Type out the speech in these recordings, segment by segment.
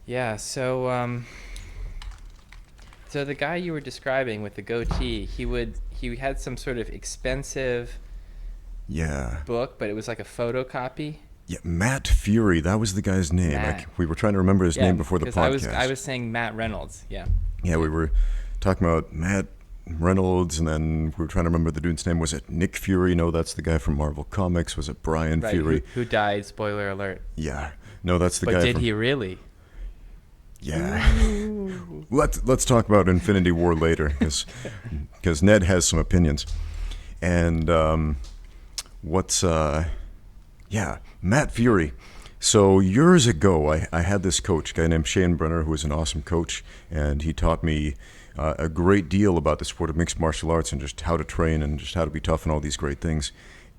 Yeah, so the guy you were describing with the goatee, he had some sort of expensive Yeah. book, but it was like a photocopy. Yeah, Matt Fury, that was the guy's name. Matt. We were trying to remember his Yeah, name before the because I podcast. was saying Matt Reynolds. Yeah. Yeah, we were talking about Matt Reynolds, and then we were trying to remember the dude's name. Was it Nick Fury? No, that's the guy from Marvel Comics. Was it Brian Right, Fury? who died, spoiler alert. Yeah. No, that's the But guy did from... he really? Yeah. Let's talk about Infinity War later, because Ned has some opinions. And yeah, Matt Fury. So years ago, I had this coach, a guy named Shane Brenner, who was an awesome coach, and he taught me a great deal about the sport of mixed martial arts and just how to train and just how to be tough and all these great things.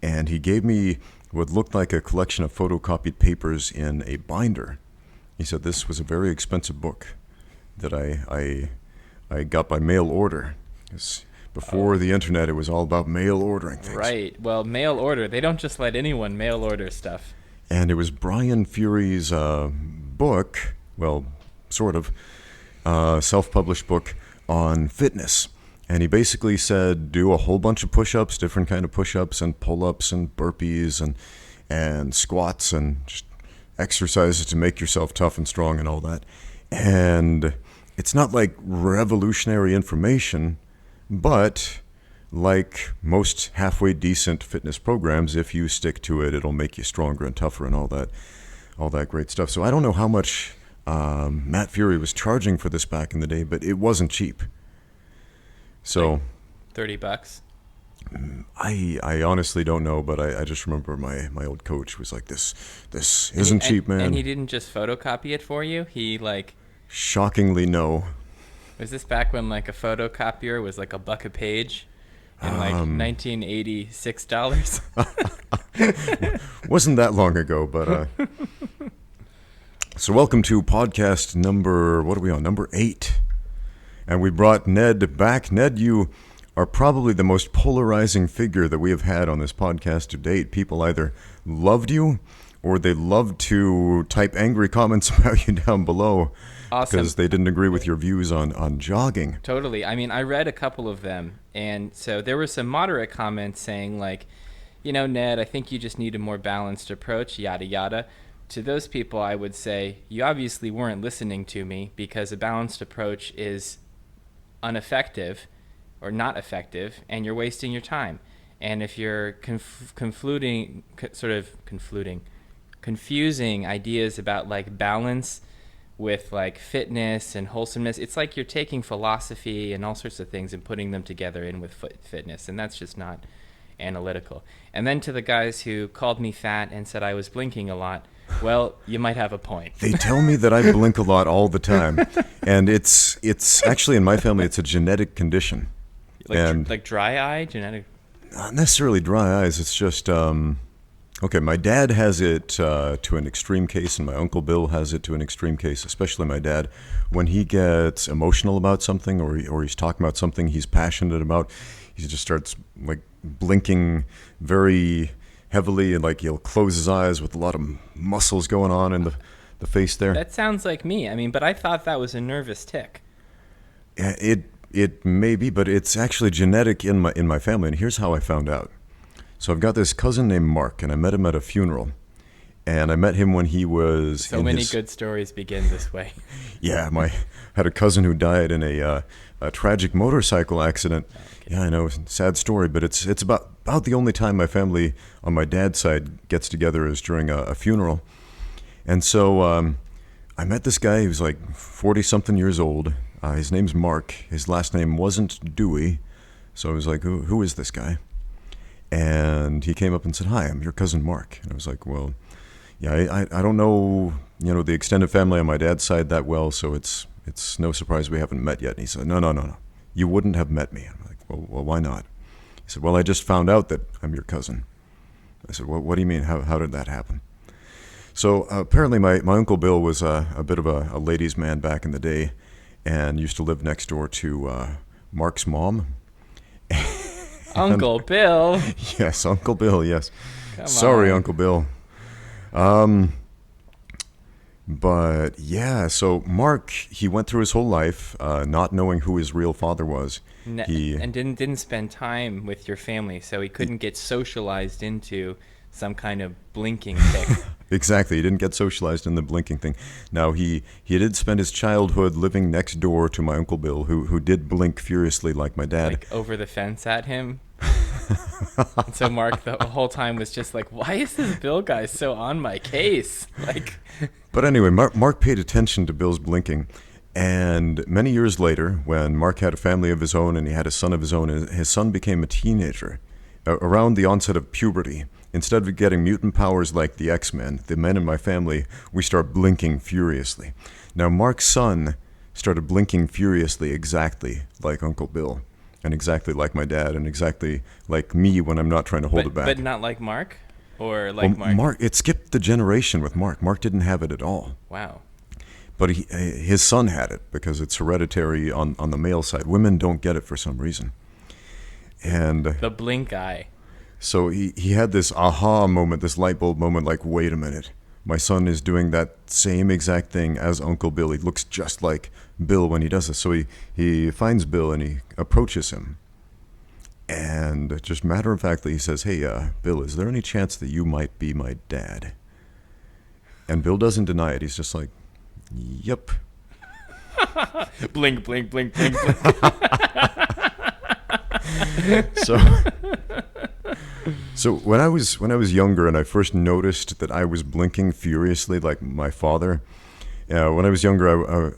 And he gave me what looked like a collection of photocopied papers in a binder. He said this was a very expensive book that I got by mail order. 'Cause before the internet, it was all about mail ordering things. Right. Well, mail order. They don't just let anyone mail order stuff. And it was Brian Fury's book, well, sort of, self-published book on fitness. And he basically said, do a whole bunch of push-ups, different kind of push-ups and pull-ups and burpees and squats and just exercises to make yourself tough and strong and all that. And it's not like revolutionary information, but like most halfway decent fitness programs, if you stick to it, it'll make you stronger and tougher and all that great stuff. So I don't know how much Matt Fury was charging for this back in the day, but it wasn't cheap. So Like $30. I honestly don't know, but I just remember my old coach was like, this isn't cheap, man. And he didn't just photocopy it for you. He Shockingly, no. was this back when like a photocopier was like $1 a page in like $1986? Wasn't that long ago, but so welcome to podcast number, what are we on, number 8. And we brought Ned back. Ned, you are probably the most polarizing figure that we have had on this podcast to date. People either loved you or they loved to type angry comments about you down below. Awesome. Because they didn't agree with your views on jogging. Totally. I mean, I read a couple of them, and so there were some moderate comments saying like, Ned, I think you just need a more balanced approach, yada, yada. To those people, I would say, you obviously weren't listening to me because a balanced approach is ineffective or not effective, and you're wasting your time. And if you're confusing ideas about like balance with like fitness and wholesomeness, it's like you're taking philosophy and all sorts of things and putting them together in with fitness, and that's just not analytical. And then to the guys who called me fat and said I was blinking a lot, well, you might have a point. They tell me that I blink a lot all the time, and it's actually in my family it's a genetic condition. Like dry eye, genetic. Not necessarily dry eyes. It's just okay. My dad has it to an extreme case, and my uncle Bill has it to an extreme case. Especially my dad, when he gets emotional about something or he's talking about something he's passionate about, he just starts like blinking very heavily, and like he'll close his eyes with a lot of muscles going on in the face there. That sounds like me. I mean, but I thought that was a nervous tic. It may be, but it's actually genetic in my family. And here's how I found out. So I've got this cousin named Mark, and I met him at a funeral. And I met him when he was so many good stories begin this way. Yeah, had a cousin who died in a tragic motorcycle accident. Okay. Yeah, I know, sad story, but it's about the only time my family on my dad's side gets together is during a funeral. And so I met this guy. He was like 40-something years old. His name's Mark. His last name wasn't Dewey. So I was like, who is this guy? And he came up and said, hi, I'm your cousin Mark. And I was like, well, yeah, I don't know, the extended family on my dad's side that well, so it's no surprise we haven't met yet. And he said, no, you wouldn't have met me. I'm like, well, why not? He said, well, I just found out that I'm your cousin. I said, well, what do you mean? How did that happen? So apparently my Uncle Bill was a bit of a ladies' man back in the day and used to live next door to Mark's mom. Uncle Bill? Yes, Uncle Bill, yes. Come Sorry, on. Uncle Bill. But yeah, so Mark, he went through his whole life not knowing who his real father was. He And didn't spend time with your family, so he couldn't get socialized into some kind of blinking tick. Exactly. He didn't get socialized in the blinking thing. Now, he did spend his childhood living next door to my Uncle Bill, who did blink furiously like my dad. Like over the fence at him. And so Mark the whole time was just like, why is this Bill guy so on my case? Like, But anyway, Mark paid attention to Bill's blinking. And many years later, when Mark had a family of his own and he had a son of his own, his son became a teenager. Around the onset of puberty, instead of getting mutant powers like the X-Men, the men in my family, we start blinking furiously. Now, Mark's son started blinking furiously exactly like Uncle Bill, and exactly like my dad, and exactly like me when I'm not trying to hold it back. But not like Mark? Or like Mark? It skipped the generation with Mark. Mark didn't have it at all. Wow. But his son had it because it's hereditary on the male side. Women don't get it for some reason. And the blink eye. So he had this aha moment, this light bulb moment, like, wait a minute. My son is doing that same exact thing as Uncle Bill. He looks just like Bill when he does this. So he finds Bill and he approaches him. And just matter-of-factly, he says, hey, Bill, is there any chance that you might be my dad? And Bill doesn't deny it. He's just like, yep. Blink, blink, blink, blink, blink. So when I was younger and I first noticed that I was blinking furiously like my father, when I was younger,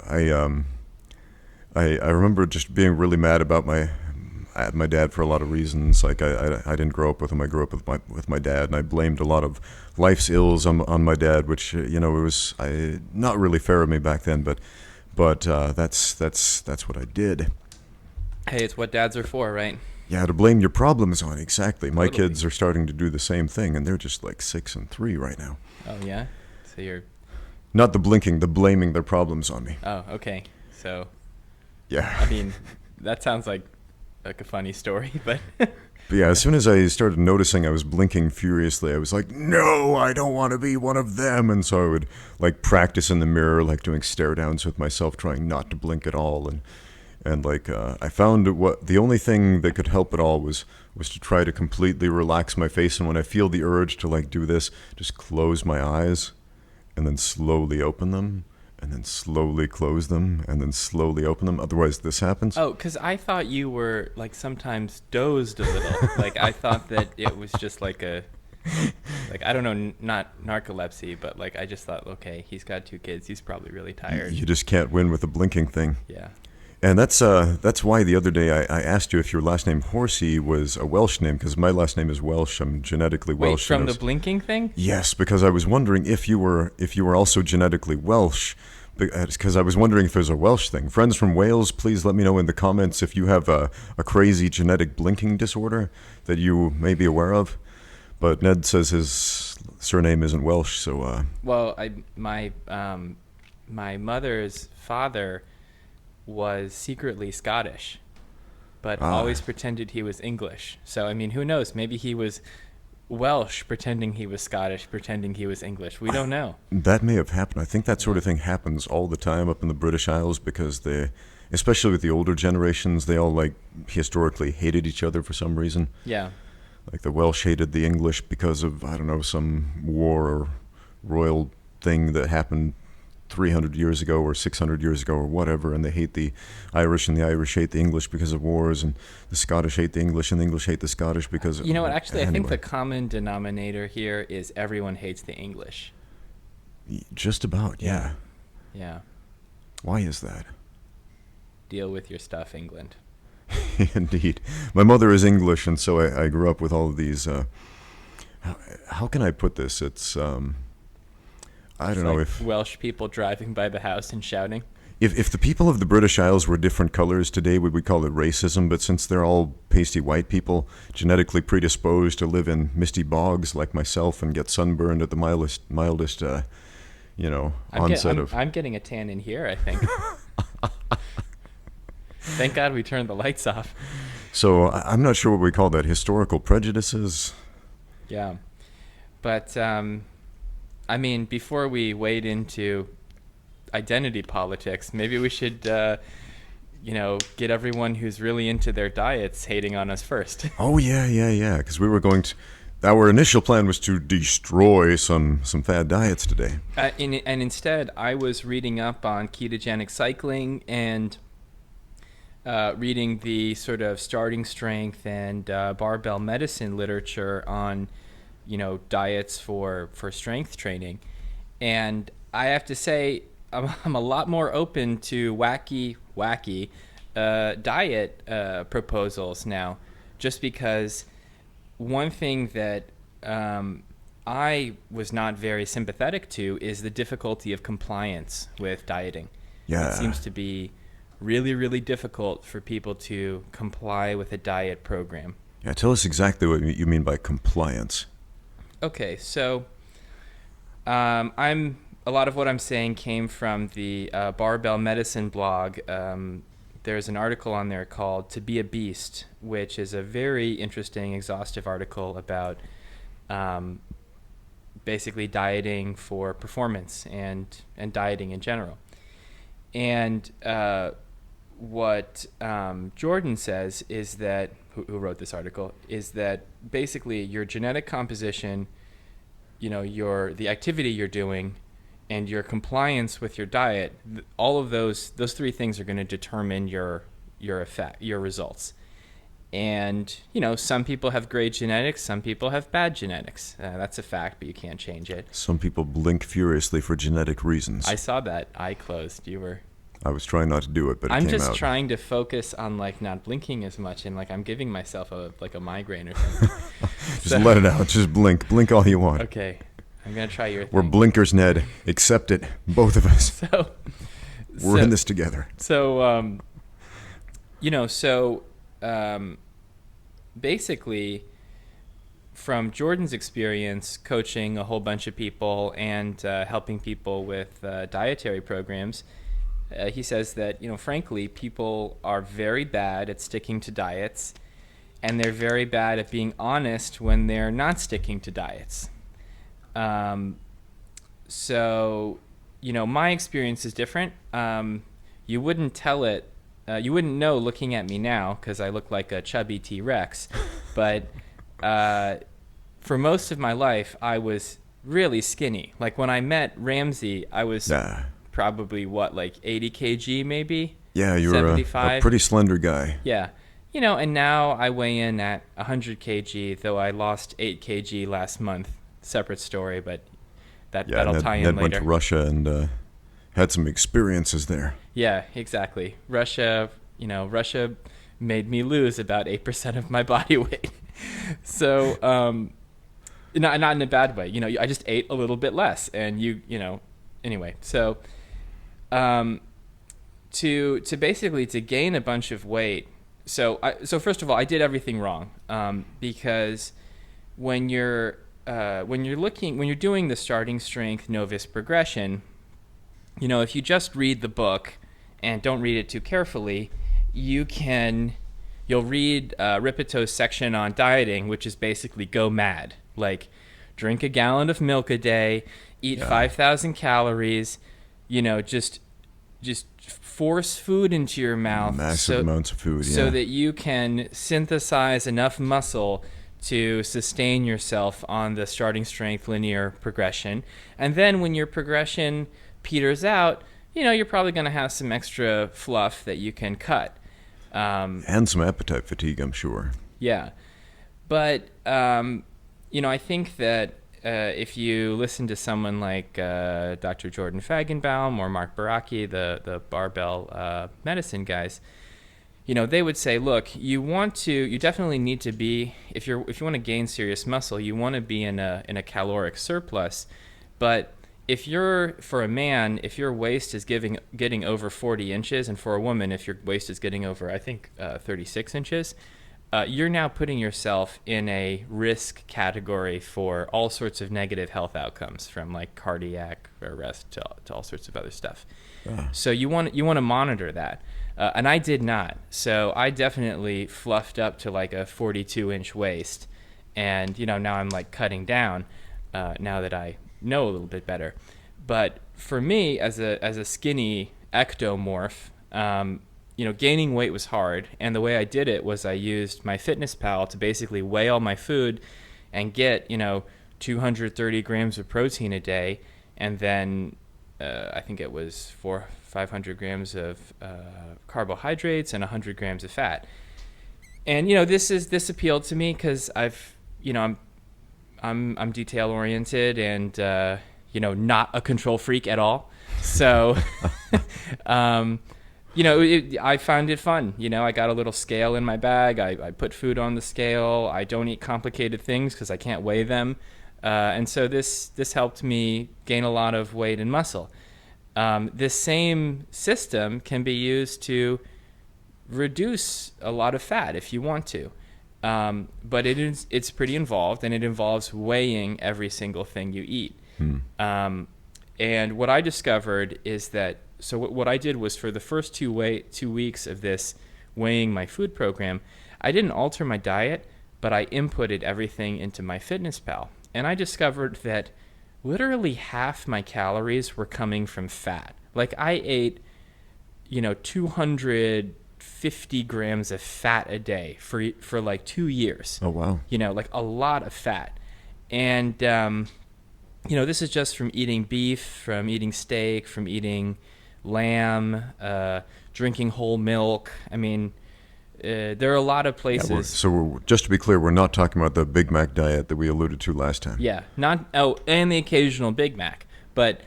I remember just being really mad about my dad for a lot of reasons. Like I didn't grow up with him. I grew up with my dad, and I blamed a lot of life's ills on my dad, which it was not really fair of me back then. But that's what I did. Hey, it's what dads are for, right? Yeah, to blame your problems on. Exactly. My Totally. kids are starting to do the same thing, and they're just like 6 and 3 right now. Oh yeah. So you're. Not the blinking, the blaming their problems on me. Oh, okay. So. Yeah. I mean, that sounds like a funny story, but. But yeah, as soon as I started noticing I was blinking furiously, I was like, no, I don't want to be one of them. And so I would like practice in the mirror, like doing stare downs with myself, trying not to blink at all. And like I found the only thing that could help at all was to try to completely relax my face. And when I feel the urge to like do this, just close my eyes and then slowly open them. And then slowly close them, and then slowly open them. Otherwise, this happens. Oh, because I thought you were, like, sometimes dozed a little. Like, I thought that it was just like I don't know, not narcolepsy, but, like, I just thought, okay, he's got 2 kids. He's probably really tired. You just can't win with the blinking thing. Yeah. And that's why the other day I asked you if your last name Horsey was a Welsh name, because my last name is Welsh. I'm genetically Welsh. Wait, from the blinking thing? Yes, because I was wondering if you were also genetically Welsh, because I was wondering if there's a Welsh thing. Friends from Wales, please let me know in the comments if you have a crazy genetic blinking disorder that you may be aware of. But Ned says his surname isn't Welsh, so. Well, my mother's father was secretly Scottish, but always pretended he was English. So, I mean, who knows? Maybe he was Welsh pretending he was Scottish, pretending he was English. We don't know. That may have happened. I think that sort of thing happens all the time up in the British Isles because especially with the older generations, they all like historically hated each other for some reason. Yeah. Like the Welsh hated the English because of, I don't know, some war or royal thing that happened 300 years ago or 600 years ago or whatever, and they hate the Irish, and the Irish hate the English because of wars, and the Scottish hate the English, and the English hate the Scottish because of... You know what, actually, anyway. I think the common denominator here is everyone hates the English. Just about, yeah. Yeah. Why is that? Deal with your stuff, England. Indeed. My mother is English, and so I grew up with all of these... how can I put this? It's... I don't know if Welsh people driving by the house and shouting. If the people of the British Isles were different colors today, we would call it racism. But since they're all pasty white people, genetically predisposed to live in misty bogs like myself and get sunburned at the mildest onset of. I'm getting a tan in here, I think. Thank God we turned the lights off. So I'm not sure what we call that. Historical prejudices. Yeah, but. I mean, before we wade into identity politics. Maybe we should, get everyone who's really into their diets hating on us first. Oh, yeah. Because we were going to... Our initial plan was to destroy some fad diets today. And instead, I was reading up on ketogenic cycling and reading the sort of starting strength and barbell medicine literature on, diets for strength training. And I have to say, I'm a lot more open to wacky diet proposals now, just because one thing that I was not very sympathetic to is the difficulty of compliance with dieting. Yeah. It seems to be really, really difficult for people to comply with a diet program. Yeah, tell us exactly what you mean by compliance. Okay, so a lot of what I'm saying came from the Barbell Medicine blog. There's an article on there called "To Be a Beast," which is a very interesting, exhaustive article about basically dieting for performance and dieting in general. And what Jordan says is that, who wrote this article, is that basically your genetic composition, the activity you're doing, and your compliance with your diet, all of those three things are going to determine your results. And, some people have great genetics, some people have bad genetics. That's a fact, but you can't change it. Some people blink furiously for genetic reasons. I saw that. Eye closed. I was trying not to do it, but it came out. I'm just trying to focus on not blinking as much, and I'm giving myself a migraine or something. Just let it out. Just blink all you want. Okay. I'm going to try your thing. We're blinkers, Ned. Accept it. Both of us. We're in this together. So, basically, from Jordan's experience coaching a whole bunch of people and helping people with dietary programs, he says that, frankly, people are very bad at sticking to diets, and they're very bad at being honest when they're not sticking to diets. So, my experience is different. You wouldn't tell it. You wouldn't know looking at me now because I look like a chubby T-Rex. But for most of my life, I was really skinny. Like when I met Ramsey, I was probably 80 kg maybe? Yeah, you were a pretty slender guy. Yeah. And now I weigh in at 100 kg, though I lost 8 kg last month. Separate story, but that'll tie in later. Ned went to Russia and had some experiences there. Yeah, exactly. Russia made me lose about 8% of my body weight. So, not in a bad way. I just ate a little bit less, and anyway. So, to basically to gain a bunch of weight. So first of all, I did everything wrong, because when you're doing the starting strength novice progression, if you just read the book and don't read it too carefully, you'll read Ripeto's section on dieting, which is basically go mad. Drink a gallon of milk a day, eat 5,000 calories, just force food into your mouth. Massive amounts of food, so that you can synthesize enough muscle to sustain yourself on the starting strength linear progression. And then when your progression peters out, you're probably going to have some extra fluff that you can cut. And some appetite fatigue, I'm sure. Yeah. But, I think that if you listen to someone like Dr. Jordan Fagenbaum or Mark Baraki, the barbell medicine guys, they would say, look, you definitely need to be, if you want to gain serious muscle, you want to be in a caloric surplus. But for a man, if your waist is getting over 40 inches, and for a woman, if your waist is getting over, I think, 36 inches, you're now putting yourself in a risk category for all sorts of negative health outcomes, from cardiac arrest to all sorts of other stuff. So you want to monitor that. And I did not. So I definitely fluffed up to a 42-inch waist. And, now I'm cutting down now that I know a little bit better. But for me, as a skinny ectomorph, gaining weight was hard. And the way I did it was I used my MyFitnessPal to basically weigh all my food and get, 230 grams of protein a day. And then I think it was 500 grams of carbohydrates and 100 grams of fat. And, this appealed to me because I'm detail oriented and, not a control freak at all. So, I found it fun. I got a little scale in my bag. I put food on the scale. I don't eat complicated things because I can't weigh them. And so this helped me gain a lot of weight and muscle. This same system can be used to reduce a lot of fat if you want to. But it's pretty involved, and it involves weighing every single thing you eat. And what I discovered is that, so what I did was for the first 2 weeks of this weighing my food program, I didn't alter my diet, but I inputted everything into my MyFitnessPal. And I discovered that literally half my calories were coming from fat. Like I ate, 250 grams of fat a day for like 2 years. Oh, wow. Like a lot of fat. And, this is just from eating beef, from eating steak, from eating lamb, drinking whole milk. I mean, there are a lot of places. Just to be clear, we're not talking about the Big Mac diet that we alluded to last time. Yeah, and the occasional Big Mac. But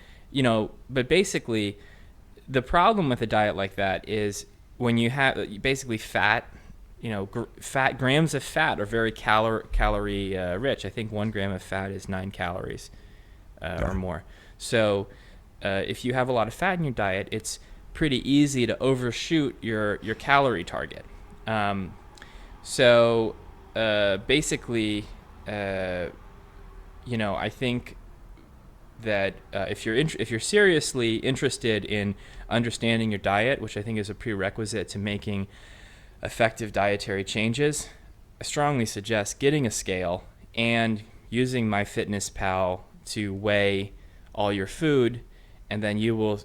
basically, the problem with a diet like that is when you have basically fat, grams of fat are very calorie rich. I think 1 gram of fat is 9 calories or more. So if you have a lot of fat in your diet, it's pretty easy to overshoot your calorie target. Basically, I think that if you're seriously interested in understanding your diet, which I think is a prerequisite to making effective dietary changes, I strongly suggest getting a scale and using MyFitnessPal to weigh all your food, and then you will,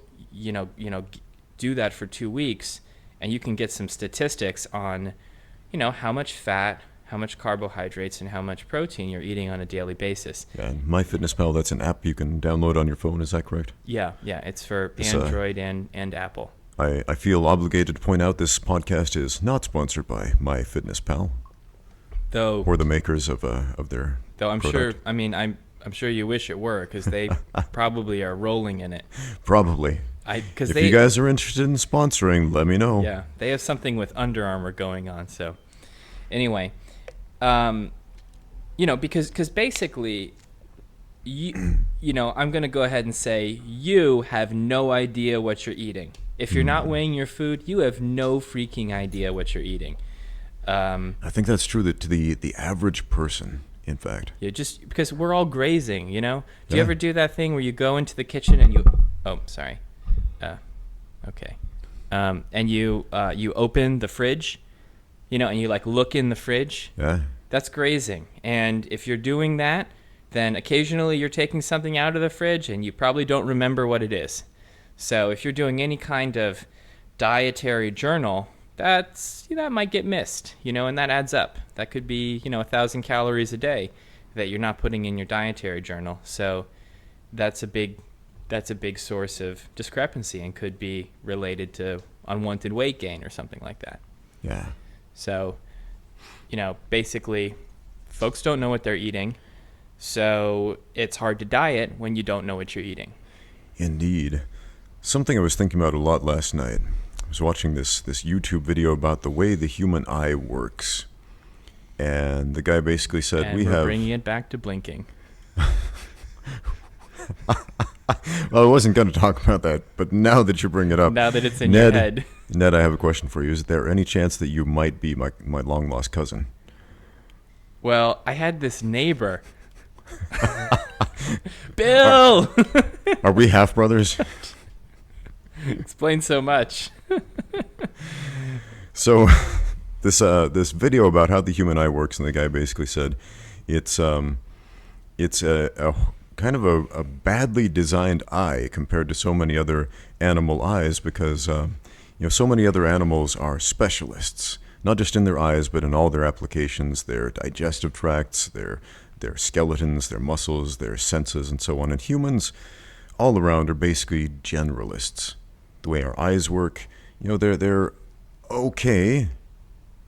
do that for 2 weeks, and you can get some statistics on, how much fat, how much carbohydrates, and how much protein you're eating on a daily basis. Yeah, and MyFitnessPal, that's an app you can download on your phone. Is that correct? Yeah, it's for Android and Apple. I feel obligated to point out this podcast is not sponsored by MyFitnessPal, or the makers of their. Though I'm product. sure. I'm sure you wish it were, because they probably are rolling in it. Probably. If you guys are interested in sponsoring, let me know. Yeah, they have something with Under Armour going on. So, anyway, because basically, I'm going to go ahead and say you have no idea what you're eating. If you're not weighing your food, you have no freaking idea what you're eating. I think that's true to the average person. In fact, yeah, just because we're all grazing, Do you ever do that thing where you go into the kitchen and you? Oh, sorry. Okay. And you open the fridge, and you look in the fridge. Yeah. That's grazing. And if you're doing that, then occasionally you're taking something out of the fridge and you probably don't remember what it is. So if you're doing any kind of dietary journal, that might get missed, and that adds up. That could be, 1,000 calories a day that you're not putting in your dietary journal. So that's a big source of discrepancy and could be related to unwanted weight gain or something like that. Yeah. So, basically, folks don't know what they're eating. So it's hard to diet when you don't know what you're eating. Indeed. Something I was thinking about a lot last night. I was watching this YouTube video about the way the human eye works. And the guy basically said, we're bringing it back to blinking. Well, I wasn't going to talk about that, but now that you bring it up. Now that it's in your head. Ned, I have a question for you. Is there any chance that you might be my long-lost cousin? Well, I had this neighbor. Bill! Are we half-brothers? Explains so much. So, this video about how the human eye works, and the guy basically said it's a kind of a badly designed eye compared to so many other animal eyes because, so many other animals are specialists, not just in their eyes, but in all their applications, their digestive tracts, their skeletons, their muscles, their senses, and so on. And humans all around are basically generalists. The way our eyes work, they're okay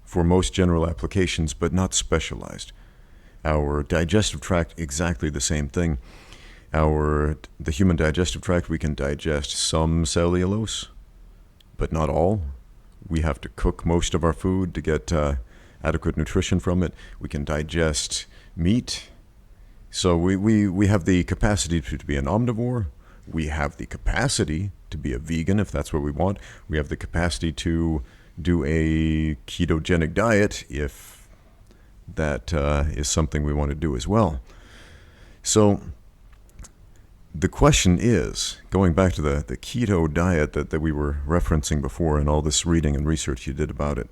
for most general applications, but not specialized. Our digestive tract, exactly the same thing. The human digestive tract, we can digest some cellulose, but not all. We have to cook most of our food to get adequate nutrition from it. We can digest meat. So we have the capacity to be an omnivore. We have the capacity to be a vegan if that's what we want. We have the capacity to do a ketogenic diet if that is something we want to do as well. So the question is, going back to the keto diet that we were referencing before and all this reading and research you did about it,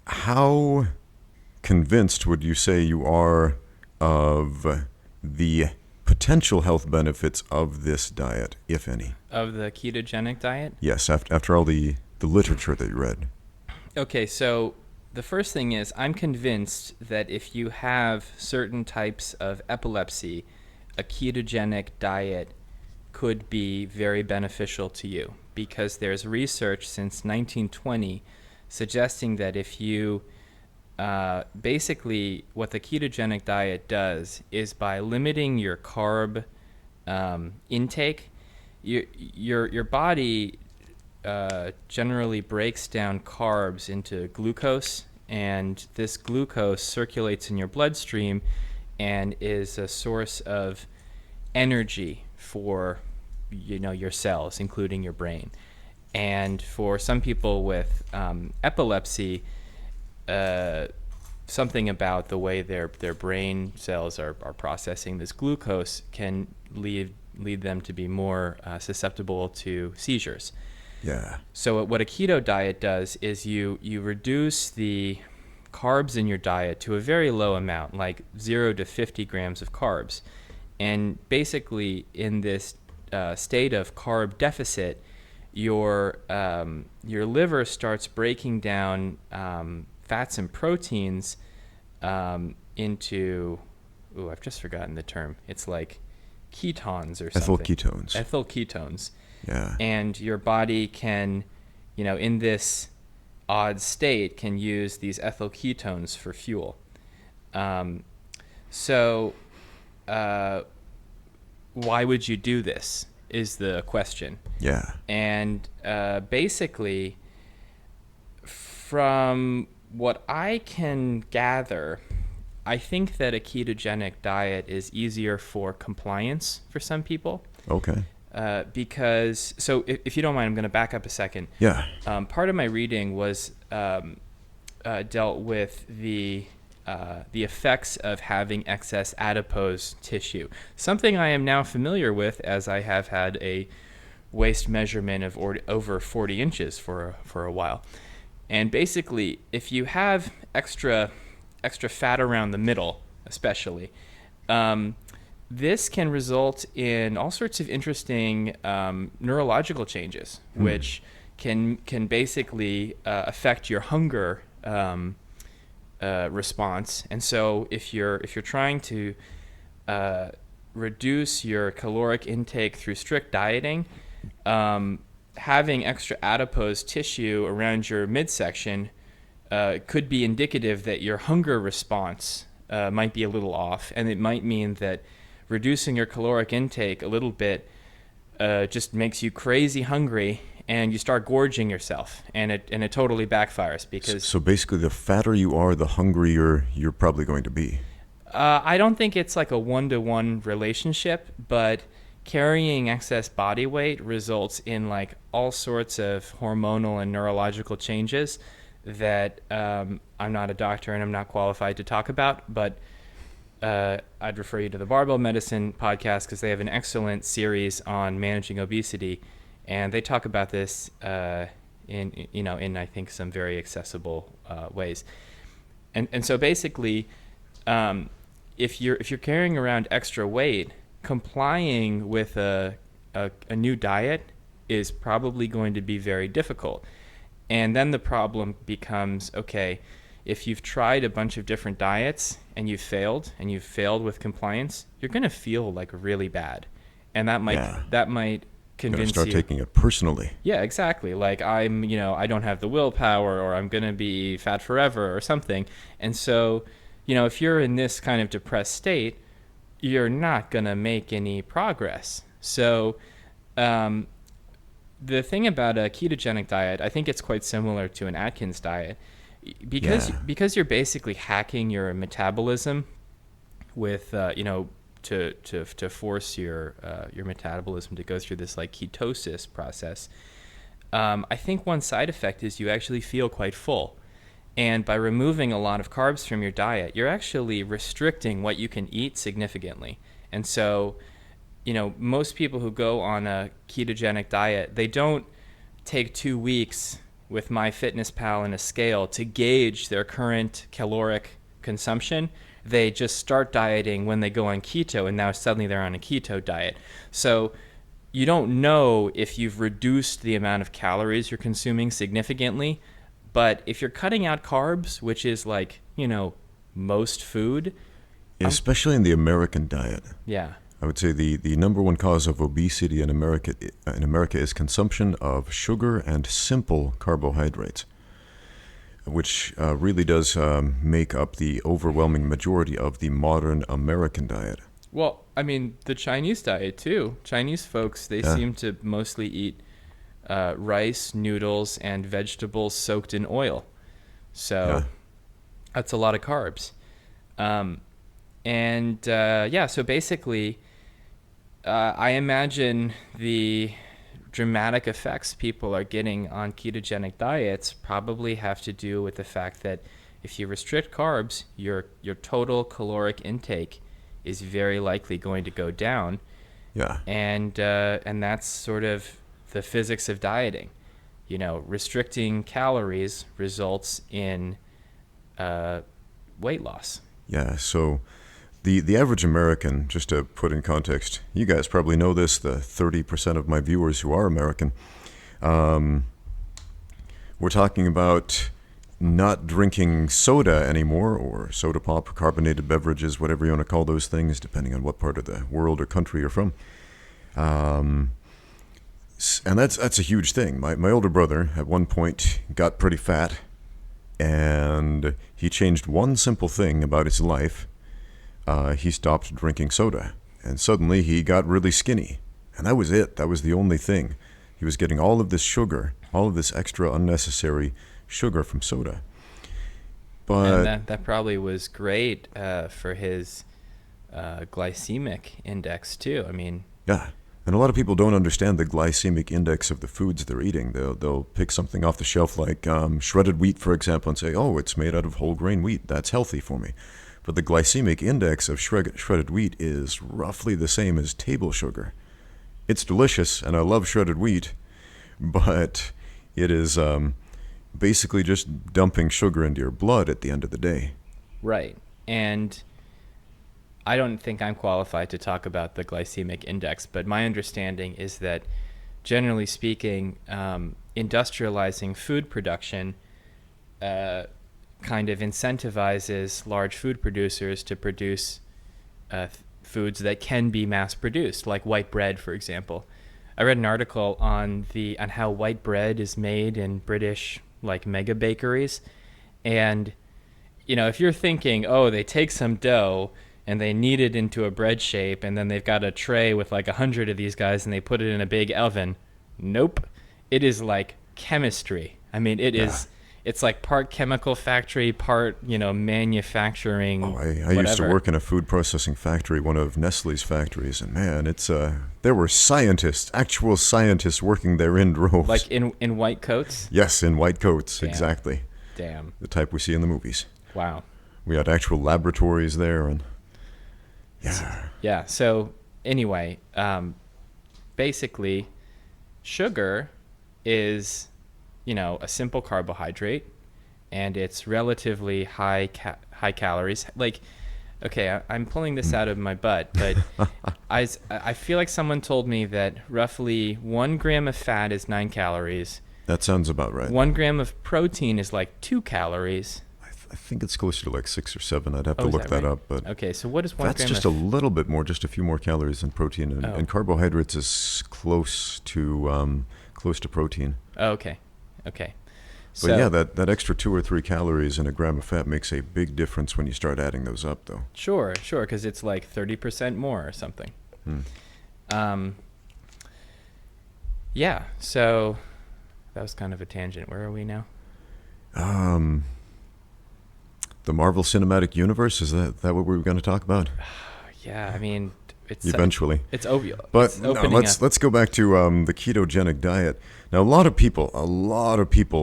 how convinced would you say you are of the potential health benefits of this diet, if any? Of the ketogenic diet? Yes, after all the literature that you read. Okay, so the first thing is I'm convinced that if you have certain types of epilepsy, a ketogenic diet could be very beneficial to you because there's research since 1920 suggesting that if you basically what the ketogenic diet does is by limiting your carb intake, your body generally breaks down carbs into glucose, and this glucose circulates in your bloodstream and is a source of energy for your cells, including your brain. And for some people with epilepsy, something about the way their brain cells are processing this glucose can lead them to be more susceptible to seizures. Yeah. So what a keto diet does is you reduce the carbs in your diet to a very low amount, like 0 to 50 grams of carbs. And basically in this state of carb deficit, your liver starts breaking down fats and proteins into, I've just forgotten the term. It's like ketones or something. Ethyl ketones. Yeah. And your body can, in this odd state, can use these ethyl ketones for fuel. So why would you do this is the question. Yeah. And basically, from what I can gather, I think that a ketogenic diet is easier for compliance for some people. Okay. Because, so if you don't mind, I'm going to back up a second. Yeah. Part of my reading was dealt with the effects of having excess adipose tissue, something I am now familiar with as I have had a waist measurement of over 40 inches for a while. And basically, if you have extra fat around the middle, especially, this can result in all sorts of interesting neurological changes, which can basically affect your hunger response. And so, if you're trying to reduce your caloric intake through strict dieting, having extra adipose tissue around your midsection could be indicative that your hunger response might be a little off, and it might mean that reducing your caloric intake a little bit just makes you crazy hungry, and you start gorging yourself, and it totally backfires because. So basically, the fatter you are, the hungrier you're probably going to be. I don't think it's like a 1-to-1 relationship, but carrying excess body weight results in like all sorts of hormonal and neurological changes that I'm not a doctor and I'm not qualified to talk about, but I'd refer you to the Barbell Medicine podcast because they have an excellent series on managing obesity, and they talk about this in I think some very accessible ways. And so basically, if you're carrying around extra weight, complying with a new diet is probably going to be very difficult. And then the problem becomes, okay, if you've tried a bunch of different diets and you've failed with compliance, you're going to feel like really bad. And that might convince you. Start taking it personally. Yeah, exactly. Like I don't have the willpower, or I'm going to be fat forever or something. And so, if you're in this kind of depressed state, you're not going to make any progress. So, the thing about a ketogenic diet, I think it's quite similar to an Atkins diet, because you're basically hacking your metabolism with to force your metabolism to go through this like ketosis process. I think one side effect is you actually feel quite full, and by removing a lot of carbs from your diet, you're actually restricting what you can eat significantly. And so, most people who go on a ketogenic diet, they don't take 2 weeks with MyFitnessPal and a scale to gauge their current caloric consumption. They just start dieting when they go on keto, and now suddenly they're on a keto diet. So you don't know if you've reduced the amount of calories you're consuming significantly, but if you're cutting out carbs, which is like, most food. Especially in the American diet. Yeah. I would say the number one cause of obesity in America is consumption of sugar and simple carbohydrates, which really does make up the overwhelming majority of the modern American diet. Well, I mean, the Chinese diet too. Chinese folks, they seem to mostly eat rice, noodles, and vegetables soaked in oil. So that's a lot of carbs. So basically, I imagine the dramatic effects people are getting on ketogenic diets probably have to do with the fact that if you restrict carbs, your total caloric intake is very likely going to go down. Yeah. And that's sort of the physics of dieting. Restricting calories results in weight loss. Yeah, so the average American, just to put in context, you guys probably know this, the 30% of my viewers who are American, we're talking about not drinking soda anymore, or soda pop, or carbonated beverages, whatever you want to call those things, depending on what part of the world or country you're from. And that's a huge thing. My older brother, at one point, got pretty fat, and he changed one simple thing about his life. He stopped drinking soda, and suddenly he got really skinny. And that was it. That was the only thing. He was getting all of this sugar, all of this extra unnecessary sugar from soda. But and that probably was great for his glycemic index too. I mean, yeah. And a lot of people don't understand the glycemic index of the foods they're eating. They'll pick something off the shelf like shredded wheat, for example, and say, oh, it's made out of whole grain wheat. That's healthy for me. But the glycemic index of shredded wheat is roughly the same as table sugar. It's delicious, and I love shredded wheat, but it is basically just dumping sugar into your blood at the end of the day. Right. And I don't think I'm qualified to talk about the glycemic index, but my understanding is that, generally speaking, industrializing food production kind of incentivizes large food producers to produce foods that can be mass produced, like white bread, for example. I read an article on how white bread is made in British like mega bakeries, and if you're thinking, oh, they take some dough and they knead it into a bread shape, and then they've got a tray with like 100 of these guys and they put it in a big oven. Nope. It is like chemistry. I mean, it's like part chemical factory, part, manufacturing. Oh, I used to work in a food processing factory, one of Nestle's factories, and man, it's there were actual scientists working there in droves. Like in white coats? Yes, in white coats, Damn. exactly. Damn. The type we see in the movies. Wow. We had actual laboratories there, and yeah. Yeah, so anyway, basically, sugar is a simple carbohydrate, and it's relatively high calories. Like, Okay, I'm pulling this out of my butt, but I feel like someone told me that roughly 1 gram of fat is 9 calories. That sounds about right. 1 gram of protein is like 2 calories. I think it's closer to like 6 or 7. I'd have to is look that right? up. But okay, so what is 1 that's gram just a little bit more, just a few more calories than protein, and carbohydrates is close to protein. Oh, okay. But yeah, that extra 2 or 3 calories in a gram of fat makes a big difference when you start adding those up, though. Sure, because it's like 30% more or something. Yeah, so that was kind of a tangent. Where are we now? The Marvel Cinematic Universe, is that what we were going to talk about? Yeah, I mean, it's eventually. It's obvious. But no, let's go back to the ketogenic diet. Now, a lot of people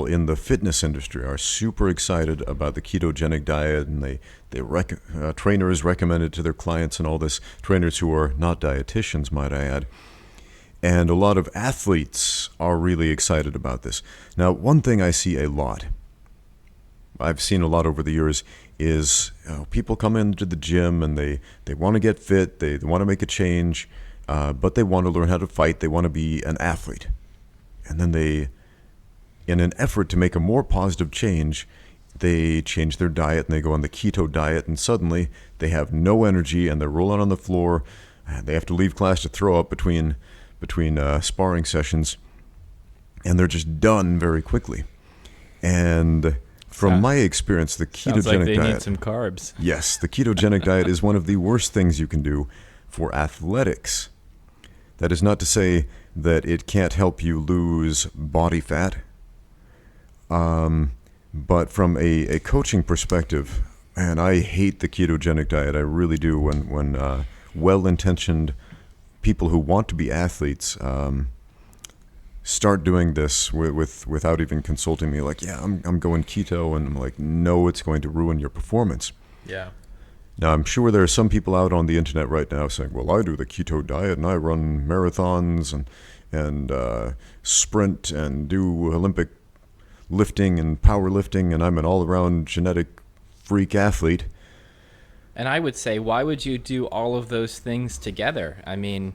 in the fitness industry are super excited about the ketogenic diet, and trainers recommend it to their clients and all this. Trainers who are not dietitians, might I add. And a lot of athletes are really excited about this. Now, one thing I see a lot, I've seen a lot over the years, is people come into the gym and they want to get fit, they want to make a change, but they want to learn how to fight, they want to be an athlete. And then in an effort to make a more positive change, they change their diet and they go on the keto diet, and suddenly they have no energy and they're rolling on the floor. They have to leave class to throw up between sparring sessions, and they're just done very quickly. And from my experience, the ketogenic sounds like they diet, need some carbs. Yes, the ketogenic diet is one of the worst things you can do for athletics. That is not to say that it can't help you lose body fat, but from a coaching perspective, man, I hate the ketogenic diet. I really do. When well-intentioned people who want to be athletes start doing this without even consulting me, like, yeah, I'm going keto, and I'm like, no, it's going to ruin your performance. Yeah. Now, I'm sure there are some people out on the internet right now saying, well, I do the keto diet and I run marathons and sprint and do Olympic lifting and powerlifting, and I'm an all-around genetic freak athlete. And I would say, why would you do all of those things together? I mean,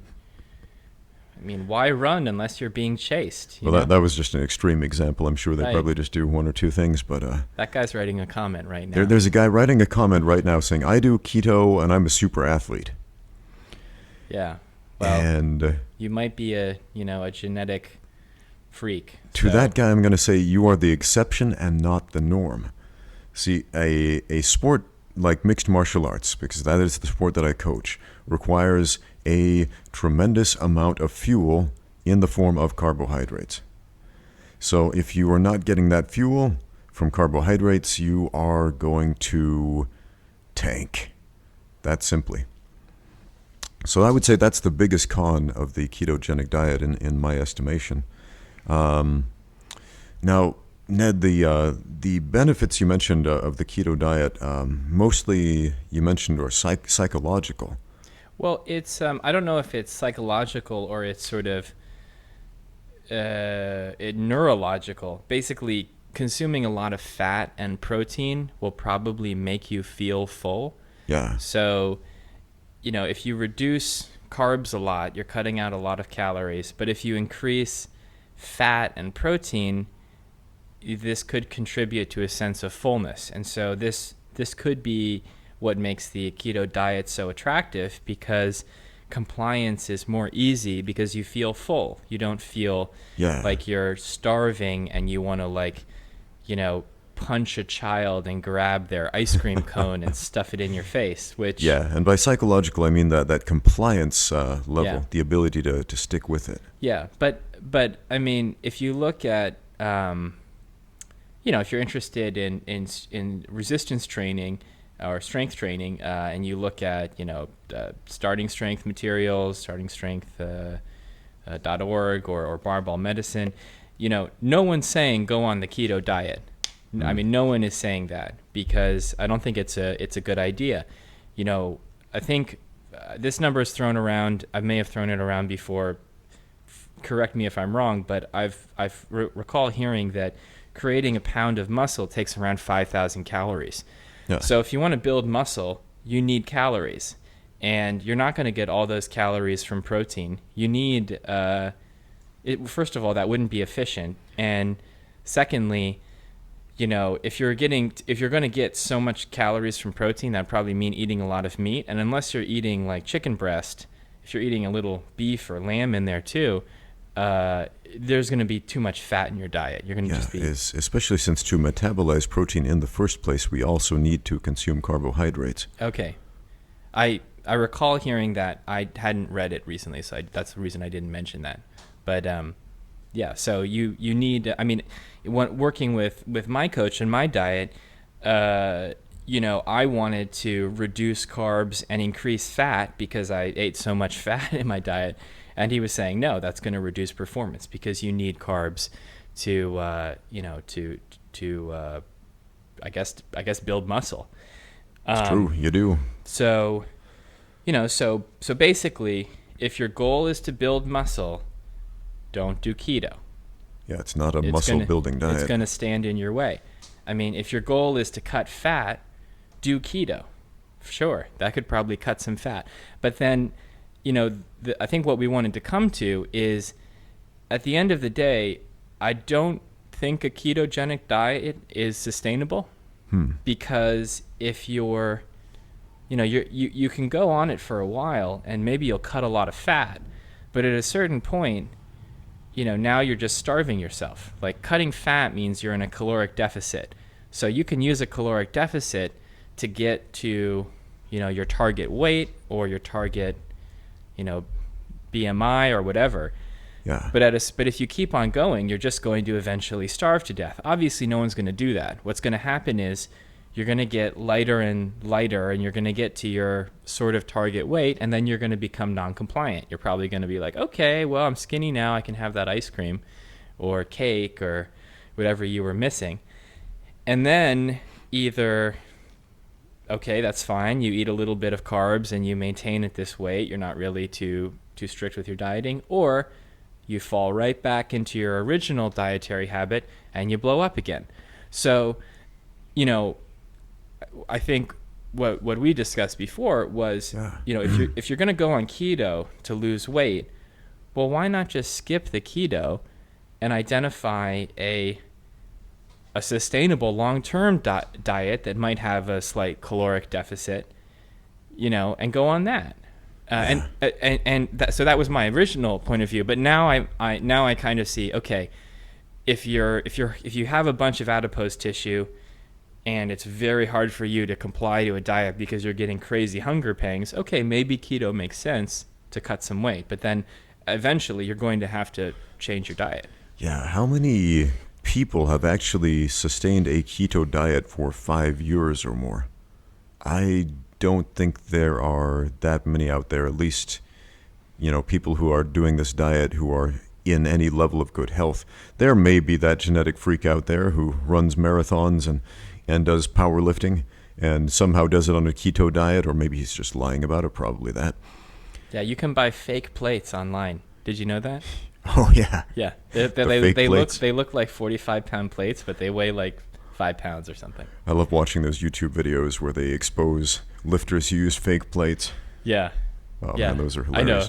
why run unless you're being chased? Well, that was just an extreme example. I'm sure they probably just do 1 or 2 things, but that guy's writing a comment right now. There's a guy writing a comment right now saying, I do keto and I'm a super athlete. Yeah. Well, and you might be a genetic freak. To that guy, I'm going to say you are the exception and not the norm. See, a sport like mixed martial arts, because that is the sport that I coach, requires a tremendous amount of fuel in the form of carbohydrates. So if you are not getting that fuel from carbohydrates, you are going to tank. That simply. So I would say that's the biggest con of the ketogenic diet in my estimation. Now, Ned, the benefits you mentioned of the keto diet, mostly you mentioned are psychological. Well, it's I don't know if it's psychological or it's sort of neurological. Basically, consuming a lot of fat and protein will probably make you feel full. Yeah. So, if you reduce carbs a lot, you're cutting out a lot of calories. But if you increase fat and protein, this could contribute to a sense of fullness. And so this could be what makes the keto diet so attractive, because compliance is more easy because you feel full. You don't feel like you're starving and you want to punch a child and grab their ice cream cone and stuff it in your face, which... Yeah, and by psychological, I mean that compliance level, the ability to stick with it. Yeah, but I mean, if you look at, if you're interested in resistance training or strength training, and you look at, starting strength materials, startingstrength.org or barbell medicine, no one's saying go on the keto diet. I mean, no one is saying that, because I don't think it's a good idea. I think this number is thrown around. I may have thrown it around before. Correct me if I'm wrong, but I've recall hearing that creating a pound of muscle takes around 5,000 calories. Yeah. So if you want to build muscle, you need calories, and you're not going to get all those calories from protein. You need, first of all, that wouldn't be efficient. And secondly, if you're going to get so much calories from protein, that'd probably mean eating a lot of meat. And unless you're eating like chicken breast, if you're eating a little beef or lamb in there too, there's going to be too much fat in your diet. You're going to just be... especially since to metabolize protein in the first place, we also need to consume carbohydrates. Okay. I recall hearing that. I hadn't read it recently, so that's the reason I didn't mention that. But yeah, so you need, working with my coach and my diet, I wanted to reduce carbs and increase fat because I ate so much fat in my diet. And he was saying, no, that's going to reduce performance because you need carbs to, I guess build muscle. It's true, you do. So, so basically, if your goal is to build muscle, don't do keto. Yeah, it's not a muscle-building diet. It's going to stand in your way. If your goal is to cut fat, do keto. Sure, that could probably cut some fat. But then, I think what we wanted to come to is, at the end of the day, I don't think a ketogenic diet is sustainable. Because if you can go on it for a while and maybe you'll cut a lot of fat, but at a certain point, now you're just starving yourself. Like, cutting fat means you're in a caloric deficit. So you can use a caloric deficit to get to, your target weight or your target, BMI or whatever. Yeah. But if you keep on going, you're just going to eventually starve to death. Obviously, no one's going to do that. What's going to happen is you're going to get lighter and lighter, and you're going to get to your sort of target weight, and then you're going to become non-compliant. You're probably going to be like, okay, well, I'm skinny now. I can have that ice cream or cake or whatever you were missing. And then either, okay, that's fine. You eat a little bit of carbs and you maintain at this weight. You're not really too strict with your dieting. Or you fall right back into your original dietary habit and you blow up again. So, I think what we discussed before was, if you're going to go on keto to lose weight, well, why not just skip the keto and identify a sustainable long-term diet that might have a slight caloric deficit, and go on that. So that was my original point of view. But now I kind of see, okay, if you have a bunch of adipose tissue and it's very hard for you to comply to a diet because you're getting crazy hunger pangs, okay, maybe keto makes sense to cut some weight, but then eventually you're going to have to change your diet. Yeah, how many people have actually sustained a keto diet for 5 years or more? I don't think there are that many out there, at least, people who are doing this diet who are in any level of good health. There may be that genetic freak out there who runs marathons and does powerlifting and somehow does it on a keto diet, or maybe he's just lying about it, probably that. Yeah, you can buy fake plates online. Did you know that? Oh, yeah. Yeah. They look like 45-pound plates, but they weigh like 5 pounds or something. I love watching those YouTube videos where they expose lifters who use fake plates. Yeah. Oh, man, those are hilarious. I know.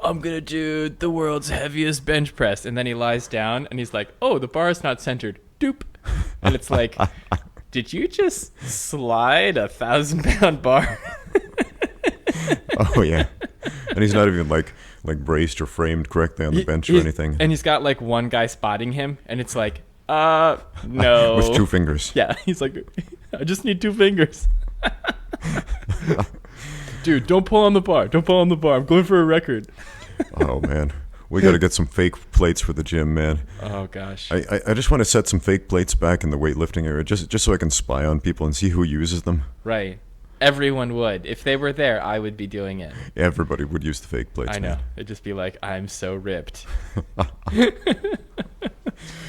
I'm going to do the world's heaviest bench press. And then he lies down and he's like, oh, the bar is not centered. Doop. And it's like, did you just slide a 1,000-pound bar? Oh, yeah. And he's not even like braced or framed correctly on the bench or anything. And he's got like one guy spotting him, and it's like, no. With 2 fingers. Yeah, he's like, I just need 2 fingers. Dude, don't pull on the bar. Don't pull on the bar. I'm going for a record. Oh, man. We got to get some fake plates for the gym, man. Oh, gosh. I just want to set some fake plates back in the weightlifting area just so I can spy on people and see who uses them. Right. Everyone would. If they were there, I would be doing it. Everybody would use the fake plates. I know. Man. It'd just be like, I'm so ripped.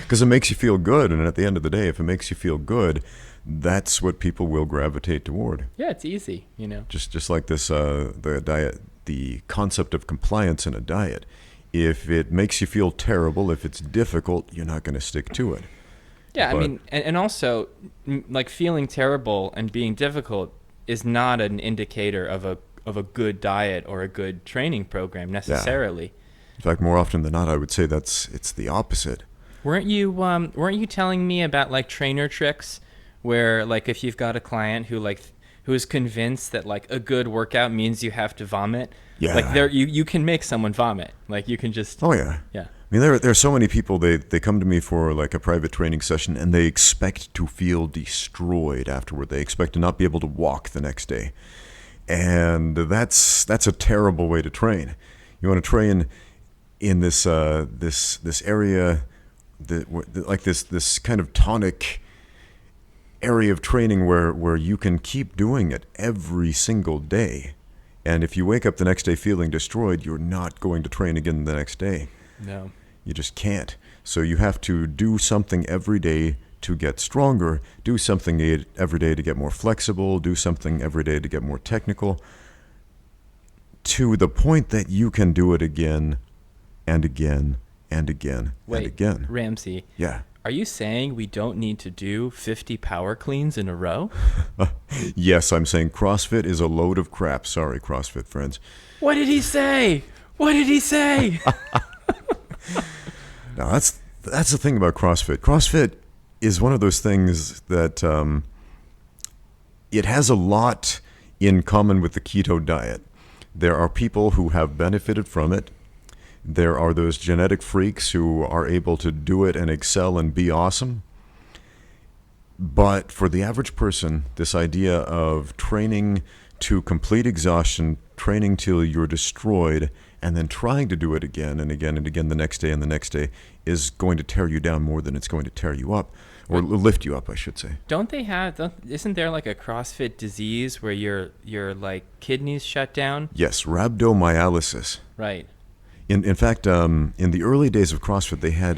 Because it makes you feel good, and at the end of the day, if it makes you feel good, that's what people will gravitate toward. Yeah, it's easy, Just like this, the diet, the concept of compliance in a diet. If it makes you feel terrible, if it's difficult, you're not going to stick to it. Yeah, and also, like, feeling terrible and being difficult is not an indicator of a good diet or a good training program necessarily. In fact, more often than not, I would say it's the opposite. Weren't you telling me about like trainer tricks where like if you've got a client who is convinced that like a good workout means you have to vomit, Yeah. like you can make someone vomit. Like you can just Oh yeah. yeah. I mean, there are so many people, they come to me for like a private training session and they expect to feel destroyed afterward. They expect to not be able to walk the next day. And that's a terrible way to train. You want to train in this area, like this kind of tonic area of training where you can keep doing it every single day. And if you wake up the next day feeling destroyed, you're not going to train again the next day. No. You just can't. So you have to do something every day to get stronger, do something every day to get more flexible, do something every day to get more technical, to the point that you can do it again and again and again and again. Ramsey, Yeah. are you saying we don't need to do 50 power cleans in a row? Yes, I'm saying CrossFit is a load of crap. Sorry, CrossFit friends. What did he say? What did he say? Now, that's the thing about CrossFit. CrossFit is one of those things that it has a lot in common with the keto diet. There are people who have benefited from it. There are those genetic freaks who are able to do it and excel and be awesome. But for the average person, this idea of training to complete exhaustion, training till you're destroyed, and then trying to do it again and again and again the next day and the next day is going to tear you down more than it's going to tear you up, or lift you up, I should say. Isn't there like a CrossFit disease where your like kidneys shut down? Yes, rhabdomyolysis. Right. In fact, in the early days of CrossFit, they had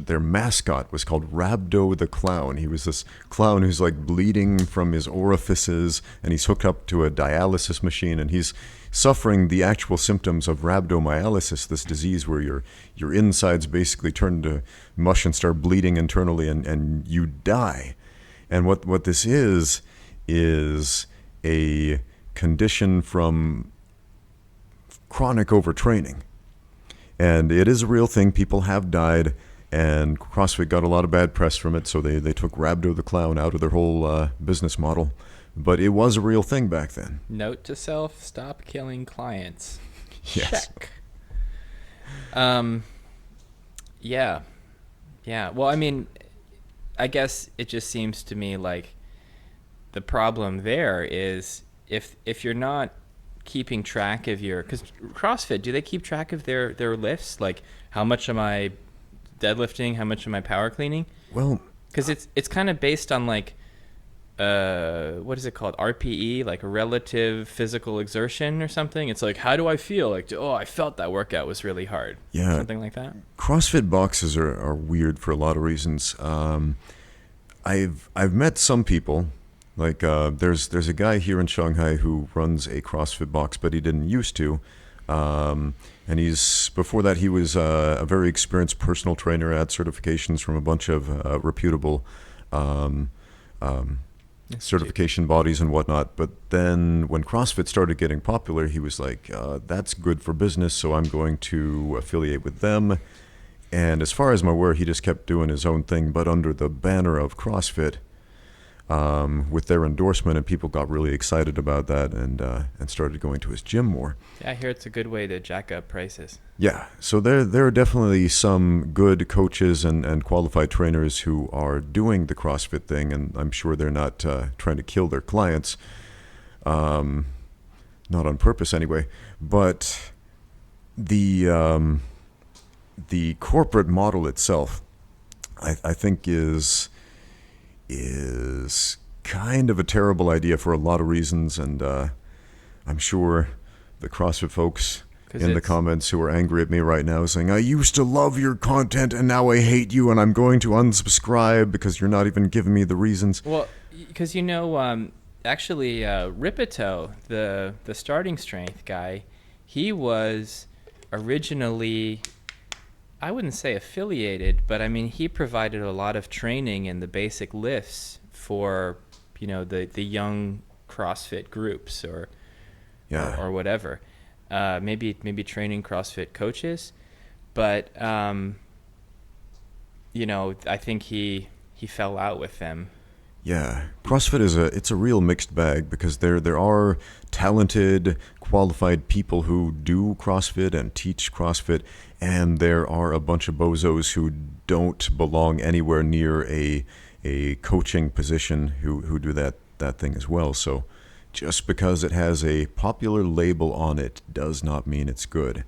their mascot was called Rhabdo the Clown. He was this clown who's like bleeding from his orifices, and he's hooked up to a dialysis machine, and he's suffering the actual symptoms of rhabdomyolysis, this disease where your insides basically turn to mush and start bleeding internally, and you die. And what this is a condition from chronic overtraining. And it is a real thing. People have died, and CrossFit got a lot of bad press from it, so they took Rhabdo the Clown out of their whole business model. But it was a real thing back then. Note to self, stop killing clients. Yes. Check. Yeah. Well, I mean, I guess it just seems to me like the problem there is if you're not keeping track of because CrossFit, do they keep track of their lifts? Like, how much am I deadlifting? How much am I power cleaning? Well, because it's kind of based on like, what is it called? RPE, like a relative physical exertion or something. It's like, how do I feel? Like, I felt that workout was really hard. Yeah. Something like that. CrossFit boxes are weird for a lot of reasons. I've met some people. Like there's a guy here in Shanghai who runs a CrossFit box, but he didn't used to. And before that he was a very experienced personal trainer, had certifications from a bunch of reputable certification bodies and whatnot. But then when CrossFit started getting popular, he was like, that's good for business, so I'm going to affiliate with them. And as far as I'm aware, he just kept doing his own thing, but under the banner of CrossFit. With their endorsement, and people got really excited about that and started going to his gym more. Yeah, I hear it's a good way to jack up prices. Yeah, so there are definitely some good coaches and qualified trainers who are doing the CrossFit thing, and I'm sure they're not trying to kill their clients, not on purpose anyway. But the corporate model itself, I think is kind of a terrible idea for a lot of reasons, and I'm sure the CrossFit folks in the comments who are angry at me right now saying, I used to love your content and now I hate you and I'm going to unsubscribe because you're not even giving me the reasons. Well, because actually Ripito, the starting strength guy, he was originally, I wouldn't say affiliated, but I mean, he provided a lot of training in the basic lifts for the young CrossFit groups or whatever. Maybe training CrossFit coaches, but I think he fell out with them. Yeah, CrossFit it's a real mixed bag, because there are talented, qualified people who do CrossFit and teach CrossFit, and there are a bunch of bozos who don't belong anywhere near a coaching position who do that thing as well. So just because it has a popular label on it does not mean it's good.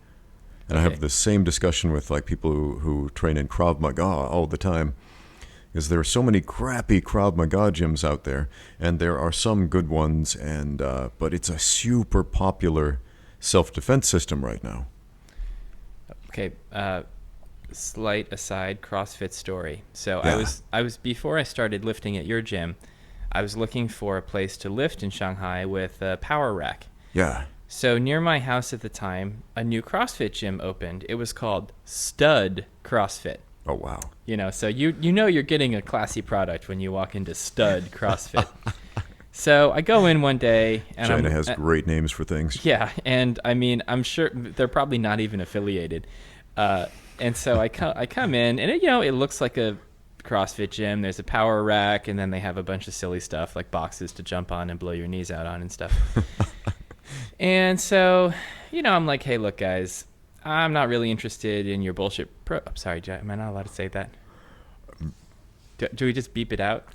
And Okay. I have the same discussion with like people who train in Krav Maga all the time. Is there are so many crappy Krav Maga gyms out there, and there are some good ones, and but it's a super popular self-defense system right now. Okay, slight aside, CrossFit story. So Yeah. I was before I started lifting at your gym, I was looking for a place to lift in Shanghai with a power rack. Yeah. So near my house at the time, a new CrossFit gym opened. It was called Stud CrossFit. Oh, wow. So you're getting a classy product when you walk into Stud CrossFit. So I go in one day, and China has great names for things. Yeah, and I mean, I'm sure they're probably not even affiliated. And so I come in, and it looks like a CrossFit gym. There's a power rack, and then they have a bunch of silly stuff like boxes to jump on and blow your knees out on and stuff. And so, I'm like, hey, look, guys, I'm not really interested in your bullshit. I'm sorry, am I not allowed to say that? Do we just beep it out?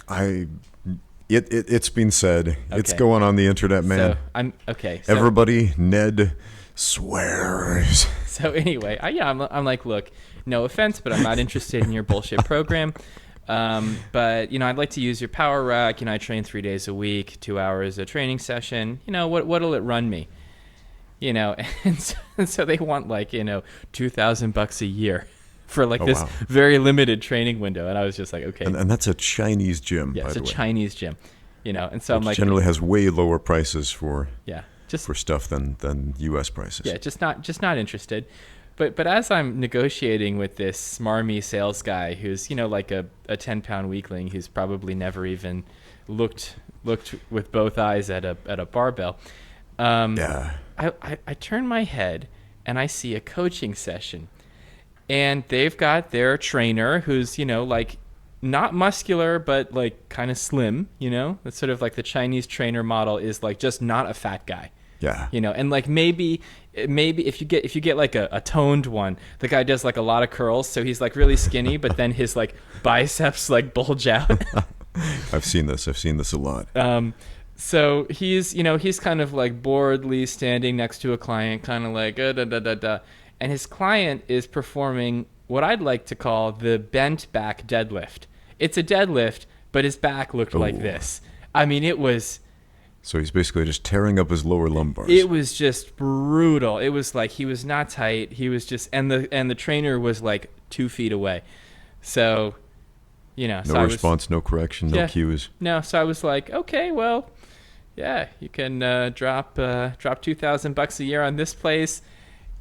It's been said. It's Okay. going on the internet, man. So I'm okay. So, Everybody, Ned swears. So anyway, I'm like, look, no offense, but I'm not interested in your bullshit program. But I'd like to use your power rack. I train 3 days a week, 2 hours a training session. What'll it run me? And so they want like $2,000 a year for like this wow. very limited training window. And I was just like, okay, And that's a Chinese gym, yeah, by it's the a way. Chinese gym. And so I'm Which like, generally has way lower prices for just stuff than U.S. prices. yeah, just not interested. But as I'm negotiating with this smarmy sales guy who's like a 10-pound weakling who's probably never even looked with both eyes at a barbell, I turn my head and I see a coaching session, and they've got their trainer who's like not muscular but like kind of slim. That's sort of like the Chinese trainer model is like just not a fat guy. Yeah. And like maybe if you get like a toned one, the guy does like a lot of curls, so he's like really skinny, but then his like biceps like bulge out. I've seen this a lot. So he's kind of like boredly standing next to a client, kind of like da da da da, and his client is performing what I'd like to call the bent back deadlift. It's a deadlift, but his back looked like this. I mean, it was. So he's basically just tearing up his lower lumbars. It was just brutal. It was like he was not tight. He was just, and the trainer was like 2 feet away. So, no so response, no correction, no cues. No, so I was like, okay, well, yeah, you can drop $2,000 a year on this place,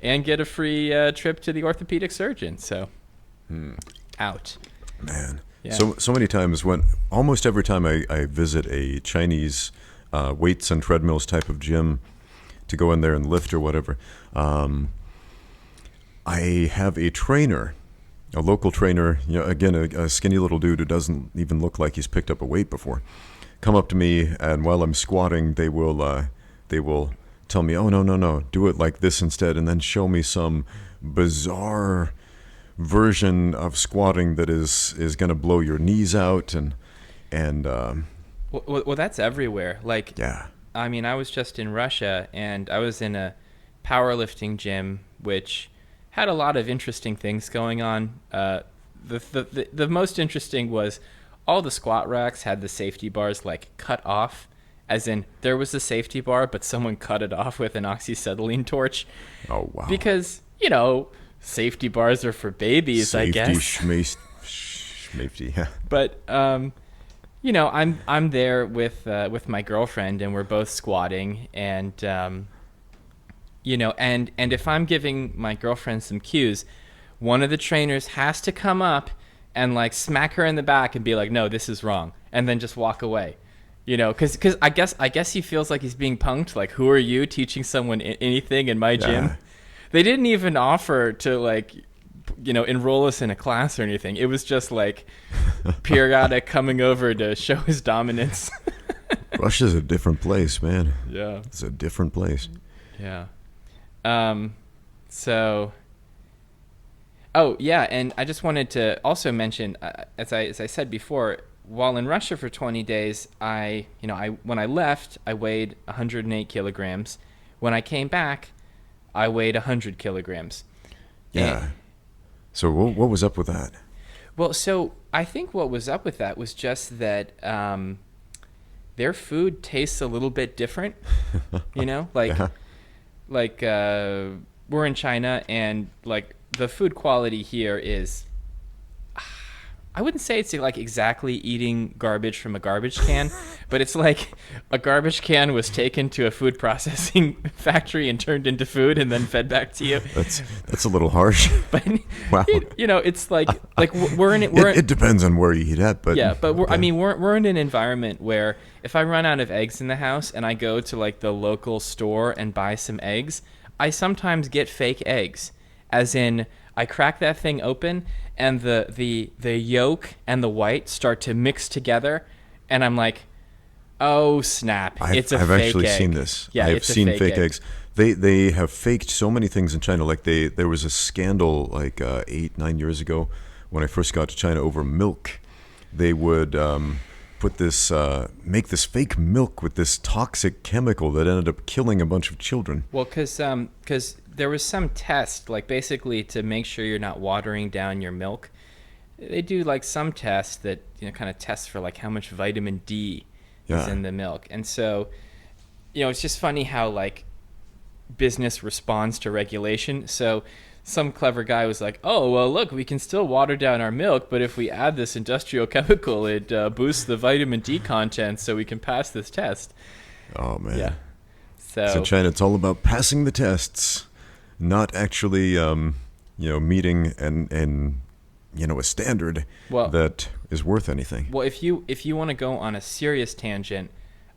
and get a free trip to the orthopedic surgeon. So, out. Man, Yeah. so many times almost every time I visit a Chinese weights and treadmills type of gym to go in there and lift or whatever, I have a trainer, a local trainer, again, a skinny little dude who doesn't even look like he's picked up a weight before, come up to me, and while I'm squatting, they will tell me, oh, no, do it like this instead, and then show me some bizarre version of squatting that is going to blow your knees out, and Well, that's everywhere. Like, yeah. I mean, I was just in Russia, and I was in a powerlifting gym, which had a lot of interesting things going on. The most interesting was all the squat racks had the safety bars like cut off, as in there was a safety bar, but someone cut it off with an oxyacetylene torch. Oh, wow. Because, safety bars are for babies, I guess. Safety, yeah. But I'm there with my girlfriend, and we're both squatting, and and if I'm giving my girlfriend some cues, one of the trainers has to come up and like smack her in the back and be like, no, this is wrong, and then just walk away. You know, because I guess he feels like he's being punked. Like, who are you teaching someone anything in my gym? They didn't even offer to, like, you know, enroll us in a class or anything. It was just like periodic coming over to show his dominance. Russia's a different place, man. Yeah, it's a different place. Yeah. So. Oh yeah, and I just wanted to also mention, as I said before, while in Russia for 20 days, when I left, I weighed 108 kilograms. When I came back, I weighed 100 kilograms. Yeah. And so what was up with that? Well, so I think what was up with that was just that their food tastes a little bit different. You know, like we're in China, and like the food quality here is, I wouldn't say it's like exactly eating garbage from a garbage can, but it's like a garbage can was taken to a food processing factory and turned into food and then fed back to you. That's a little harsh. But wow. You know, it's like we're in it. It depends on where you eat at, but yeah. But we're in an environment where if I run out of eggs in the house and I go to like the local store and buy some eggs, I sometimes get fake eggs, as in I crack that thing open and the yolk and the white start to mix together, and I'm like, oh snap! It's a fake egg. I've actually seen this. Yeah, I've seen fake eggs. They have faked so many things in China. Like there was a scandal like 8-9 years ago when I first got to China over milk. They would make this fake milk with this toxic chemical that ended up killing a bunch of children. Well, because there was some test, like basically to make sure you're not watering down your milk. They do like some tests that, you know, kind of tests for like how much vitamin D is in the milk. And so, you know, it's just funny how like business responds to regulation. So some clever guy was like, oh, well, look, we can still water down our milk, but if we add this industrial chemical, it boosts the vitamin D content so we can pass this test. Oh, man. Yeah. So China, it's all about passing the tests, not actually, meeting and a standard that is worth anything. Well, if you want to go on a serious tangent,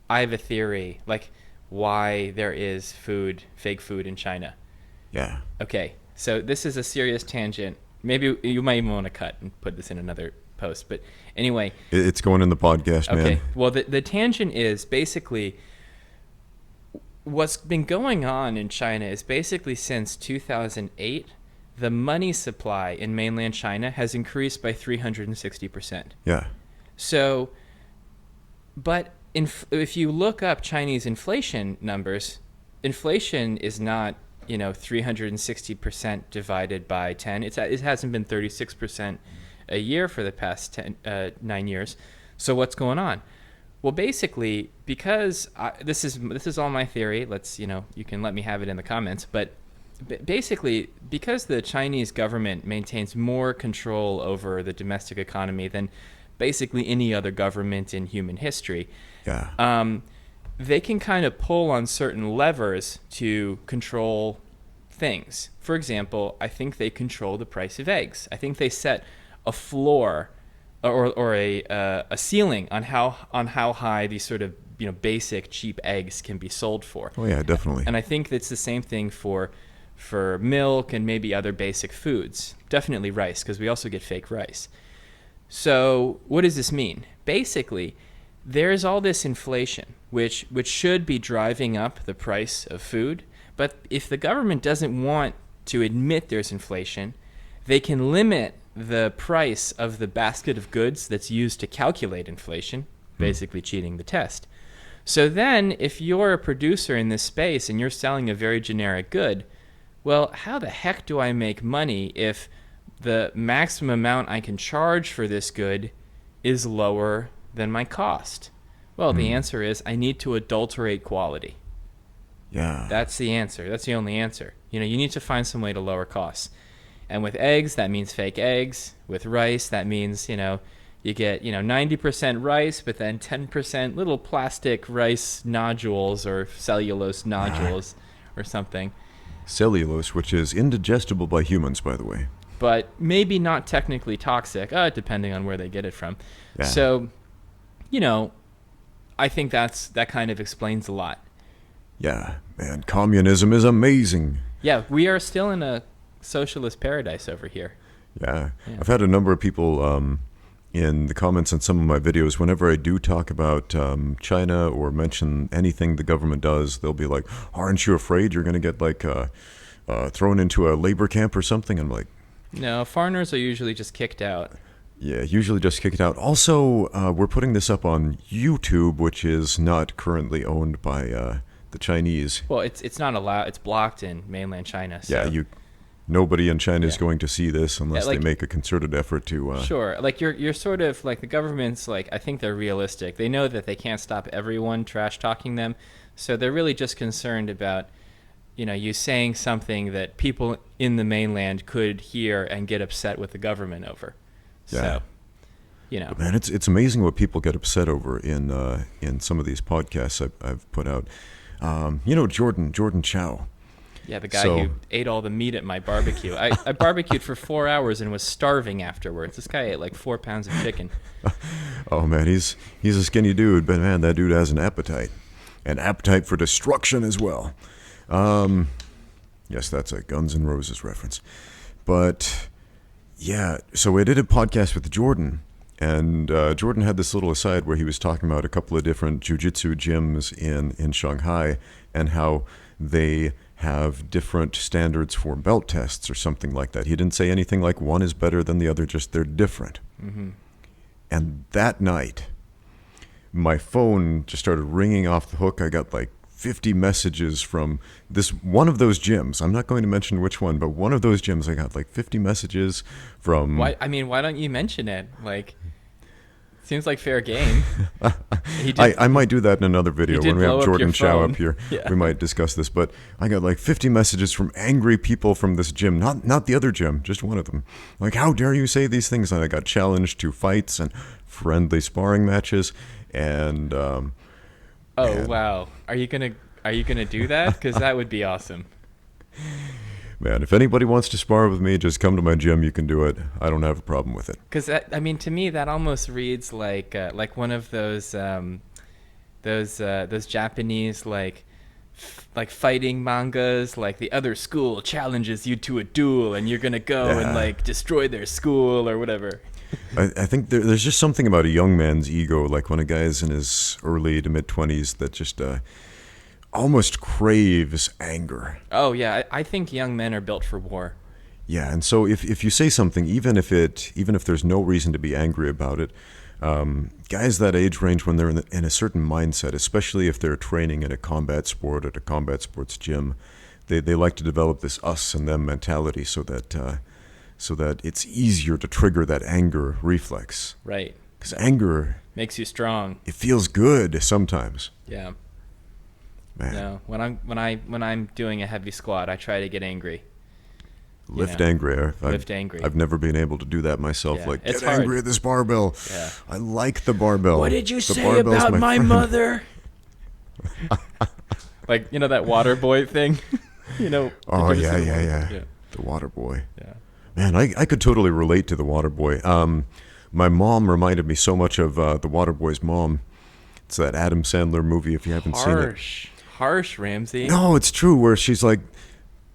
I have a theory, like why there is fake food in China. Yeah. Okay. So this is a serious tangent. Maybe you might even want to cut and put this in another post. But anyway. It's going in the podcast, man. Okay. Well, the tangent is basically what's been going on in China is basically since 2008, the money supply in mainland China has increased by 360%. Yeah. So, but if you look up Chinese inflation numbers, inflation is not 360% divided by 10. It hasn't been 36% a year for the past 9 years. So what's going on? Well, basically, because this is all my theory. You can let me have it in the comments. But basically, because the Chinese government maintains more control over the domestic economy than basically any other government in human history. Yeah. They can kind of pull on certain levers to control things. For example, I think they control the price of eggs. I think they set a floor or a ceiling on how high these sort of basic cheap eggs can be sold for. Oh yeah, definitely. And I think that's the same thing for milk and maybe other basic foods. Definitely rice, because we also get fake rice. So what does this mean? Basically, there's all this inflation, which should be driving up the price of food. But if the government doesn't want to admit there's inflation, they can limit the price of the basket of goods that's used to calculate inflation, basically cheating the test. So then, if you're a producer in this space and you're selling a very generic good, well, how the heck do I make money if the maximum amount I can charge for this good is lower than my cost? Well, the answer is I need to adulterate quality. Yeah. That's the answer. That's the only answer. You need to find some way to lower costs. And with eggs, that means fake eggs. With rice, that means, you get, 90% rice, but then 10% little plastic rice nodules or cellulose nodules or something. Cellulose, which is indigestible by humans, by the way. But maybe not technically toxic, depending on where they get it from. Yeah. So, I think that kind of explains a lot. Yeah, man, communism is amazing. Yeah, we are still in a socialist paradise over here. Yeah. I've had a number of people in the comments on some of my videos, whenever I do talk about China or mention anything the government does, they'll be like, aren't you afraid you're going to get like thrown into a labor camp or something? I'm like, no, foreigners are usually just kicked out. yeah, usually just kicked out. Also, we're putting this up on YouTube, which is not currently owned by the Chinese. Well, it's not allowed. It's blocked in mainland China. So. Yeah, nobody in China is going to see this unless like, they make a concerted effort to. Sure, like you're sort of like the government's like, I think they're realistic. They know that they can't stop everyone trash talking them, so they're really just concerned about, you saying something that people in the mainland could hear and get upset with the government over. Yeah. So, But man, it's amazing what people get upset over in some of these podcasts I've put out. Jordan Chow. Yeah, the guy who ate all the meat at my barbecue. I barbecued for 4 hours and was starving afterwards. This guy ate like 4 pounds of chicken. Oh man, he's a skinny dude, but man, that dude has an appetite for destruction as well. Yes, that's a Guns N' Roses reference. But yeah, so I did a podcast with Jordan, and Jordan had this little aside where he was talking about a couple of different jiu-jitsu gyms in Shanghai and how they have different standards for belt tests or something like that. He didn't say anything like one is better than the other, just they're different. Mm-hmm. And that night, my phone just started ringing off the hook. I got like 50 messages from one of those gyms. I'm not going to mention which one, but one of those gyms, I got like 50 messages from... Why don't you mention it? Like, seems like fair game. I might do that in another video when we have Jordan Chow up here. Yeah. We might discuss this, but I got like 50 messages from angry people from this gym, not the other gym, just one of them. Like, how dare you say these things? And I got challenged to fights and friendly sparring matches, and wow, are you gonna do that? Because that would be awesome. Man, if anybody wants to spar with me, just come to my gym. You can do it. I don't have a problem with it. Because to me, that almost reads like one of those Japanese like fighting mangas. Like the other school challenges you to a duel, and you're gonna go and like destroy their school or whatever. I think there's just something about a young man's ego, like when a guy is in his early to mid-20s, that just almost craves anger. Oh yeah, I think young men are built for war. Yeah, and so if you say something, even if there's no reason to be angry about it, guys that age range, when they're in a certain mindset, especially if they're training in a combat sport at a combat sports gym, they like to develop this us and them mentality so that it's easier to trigger that anger reflex. Right. Because anger makes you strong. It feels good sometimes. Yeah. Man. No, when I'm doing a heavy squat, I try to get angry. Lift angry. Lift angry. I've never been able to do that myself. Yeah. Like, it's get angry at this barbell. Yeah. I like the barbell. What did you say about my mother? Like, that water boy thing? Oh, yeah. The water boy. Yeah. Man, I could totally relate to the water boy. My mom reminded me so much of the water boy's mom. It's that Adam Sandler movie, if you haven't seen it. Harsh, Ramsey. No, it's true, where she's like,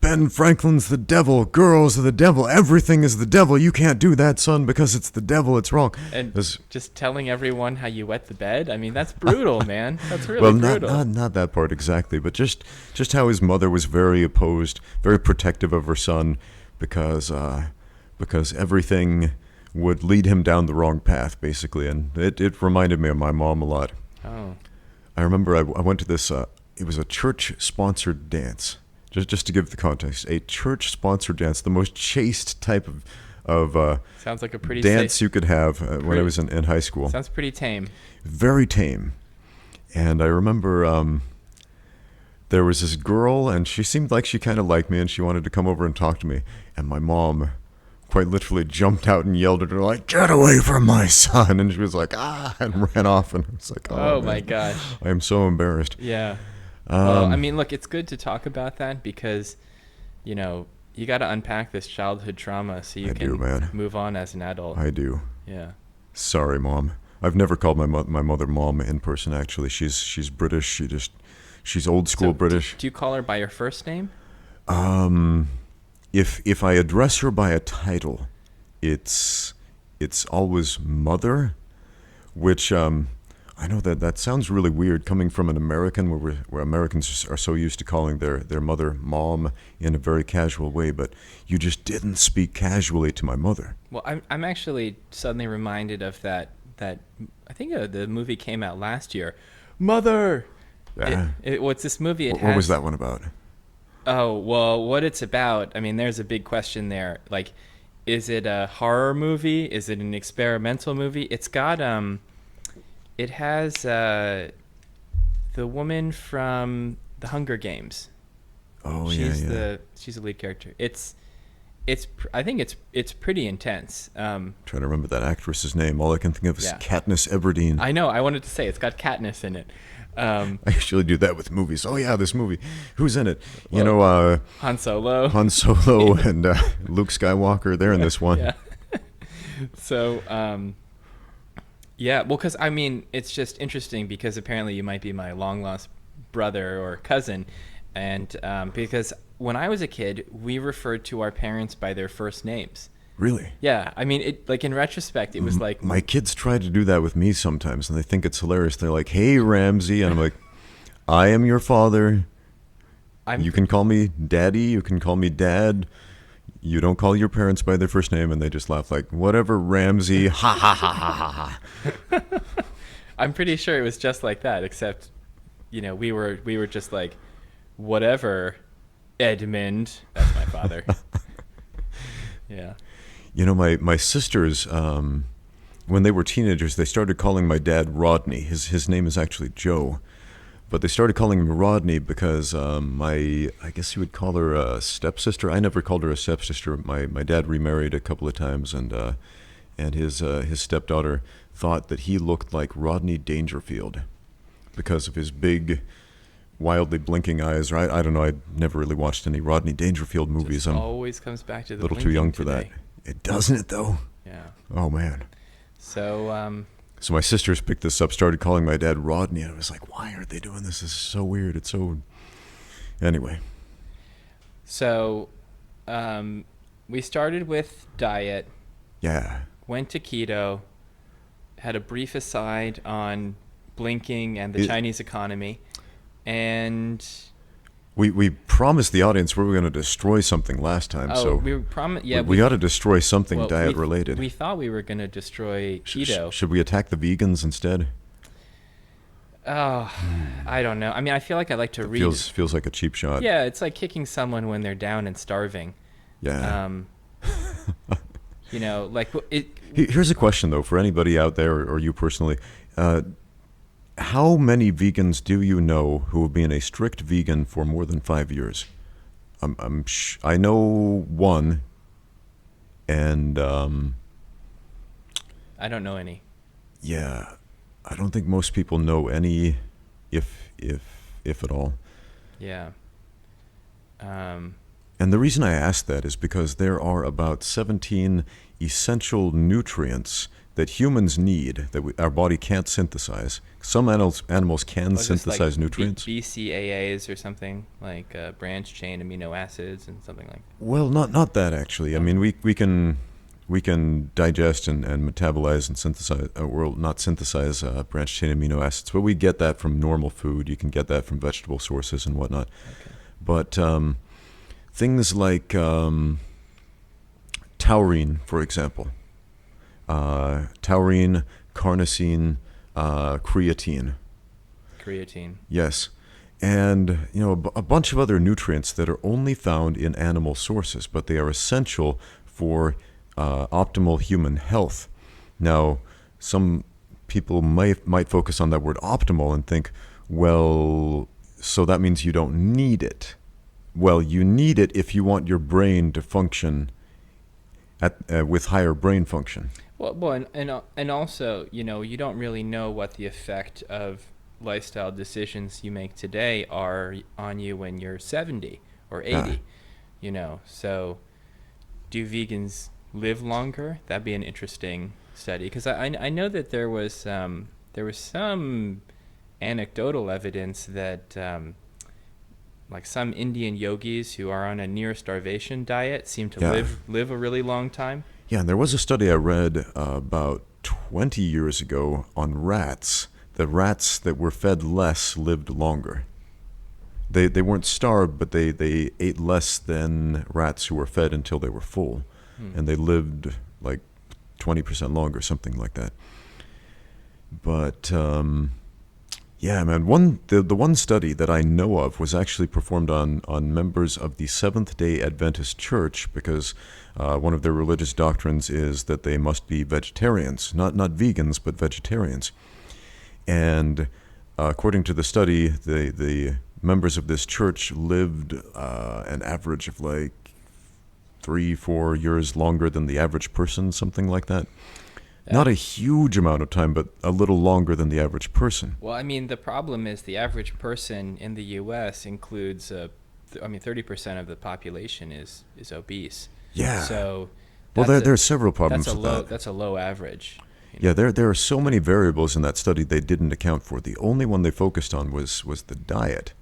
Ben Franklin's the devil, girls are the devil, everything is the devil. You can't do that, son, because it's the devil, it's wrong. And just telling everyone how you wet the bed? I mean, that's brutal, man. That's really brutal. Well, not that part exactly, but just how his mother was very opposed, very protective of her son, because everything would lead him down the wrong path, basically. And it reminded me of my mom a lot. Oh. I remember I went to this, it was a church-sponsored dance. Just to give the context, a church-sponsored dance, the most chaste type of sounds like a pretty dance you could have when I was in high school. Sounds pretty tame. Very tame. And I remember there was this girl, and she seemed like she kind of liked me, and she wanted to come over and talk to me. And my mom quite literally jumped out and yelled at her, like, get away from my son. And she was like, and ran off. And I was like, oh my gosh. I am so embarrassed. Yeah. Well, I mean, look, it's good to talk about that because, you got to unpack this childhood trauma so you can move on as an adult. I do. Yeah. Sorry, Mom. I've never called my mother mom in person. Actually, she's British. She's old school British. Do you call her by her first name? If I address her by a title, it's always mother, which I know that sounds really weird coming from an American, where Americans are so used to calling their mother mom in a very casual way, but you just didn't speak casually to my mother. Well, I'm actually suddenly reminded of that I think the movie came out last year, Mother. Yeah. What's this movie? What was that one about? Oh, well, what it's about, I mean, there's a big question there. Like, is it a horror movie? Is it an experimental movie? It's got it has the woman from the Hunger Games. Oh, she's yeah. She's the lead character. I think it's pretty intense. Trying to remember that actress's name. All I can think of is Yeah. Katniss Everdeen. I know. I wanted to say it's got Katniss in it. I usually do that with movies. Oh yeah, this movie. Who's in it? Han Solo. Han Solo and Luke Skywalker. They're in this one. Yeah. So, yeah. Well, because I mean, it's just interesting because apparently you might be my long lost brother or cousin, and because when I was a kid, we referred to our parents by their first names. Really? Yeah, I mean, it like in retrospect, it was like my kids try to do that with me sometimes, and they think it's hilarious. They're like, "Hey, Ramsey," and I'm like, "I am your father. You can call me Daddy. You can call me Dad. You don't call your parents by their first name." And they just laugh like, "Whatever, Ramsey." Ha ha ha ha ha. I'm pretty sure it was just like that, except, we were just like, "Whatever, Edmund." That's my father. Yeah. My sisters, when they were teenagers, they started calling my dad Rodney. His name is actually Joe, but they started calling him Rodney because I guess you would call her a stepsister. I never called her a stepsister. My dad remarried a couple of times, and his stepdaughter thought that he looked like Rodney Dangerfield because of his big, wildly blinking eyes. Right? I don't know. I never really watched any Rodney Dangerfield movies. Just always comes back to the a little too young for today. that. It doesn't it though? Yeah. Oh man. So So my sisters picked this up, started calling my dad Rodney, and I was like, "Why are they doing this? This is so weird. It's so." Anyway. So, we started with diet. Yeah. Went to keto. Had a brief aside on blinking and the Chinese economy, and we promised the audience we were going to destroy something last time. Oh, so we promised. Yeah, we got to destroy something well, diet related. We thought we were going to destroy keto. Should we attack the vegans instead? Oh, I don't know. I mean, I feel like I like to read. Feels like a cheap shot. Yeah, it's like kicking someone when they're down and starving. Yeah. Like it. Here's a question though for anybody out there or you personally. How many vegans do you know who have been a strict vegan for more than 5 years? I know one, and I don't know any. Yeah, I don't think most people know any, if at all. Yeah. And the reason I ask that is because there are about 17 essential nutrients that humans need that our body can't synthesize. Some animals can synthesize nutrients. BCAAs or something like branch chain amino acids and something like that. Well, not that actually. I mean, we can digest and metabolize and synthesize. Not synthesize branch chain amino acids, but we get that from normal food. You can get that from vegetable sources and whatnot. Okay. But things like taurine, for example. Taurine, carnosine, creatine. Creatine. Yes. And, a bunch of other nutrients that are only found in animal sources, but they are essential for optimal human health. Now, some people might focus on that word optimal and think, well, so that means you don't need it. Well, you need it if you want your brain to function with higher brain function. Well, and also, you don't really know what the effect of lifestyle decisions you make today are on you when you're 70 or 80. So do vegans live longer? That'd be an interesting study? Because I know that there was some anecdotal evidence that like some Indian yogis who are on a near starvation diet seem to live a really long time. Yeah, and there was a study I read about 20 years ago on rats. The rats that were fed less lived longer. They weren't starved, but they ate less than rats who were fed until they were full. And they lived like 20% longer, something like that. But yeah, man, the one study that I know of was actually performed on members of the Seventh-day Adventist Church, because one of their religious doctrines is that they must be vegetarians, not vegans, but vegetarians. And according to the study, the members of this church lived an average of like 3-4 years longer than the average person, something like that. Not a huge amount of time, but a little longer than the average person. Well, I mean, the problem is the average person in the U.S. includes, 30% of the population is obese. Yeah. So, well, there are several problems with that. That's a low average. Yeah, there are so many variables in that study they didn't account for. The only one they focused on was the diet.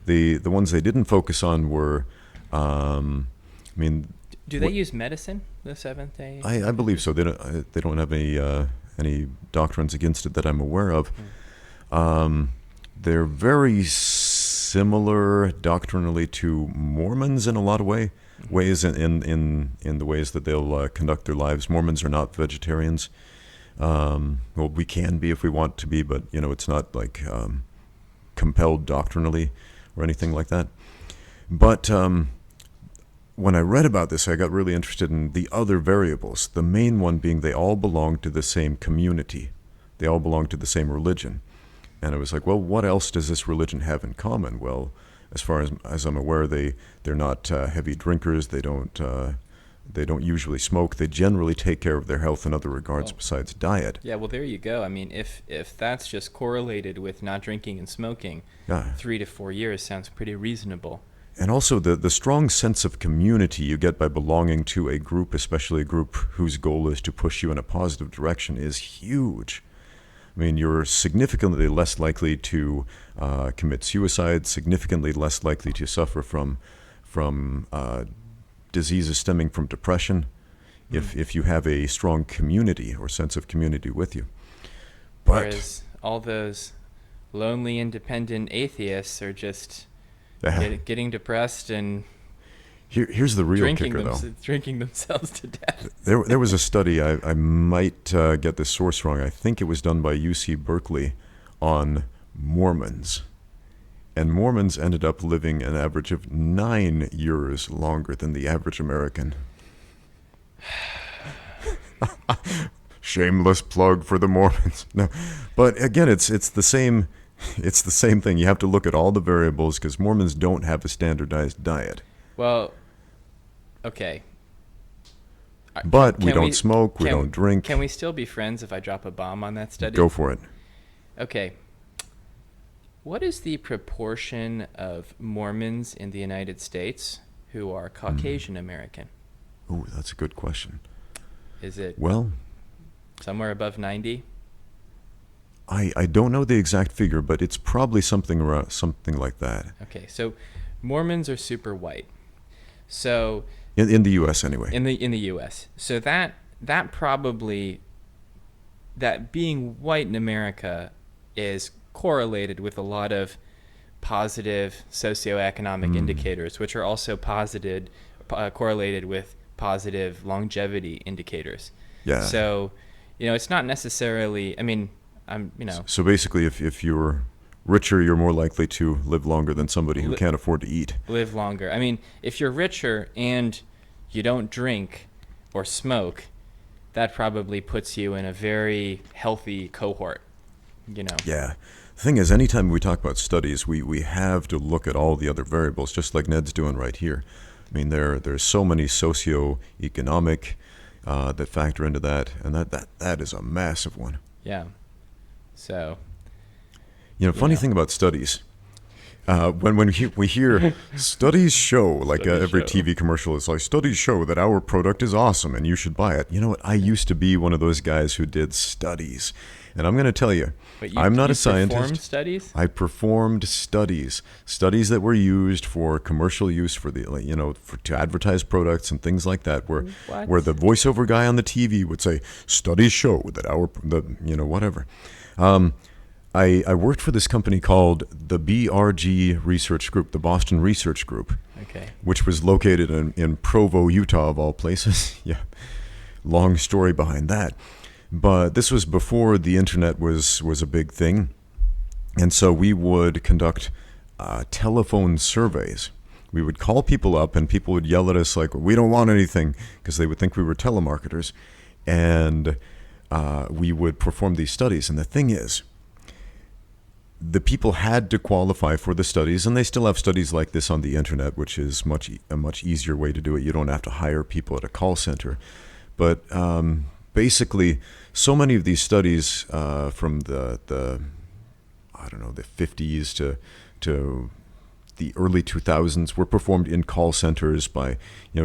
The ones they didn't focus on were, do they use medicine, the Seventh Day? I believe so. They don't have any doctrines against it that I'm aware of. They're very similar doctrinally to Mormons in a lot of ways in the ways that they'll conduct their lives. Mormons are not vegetarians. Well, we can be if we want to be, but it's not like compelled doctrinally or anything like that. But when I read about this, I got really interested in the other variables. The main one being they all belong to the same community. They all belong to the same religion. And I was like, well, what else does this religion have in common? Well, as far as I'm aware, they're not heavy drinkers. They don't usually smoke. They generally take care of their health in other regards besides diet. Yeah, well, there you go. I mean, if that's just correlated with not drinking and smoking, 3 to 4 years sounds pretty reasonable. And also the strong sense of community you get by belonging to a group, especially a group whose goal is to push you in a positive direction, is huge. I mean, you're significantly less likely to commit suicide, significantly less likely to suffer from diseases stemming from depression, if you have a strong community or sense of community with you. But whereas all those lonely, independent atheists are just getting depressed and here's the real kicker, though. Drinking themselves to death. There was a study, I might get this source wrong. I think it was done by UC Berkeley on Mormons. And Mormons ended up living an average of 9 years longer than the average American. Shameless plug for the Mormons. No, but again, it's the same thing. You have to look at all the variables because Mormons don't have a standardized diet. Well, okay. But we don't smoke, we don't drink. Can we still be friends if I drop a bomb on that study? Go for it. Okay. What is the proportion of Mormons in the United States who are Caucasian American? Oh, that's a good question. Is it somewhere above 90? I don't know the exact figure, but it's probably something like that. Okay, so Mormons are super white. So in the U.S. anyway. In the U.S. So that being white in America is correlated with a lot of positive socioeconomic indicators, which are also correlated with positive longevity indicators. Yeah. So, it's not necessarily. I mean, So basically, if you're richer, you're more likely to live longer than somebody who can't afford to eat. Live longer. I mean, if you're richer and you don't drink or smoke, that probably puts you in a very healthy cohort. Yeah. The thing is, anytime we talk about studies, we have to look at all the other variables, just like Ned's doing right here. I mean, there's so many socio-economic that factor into that, and that is a massive one. Yeah. So. Funny thing about studies, we hear studies show, like Studies every show. TV commercial is like, studies show that our product is awesome and you should buy it. You know what? I used to be one of those guys who did studies. And I'm going to tell you, But I'm not you a scientist. performed studies? I performed studies that were used for commercial use for to advertise products and things like that, where What? the voiceover guy on the TV would say, studies show that whatever. I worked for this company called the BRG Research Group, the Boston Research Group, Okay. which was located in Provo, Utah, of all places. Yeah, long story behind that. But this was before the internet was a big thing. And so we would conduct telephone surveys. We would call people up and people would yell at us like, we don't want anything, because they would think we were telemarketers. And we would perform these studies. And the thing is, the people had to qualify for the studies, and they still have studies like this on the internet, which is a much easier way to do it. You don't have to hire people at a call center. But basically, so many of these studies from the 50s to the early 2000s were performed in call centers by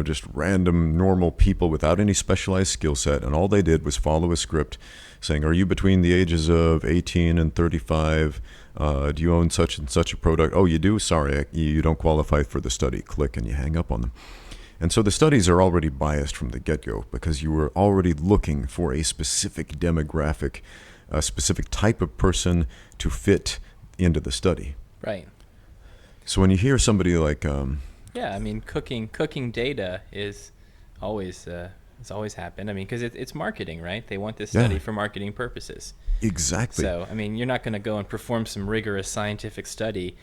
just random normal people without any specialized skill set, and all they did was follow a script saying, are you between the ages of 18 and 35? Do you own such and such a product? Oh, you do? Sorry, you don't qualify for the study. Click, and you hang up on them. And so the studies are already biased from the get-go, because you were already looking for a specific demographic, a specific type of person to fit into the study. Right. So when you hear somebody like... Yeah, I mean, cooking data is always it's always happened. I mean, because it's marketing, right? They want this study for marketing purposes. Exactly. So, I mean, you're not going to go and perform some rigorous scientific study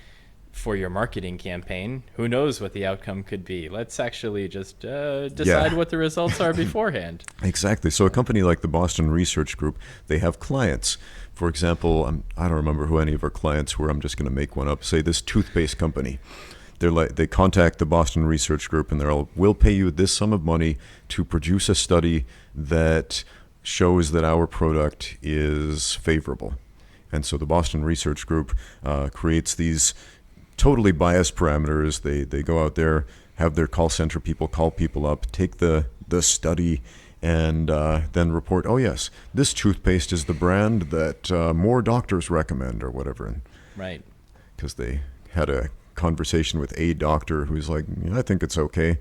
for your marketing campaign. Who knows what the outcome could be? Let's actually just decide what the results are beforehand. Exactly. So a company like the Boston Research Group, they have clients. For example, I don't remember who any of our clients were. I'm just going to make one up. Say this toothpaste company. They contact the Boston Research Group and we'll pay you this sum of money to produce a study that shows that our product is favorable. And so the Boston Research Group creates these totally biased parameters. They go out there, have their call center people call people up, take the study, and then report, oh yes, this toothpaste is the brand that more doctors recommend, or whatever. And Right. because they had a conversation with a doctor who's like, I think it's okay.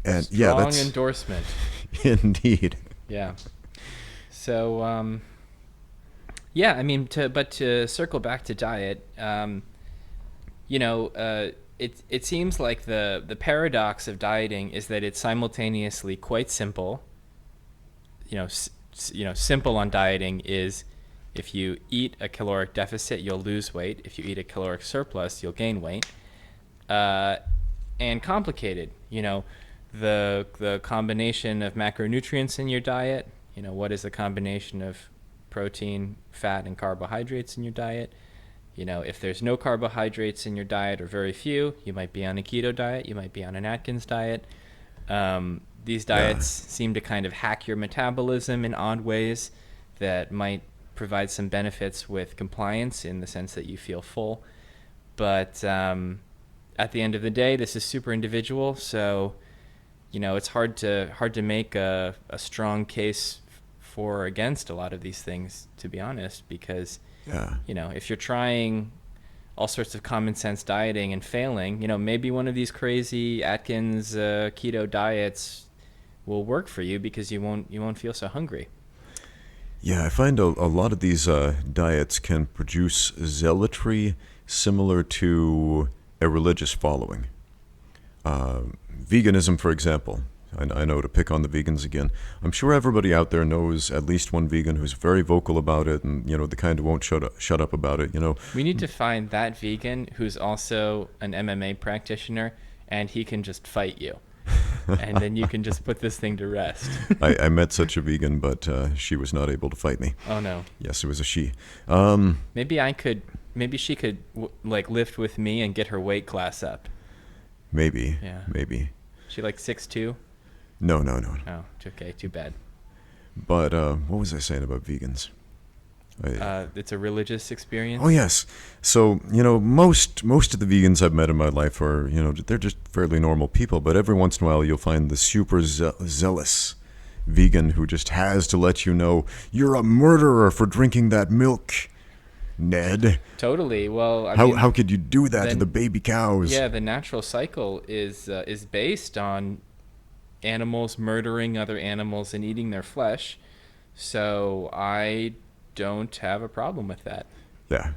And Strong endorsement. Indeed. Yeah. So, I mean, to circle back to diet, it seems like the paradox of dieting is that it's simultaneously quite simple. Simple on dieting is, if you eat a caloric deficit, you'll lose weight. If you eat a caloric surplus, you'll gain weight. And complicated, the combination of macronutrients in your diet. What is the combination of protein, fat, and carbohydrates in your diet? If there's no carbohydrates in your diet, or very few, you might be on a keto diet, you might be on an Atkins diet. These diets seem to kind of hack your metabolism in odd ways that might provide some benefits with compliance, in the sense that you feel full. But at the end of the day, this is super individual, so it's hard to make a strong case for or against a lot of these things, to be honest, because if you're trying all sorts of common sense dieting and failing, maybe one of these crazy Atkins keto diets will work for you, because you won't feel so hungry. Yeah, I find a lot of these diets can produce zealotry similar to a religious following. Veganism, for example. I know, to pick on the vegans again, I'm sure everybody out there knows at least one vegan who's very vocal about it, and the kind who won't shut up about it. We need to find that vegan who's also an MMA practitioner, and he can just fight you. And then you can just put this thing to rest. I met such a vegan, but she was not able to fight me. Oh no. Yes, it was a she. Maybe she could lift with me and get her weight class up. Maybe. Yeah. Maybe. She 6'2"? No. Oh, okay, too bad. But what was I saying about vegans? It's a religious experience. Oh yes. So most of the vegans I've met in my life are they're just fairly normal people, but every once in a while you'll find the super zealous vegan who just has to let you know you're a murderer for drinking that milk, Ned. Totally. Well, how could you do that to the baby cows? Yeah, the natural cycle is based on animals murdering other animals and eating their flesh. So I don't have a problem with that. Yeah.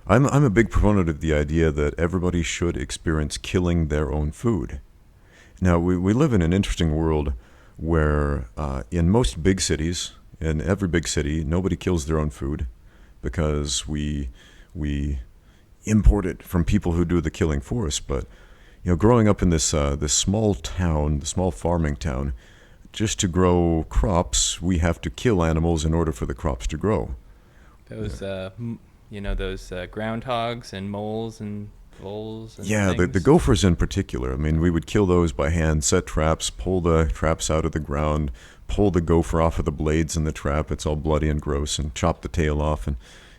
I'm a big proponent of the idea that everybody should experience killing their own food. Now, we live in an interesting world where in most big cities, in every big city, nobody kills their own food because we import it from people who do the killing for us. But growing up in this small town, the small farming town, just to grow crops, we have to kill animals in order for the crops to grow. Those those groundhogs and moles and voles and the gophers in particular. I mean, we would kill those by hand, set traps, pull the traps out of the ground, pull the gopher off of the blades in the trap. It's all bloody and gross, and chop the tail off, and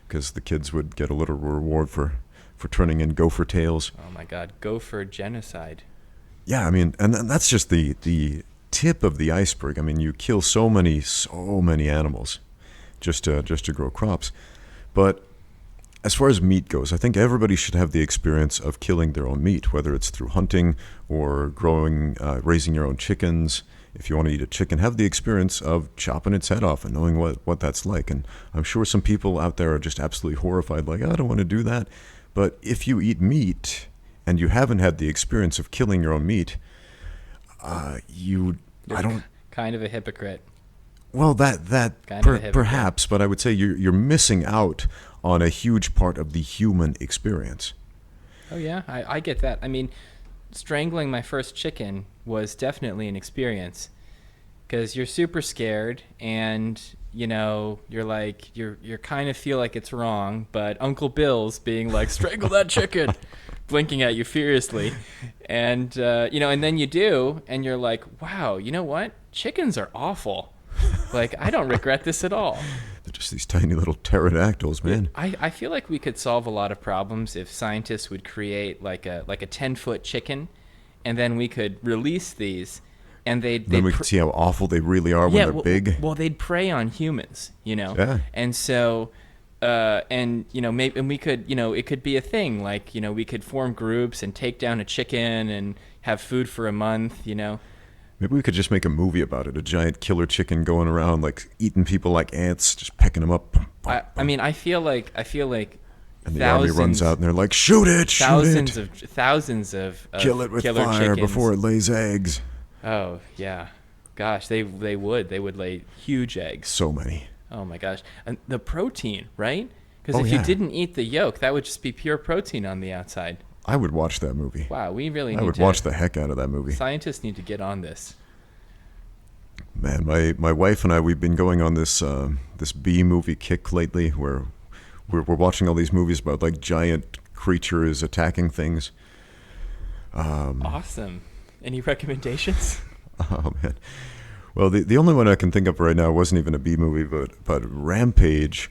because the kids would get a little reward for turning in gopher tails. Oh my God, gopher genocide. Yeah, I mean, and that's just the tip of the iceberg. I mean, you kill so many animals just to grow crops. But as far as meat goes, I think everybody should have the experience of killing their own meat, whether it's through hunting or raising your own chickens. If you want to eat a chicken, have the experience of chopping its head off and knowing what that's like. And I'm sure some people out there are just absolutely horrified, like, I don't want to do that. But if you eat meat and you haven't had the experience of killing your own meat, You're kind of a hypocrite. Well, perhaps, but I would say you're missing out on a huge part of the human experience. Oh yeah, I get that. I mean, strangling my first chicken was definitely an experience because you're super scared and you're kind of feel like it's wrong, but Uncle Bill's being like, strangle that chicken, blinking at you furiously, and and then you do, and you're like, wow, you know what? Chickens are awful. Like, I don't regret this at all. They're just these tiny little pterodactyls, man. I feel like we could solve a lot of problems if scientists would create like a 10-foot chicken, and then we could release these, and then we could see how awful they really are when they're big. Well, they'd prey on humans, Yeah. and so. Maybe, and we could, it could be a thing, like, we could form groups and take down a chicken and have food for a month, Maybe we could just make a movie about it. A giant killer chicken going around, like, eating people like ants, just pecking them up. I mean, I feel like and the army runs out and they're like, shoot it. Thousands of kill it with killer fire chickens before it lays eggs. Oh yeah, gosh, they would lay huge eggs. So many. Oh my gosh, and the protein, right? Because if you didn't eat the yolk, that would just be pure protein on the outside. I would watch that movie. Wow, we really I would watch the heck out of that movie. Scientists need to get on this. Man, my wife and I, we've been going on this B movie kick lately, where we're watching all these movies about like giant creatures attacking things. Awesome. Any recommendations? Oh man. Well, the only one I can think of right now wasn't even a B movie, but Rampage.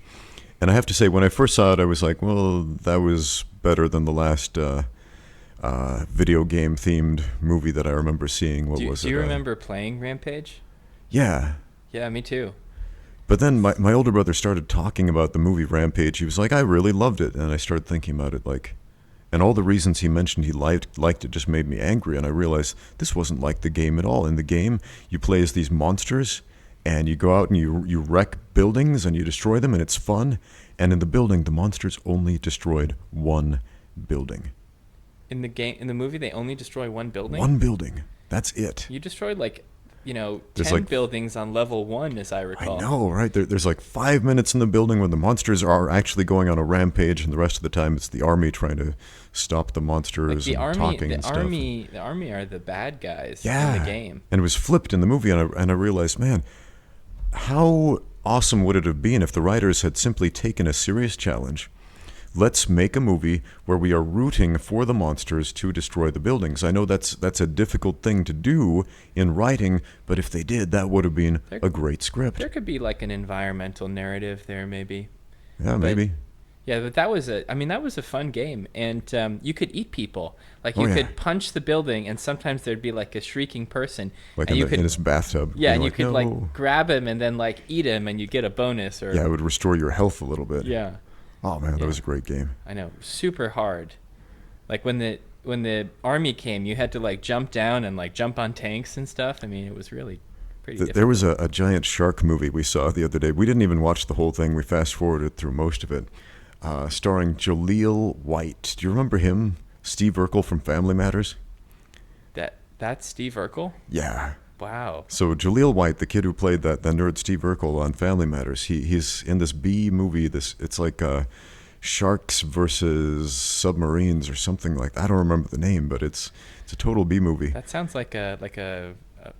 And I have to say, when I first saw it, I was like, well, that was better than the last video game themed movie that I remember seeing. What was it? Do you remember playing Rampage? Yeah. Yeah, me too. But then my older brother started talking about the movie Rampage. He was like, I really loved it. And I started thinking about it, like, and all the reasons he mentioned he liked it just made me angry. And I realized this wasn't like the game at all. In the game, you play as these monsters, and you go out and you wreck buildings and you destroy them, and it's fun. And in the building, the monsters only destroyed one building. In the movie, they only destroy one building? One building. That's it. You destroyed 10 like, buildings on level 1, as I recall. I know, right? There's like 5 minutes in the building when the monsters are actually going on a rampage, and the rest of the time it's the army trying to stop the monsters talking and stuff. The army are the bad guys in the game. And it was flipped in the movie, and I realized, man, how awesome would it have been if the writers had simply taken a serious challenge. Let's make a movie where we are rooting for the monsters to destroy the buildings. I know that's a difficult thing to do in writing, but if they did, that would have been a great script. There could be like an environmental narrative there, maybe. Yeah, maybe. Yeah, but that was a fun game, and you could eat people. Like you Oh, yeah. could punch the building, and sometimes there'd be like a shrieking person, Like and in his bathtub. yeah, You're and you like, could no. like grab him and then like eat him, and you get a bonus. Or Yeah, it would restore your health a little bit. yeah, Oh man, Yeah. that was a great game. I know, super hard. Like when the army came, you had to like jump down and like jump on tanks and stuff. I mean, it was really pretty difficult. There was a giant shark movie we saw the other day. We didn't even watch the whole thing. We fast forwarded through most of it. Starring Jaleel White. Do you remember him? Steve Urkel from Family Matters? That's Steve Urkel? Yeah. Wow. So Jaleel White, the kid who played the nerd Steve Urkel on Family Matters, he's in this B movie. It's like Sharks versus Submarines or something like that. I don't remember the name, but it's a total B movie. That sounds like an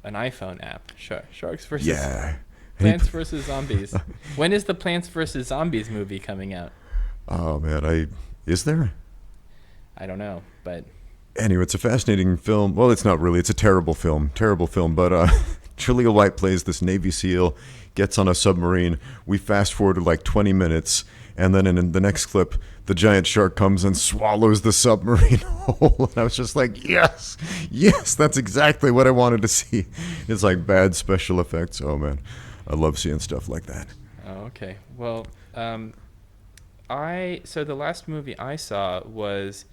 iPhone app. Sharks versus Yeah. Plants versus Zombies. When is the Plants versus Zombies movie coming out? Oh man, is there? I don't know, but Anyway, it's a fascinating film. Well, it's not really. It's a terrible film. But Jaleel White plays this Navy SEAL, gets on a submarine. We fast forward to like 20 minutes, and then in the next clip, the giant shark comes and swallows the submarine whole. And I was just like, yes, that's exactly what I wanted to see. It's like bad special effects. Oh man, I love seeing stuff like that. oh, okay. Well, so the last movie I saw was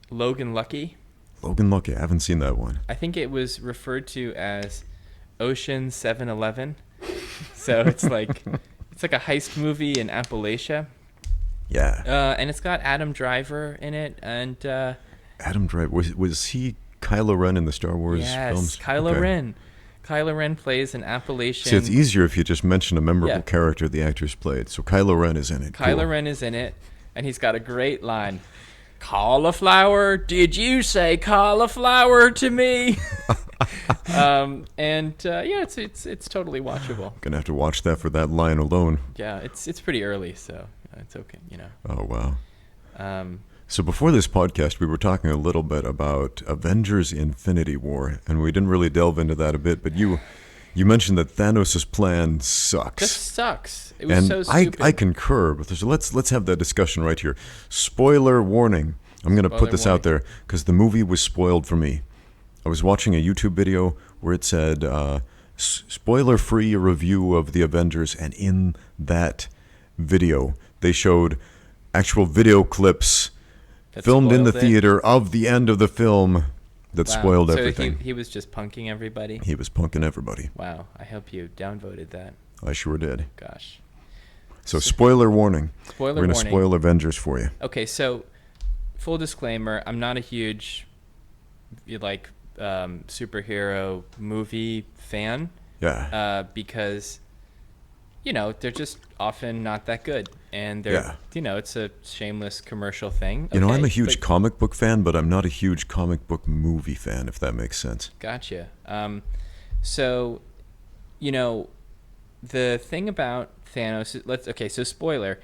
Logan Lucky. Logan Lucky, I haven't seen that one. I think it was referred to as Ocean 7-Eleven. So it's like a heist movie in Appalachia. Yeah. And it's got Adam Driver in it, and Adam Driver, was he Kylo Ren in the Star Wars films? Yes, Kylo Ren. Kylo Ren plays an Appalachian. See, it's easier if you just mention a memorable Yeah. character the actors played. So Kylo Ren is in it. Kylo Cool. Ren is in it, and he's got a great line. Cauliflower, did you say cauliflower to me? It's totally watchable. Gonna have to watch that for that line alone. Yeah, it's pretty early, so it's okay, you know. Oh wow. Um, So before this podcast, we were talking a little bit about Avengers: Infinity War, and we didn't really delve into that a bit. But you mentioned that Thanos' plan sucks. just sucks. It was And so stupid. I concur, but let's have that discussion right here. Spoiler warning. I'm going to put Spoiler this out there because the movie was spoiled for me. I was watching a YouTube video where it said spoiler-free review of the Avengers, and in that video they showed actual video clips That filmed in the spoiled it. theater of the end of the film that Wow. spoiled So everything. he was just punking everybody. He was punking everybody. Wow, I hope you downvoted that. I sure did. Gosh. So spoiler warning. Spoiler We're going to warning. spoil Avengers for you. Okay, so full disclaimer, I'm not a huge superhero movie fan Yeah. because they're just often not that good, and Yeah. it's a shameless commercial thing. I'm Okay, a huge but- comic book fan, but I'm not a huge comic book movie fan, if that makes sense. Gotcha. So, the thing about Thanos, so spoiler,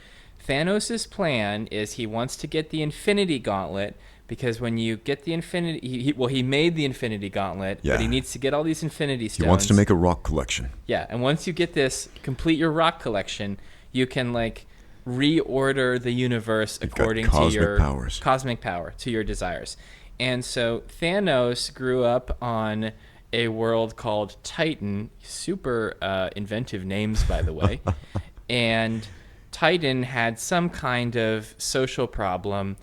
Thanos' plan is he wants to get the Infinity Gauntlet, because when you get the Infinity, he made the Infinity Gauntlet, Yeah. but he needs to get all these Infinity Stones. He wants to make a rock collection. Yeah, and once you get this, complete your rock collection, you can reorder the universe You've got according to cosmic your powers. cosmic power, to your desires. And so Thanos grew up on a world called Titan, super inventive names, by the way. And Titan had some kind of social problem,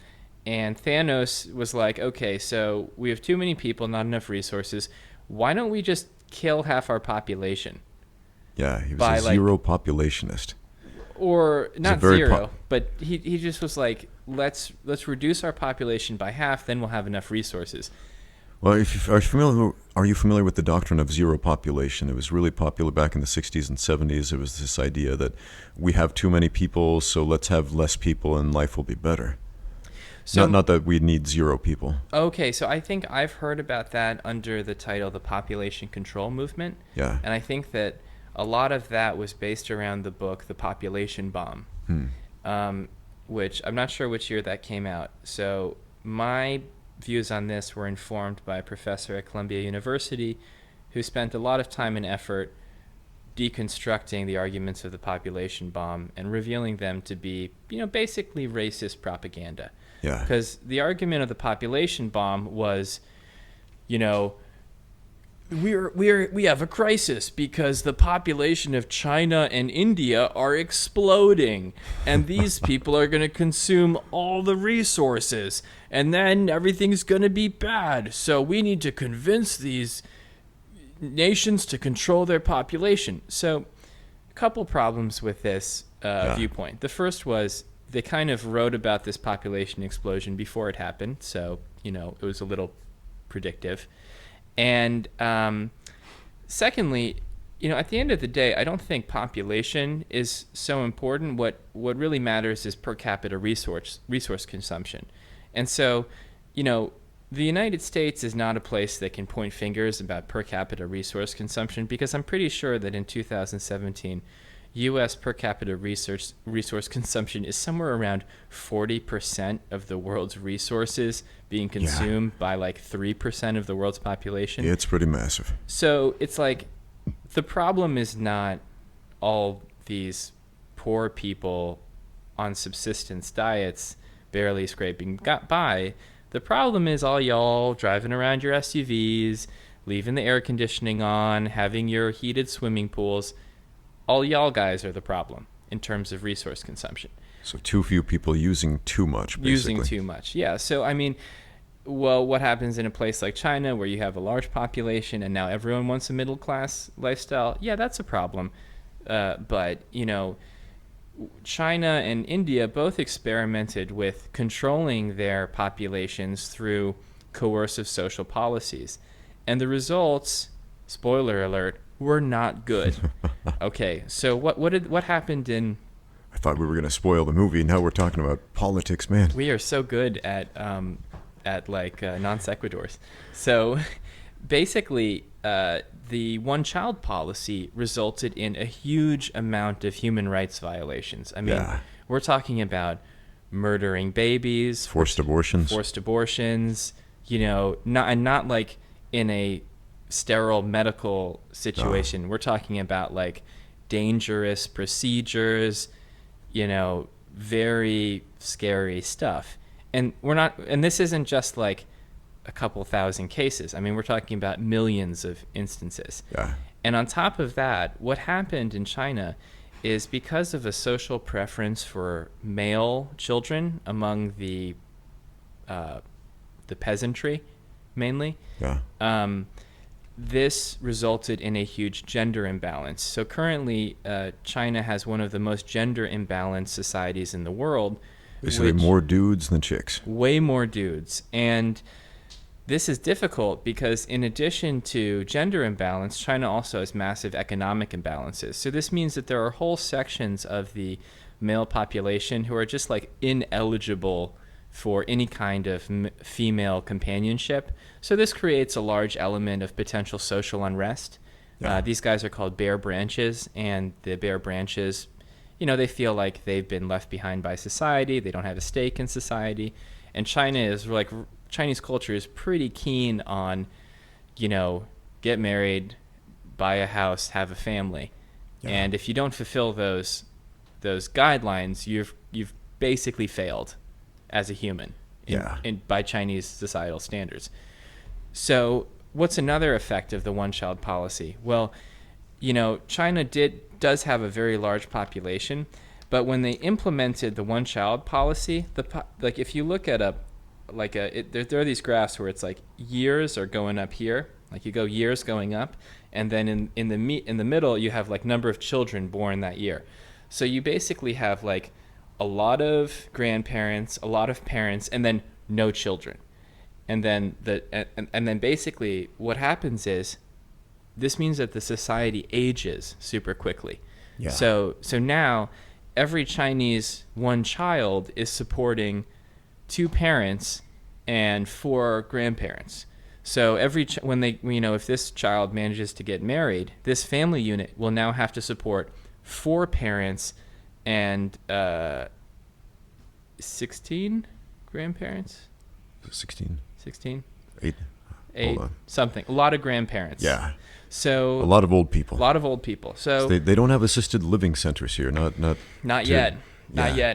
and Thanos was like, okay, so we have too many people, not enough resources. Why don't we just kill half our population? Yeah, he was By, a zero populationist. Or not very zero, but he just was like, let's reduce our population by half, then we'll have enough resources. Well, are you familiar with the doctrine of zero population? It was really popular back in the 60s and 70s. It was this idea that we have too many people, so let's have less people and life will be better. So, Not that we need zero people. Okay, so I think I've heard about that under the title the population control movement. Yeah. And I think that a lot of that was based around the book The Population Bomb, which I'm not sure which year that came out. So my views on this were informed by a professor at Columbia University who spent a lot of time and effort deconstructing the arguments of the population bomb and revealing them to be, basically racist propaganda. Yeah. Because the argument of the population bomb was, we have a crisis because the population of China and India are exploding, and these people are going to consume all the resources, and then everything's going to be bad. So we need to convince these nations to control their population. So a couple problems with this viewpoint. The first was they kind of wrote about this population explosion before it happened, so it was a little predictive. And secondly, at the end of the day, I don't think population is so important. What really matters is per capita resource consumption. And so, the United States is not a place that can point fingers about per capita resource consumption, because I'm pretty sure that in 2017, U.S. per capita resource consumption is somewhere around 40% of the world's resources being consumed by like 3% of the world's population. Yeah, it's pretty massive. So it's like the problem is not all these poor people on subsistence diets barely scraping by. The problem is all y'all driving around your SUVs, leaving the air conditioning on, having your heated swimming pools. All y'all guys are the problem in terms of resource consumption. So too few people using too much, basically. Using too much, yeah. So, what happens in a place like China where you have a large population and now everyone wants a middle-class lifestyle? Yeah, that's a problem. But, China and India both experimented with controlling their populations through coercive social policies. And the results, spoiler alert, were not good. Okay, so what happened in... I thought we were going to spoil the movie. Now we're talking about politics, man. We are so good at non sequiturs. So basically, the one-child policy resulted in a huge amount of human rights violations. We're talking about murdering babies, forced abortions, not like in a sterile medical situation. We're talking about like dangerous procedures, very scary stuff. And this isn't just like a couple thousand cases. We're talking about millions of instances. Yeah. And on top of that, what happened in China is because of a social preference for male children among the peasantry, mainly. Yeah. This resulted in a huge gender imbalance. So currently, China has one of the most gender imbalanced societies in the world. Basically, more dudes than chicks. Way more dudes. And this is difficult because in addition to gender imbalance, China also has massive economic imbalances. So this means that there are whole sections of the male population who are just like ineligible for any kind of female companionship. So this creates a large element of potential social unrest. Yeah. These guys are called bare branches, and the bare branches, they feel like they've been left behind by society. They don't have a stake in society. And Chinese culture is pretty keen on, get married, buy a house, have a family. Yeah. And if you don't fulfill those guidelines, you've basically failed as a human by Chinese societal standards. So what's another effect of the one-child policy? Well, China does have a very large population, but when they implemented the one-child policy, if you look at there are these graphs where it's like years are going up here, like you go years going up, and then in the middle you have like number of children born that year. So you basically have like a lot of grandparents, a lot of parents, and then no children. And then basically what happens is this means that the society ages super quickly. Yeah. So now every Chinese one child is supporting 2 parents and 4 grandparents. So if this child manages to get married, this family unit will now have to support 4 parents and 16 grandparents. 16. 16. 8. A lot of grandparents. Yeah. So a lot of old people. So they don't have assisted living centers here. Not yet.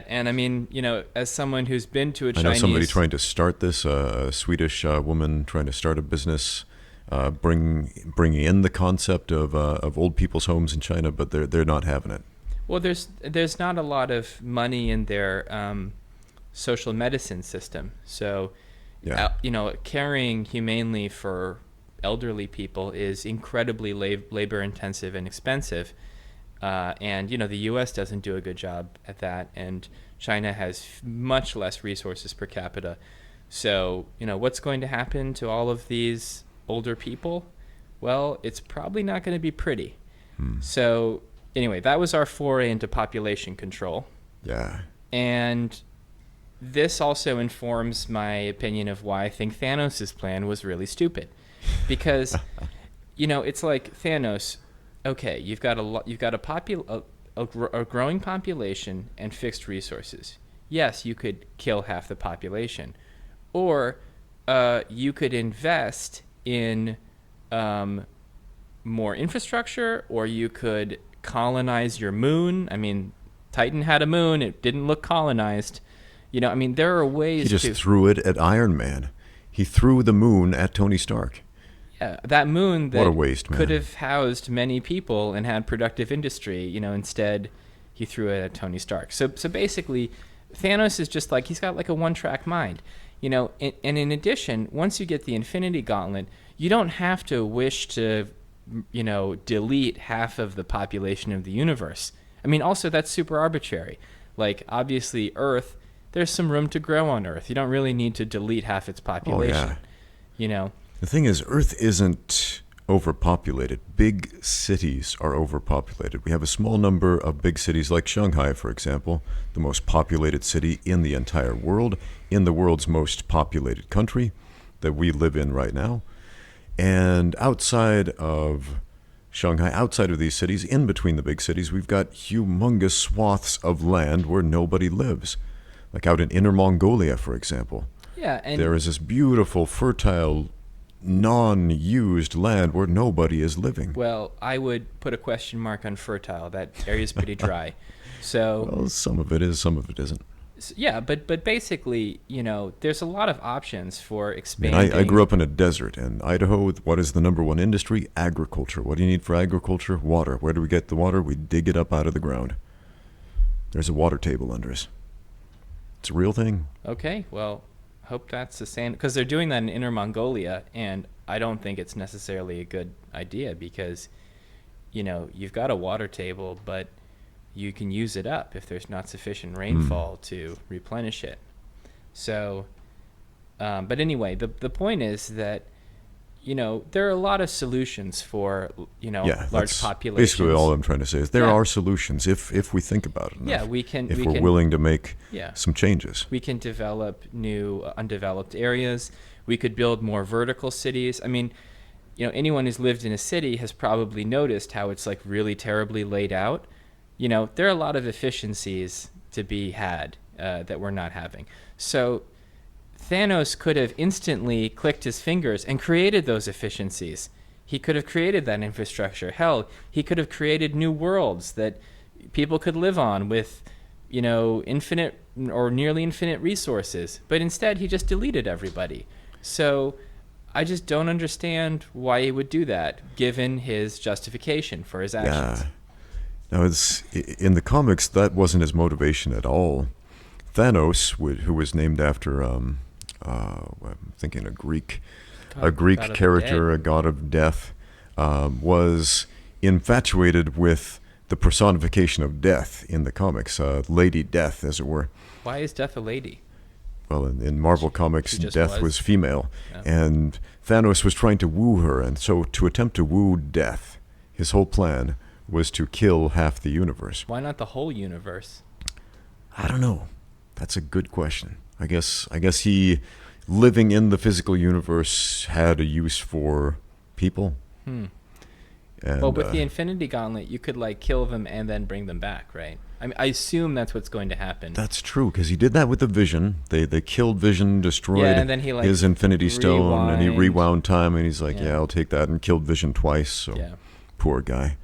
And I mean, as someone who's been to a Chinese... I know somebody trying to start this, a Swedish woman trying to start a business, bringing in the concept of old people's homes in China, but they're not having it. Well, there's not a lot of money in their social medicine system. So, caring humanely for elderly people is incredibly labor intensive and expensive. And the U.S. doesn't do a good job at that, and China has much less resources per capita. So, what's going to happen to all of these older people? Well, it's probably not going to be pretty. So, anyway, that was our foray into population control. Yeah. And this also informs my opinion of why I think Thanos' plan was really stupid. Because, it's like Thanos... Okay, you've got a growing population and fixed resources. Yes, you could kill half the population, or you could invest in more infrastructure, or you could colonize your moon. I mean, Titan had a moon; it didn't look colonized. There are ways. He just threw it at Iron Man. He threw the moon at Tony Stark. Yeah, that moon that what a waste, man. Could have housed many people and had productive industry, instead he threw it at Tony Stark. So basically, Thanos is just like, he's got like a one-track mind, and in addition, once you get the Infinity Gauntlet, you don't have to wish to, delete half of the population of the universe. I mean, also that's super arbitrary. Like, obviously, Earth, there's some room to grow on Earth. You don't really need to delete half its population, The thing is, Earth isn't overpopulated. Big cities are overpopulated. We have a small number of big cities like Shanghai, for example, the most populated city in the entire world, in the world's most populated country that we live in right now. And outside of Shanghai, outside of these cities, in between the big cities, we've got humongous swaths of land where nobody lives. Like out in Inner Mongolia, for example. Yeah, and there is this beautiful, fertile, non-used land where nobody is living. Well, I would put a question mark on fertile. That area is pretty dry. So well, some of it is, some of it isn't. Yeah, but basically, there's a lot of options for expanding. I grew up in a desert in Idaho. What is the number one industry? Agriculture. What do you need for agriculture? Water. Where do we get the water? We dig it up out of the ground. There's a water table under us. It's a real thing. Okay, well, hope that's the same, because they're doing that in Inner Mongolia, and I don't think it's necessarily a good idea because, you've got a water table, but you can use it up if there's not sufficient rainfall to replenish it. So, but anyway, the point is that, there are a lot of solutions for, large populations. Basically all I'm trying to say is there are solutions if we think about it enough. Yeah, we're willing to make some changes. We can develop new undeveloped areas. We could build more vertical cities. I mean, anyone who's lived in a city has probably noticed how it's like really terribly laid out. There are a lot of efficiencies to be had that we're not having. So Thanos could have instantly clicked his fingers and created those efficiencies. He could have created that infrastructure. Hell, he could have created new worlds that people could live on with, infinite or nearly infinite resources. But instead, he just deleted everybody. So I just don't understand why he would do that, given his justification for his actions. Yeah. Now, in the comics, that wasn't his motivation at all. Thanos, who was named after, I'm thinking a Greek character, a god of death, was infatuated with the personification of death in the comics, Lady Death, as it were. Why is Death a lady? Well, in Marvel Comics, Death was female, and Thanos was trying to woo her, and so to attempt to woo Death, his whole plan was to kill half the universe. Why not the whole universe? I don't know. That's a good question. I guess he, living in the physical universe, had a use for people. And, well, with the Infinity Gauntlet, you could kill them and then bring them back, right? I mean, I assume that's what's going to happen. That's true, because he did that with the Vision. They killed Vision, destroyed and then he, like, his Infinity Stone, and he rewind. rewound time, and he's like, yeah, I'll take that, and killed Vision twice. So poor guy.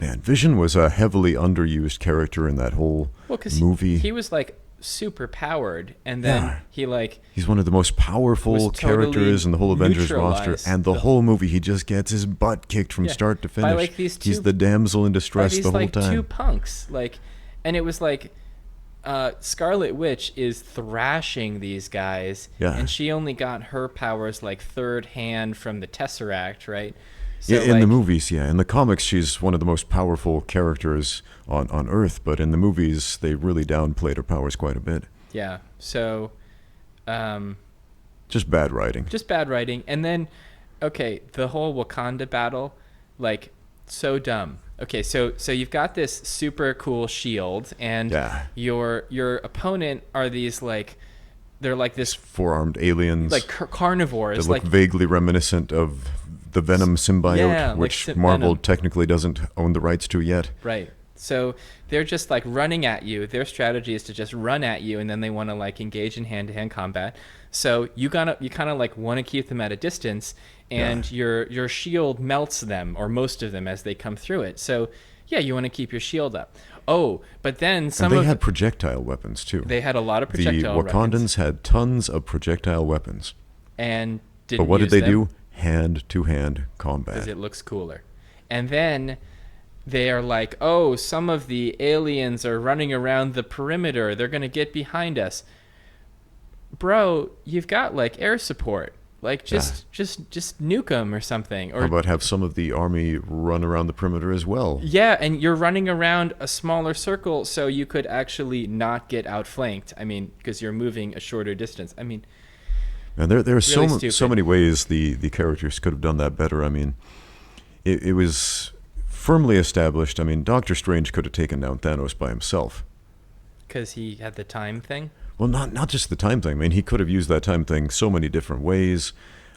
Man, Vision was a heavily underused character in that whole movie. He was like super powered, and then he's one of the most powerful characters in the whole Avengers roster, and the whole movie he just gets his butt kicked from start to finish. By, like, he's the damsel in distress the whole time. Two punks, like, and it was like Scarlet Witch is thrashing these guys, and she only got her powers like third hand from the Tesseract, right? So, in the movies, in the comics, she's one of the most powerful characters on Earth, but in the movies, they really downplayed her powers quite a bit. Yeah, so... just bad writing. And then, okay, the whole Wakanda battle, like, so dumb. Okay, so you've got this super cool shield, and your opponent are these, like... They're like this... four-armed aliens. Like carnivores. That look vaguely reminiscent of the Venom symbiote, which Marvel Venom technically doesn't own the rights to yet. Right. So they're just like running at you. Their strategy is to just run at you, and then they want to like engage in hand-to-hand combat. So you kind of like want to keep them at a distance, and your shield melts them, or most of them, as they come through it. So you want to keep your shield up. Oh, but then they had projectile weapons too. They had a lot of projectile weapons. The Wakandans had tons of projectile weapons. And but what did they do? Hand-to-hand combat. Because it looks cooler. And then they are like, oh, some of the aliens are running around the perimeter. They're going to get behind us. Bro, you've got like air support. Like just nuke them or something. Or how about have some of the army run around the perimeter as well? Yeah, and you're running around a smaller circle so you could actually not get outflanked. I mean, because you're moving a shorter distance. I mean... And there are really so many ways the characters could have done that better. I mean, it was firmly established. I mean, Doctor Strange could have taken down Thanos by himself. Because he had the time thing? Well, not just the time thing. I mean, he could have used that time thing so many different ways.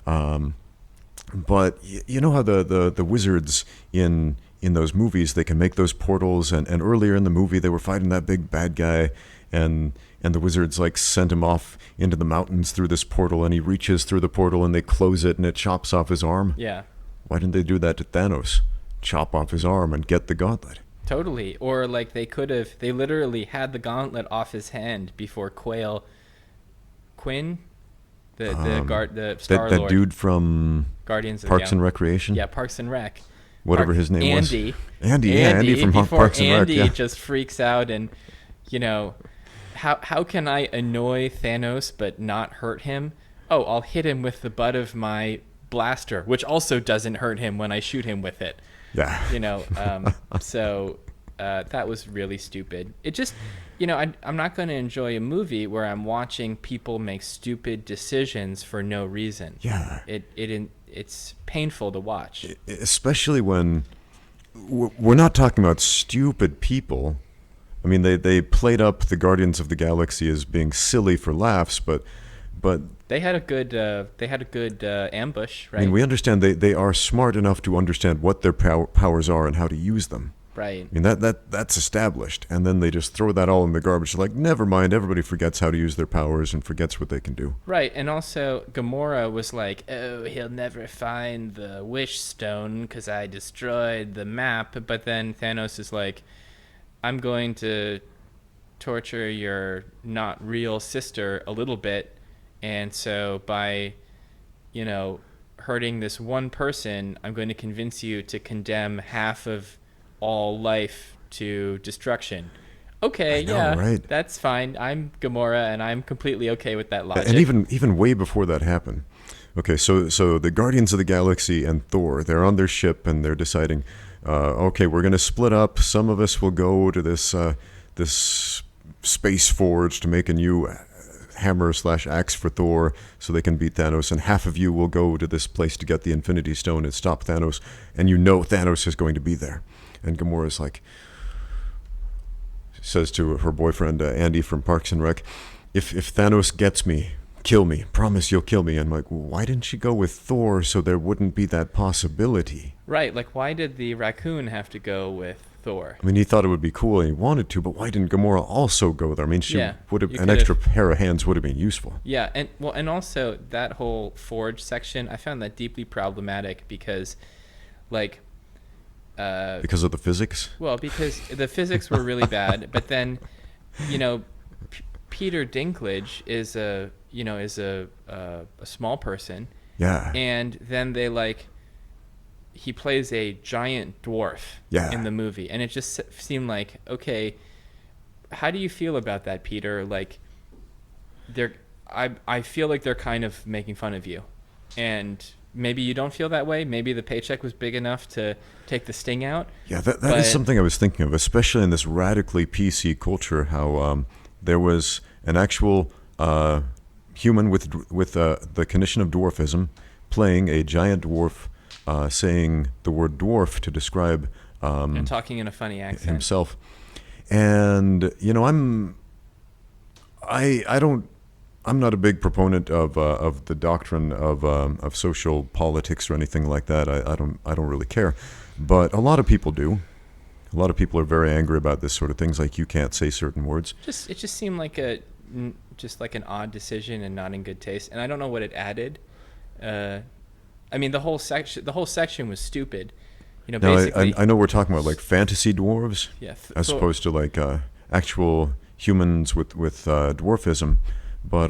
But you know how the wizards in those movies, they can make those portals. And earlier in the movie, they were fighting that big bad guy. And the wizards like sent him off into the mountains through this portal, and he reaches through the portal and they close it and it chops off his arm. Yeah. Why didn't they do that to Thanos? Chop off his arm and get the gauntlet. Totally. Or like they literally had the gauntlet off his hand before Quinn, the Star-Lord. That dude from Guardians of Parks and Recreation? Yeah, Parks and Rec. Whatever his name was. Andy from Parks and Rec. Andy just freaks out and, you know... How can I annoy Thanos but not hurt him? Oh, I'll hit him with the butt of my blaster, which also doesn't hurt him when I shoot him with it. Yeah. You know, so that was really stupid. It just, you know, I'm not going to enjoy a movie where I'm watching people make stupid decisions for no reason. Yeah. It's painful to watch. Especially when we're not talking about stupid people. I mean, they played up the Guardians of the Galaxy as being silly for laughs, but they had a good ambush, right? I mean, we understand they are smart enough to understand what their powers are and how to use them. Right. I mean, that's established, and then they just throw that all in the garbage. Like, never mind, everybody forgets how to use their powers and forgets what they can do. Right, and also Gamora was like, oh, he'll never find the Wish Stone because I destroyed the map, but then Thanos is like, I'm going to torture your not real sister a little bit, and so by, you know, hurting this one person, I'm going to convince you to condemn half of all life to destruction. Okay, right. That's fine. I'm Gamora, and I'm completely okay with that logic. And even way before that happened. Okay, so the Guardians of the Galaxy and Thor, they're on their ship, and they're deciding, okay, we're going to split up. Some of us will go to this space forge to make a new hammer/axe for Thor so they can beat Thanos, and half of you will go to this place to get the Infinity Stone and stop Thanos, and you know Thanos is going to be there. And Gamora's like, says to her boyfriend, Andy from Parks and Rec, if Thanos gets me, kill me. Promise you'll kill me. And I'm like, why didn't you go with Thor so there wouldn't be that possibility? Right, like why did the raccoon have to go with Thor. I mean, he thought it would be cool and he wanted to, but why didn't Gamora also go there? I mean, Yeah, would have you an could've- extra pair of hands would have been useful. Yeah, and also that whole forge section, I found that deeply problematic because, like, Because of the physics? well, because the physics were really bad, but then, you know, Peter Dinklage is a small person, Yeah. and then he plays a giant dwarf Yeah. in the movie, and it just seemed like, okay, how do you feel about that, Peter? Like, I feel like they're kind of making fun of you, and maybe you don't feel that way. Maybe the paycheck was big enough to take the sting out. Yeah, that is something I was thinking of, especially in this radically PC culture, how there was an actual human with the condition of dwarfism playing a giant dwarf, saying the word dwarf to describe And talking in a funny accent. himself. And, you know, I'm not a big proponent of the doctrine of social politics or anything like that. I don't really care, but a lot of people do. A lot of people are very angry about this sort of things, like you can't say certain words. It just seemed like an odd decision and not in good taste, and I don't know what it added. I mean, the whole section was stupid. You know, Now, basically. I know we're talking about like fantasy dwarves, Yeah, as opposed to like actual humans with dwarfism, but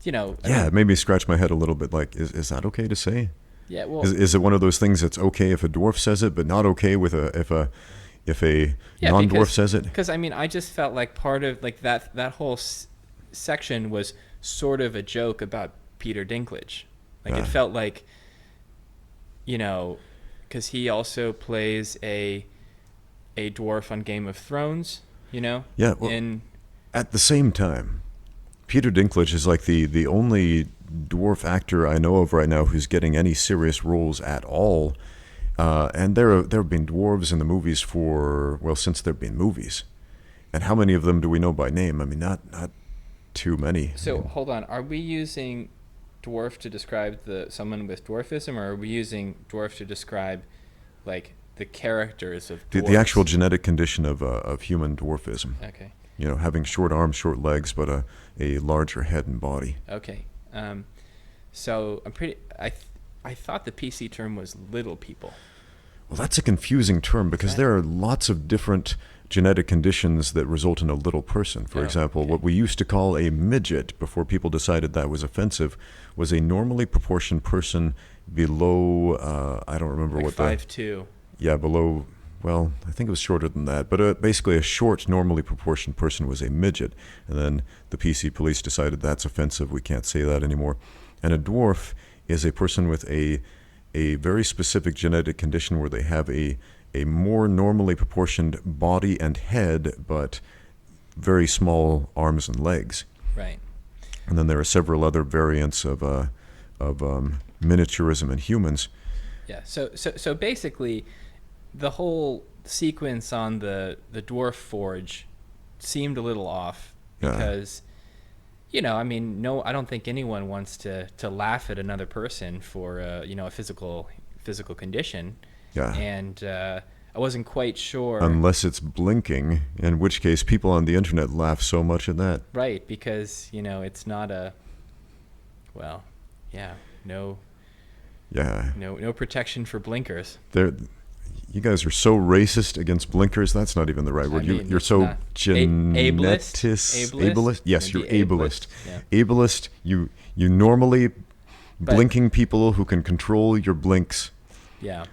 you know. yeah, it made me scratch my head a little bit. Like, is that okay to say? Yeah. Well. Is it one of those things that's okay if a dwarf says it, but not okay with if a Yeah, non-dwarf says it? Because I mean, I just felt like part of like that whole section was sort of a joke about Peter Dinklage. Like Yeah. it felt like, you know, because he also plays a dwarf on Game of Thrones. You know. Yeah. Well, at the same time, Peter Dinklage is like the only dwarf actor I know of right now who's getting any serious roles at all. And there have been dwarves in the movies since there have been movies. And how many of them do we know by name? I mean, not too many. So hold on, are we using dwarf to describe someone with dwarfism, or are we using dwarf to describe like the characters of dwarves? The actual genetic condition of human dwarfism. Okay. You know, having short arms, short legs, but a larger head and body. Okay. So I thought the PC term was little people. Well, that's a confusing term because there are lots of different genetic conditions that result in a little person. For example, what we used to call a midget before people decided that was offensive was a normally proportioned person below, I don't remember Like what 5'2". Yeah, below, well, I think it was shorter than that. But basically a short, normally proportioned person was a midget. And then the PC police decided that's offensive. We can't say that anymore. And a dwarf is a person with a very specific genetic condition where they have a more normally proportioned body and head, but very small arms and legs. Right. And then there are several other variants of miniaturism in humans. Yeah. So basically, the whole sequence on the dwarf forge seemed a little off because, you know, I mean, I don't think anyone wants to laugh at another person for a physical condition. Yeah. And I wasn't quite sure. Unless it's blinking, in which case people on the internet laugh so much at that. Right, because, you know, it's not no protection for blinkers. You guys are so racist against blinkers. That's not even the right word. I mean, you're so ableist. Ableist. Yes, you're ableist. Yeah. Ableist. You normally blinking people who can control your blinks. Yeah.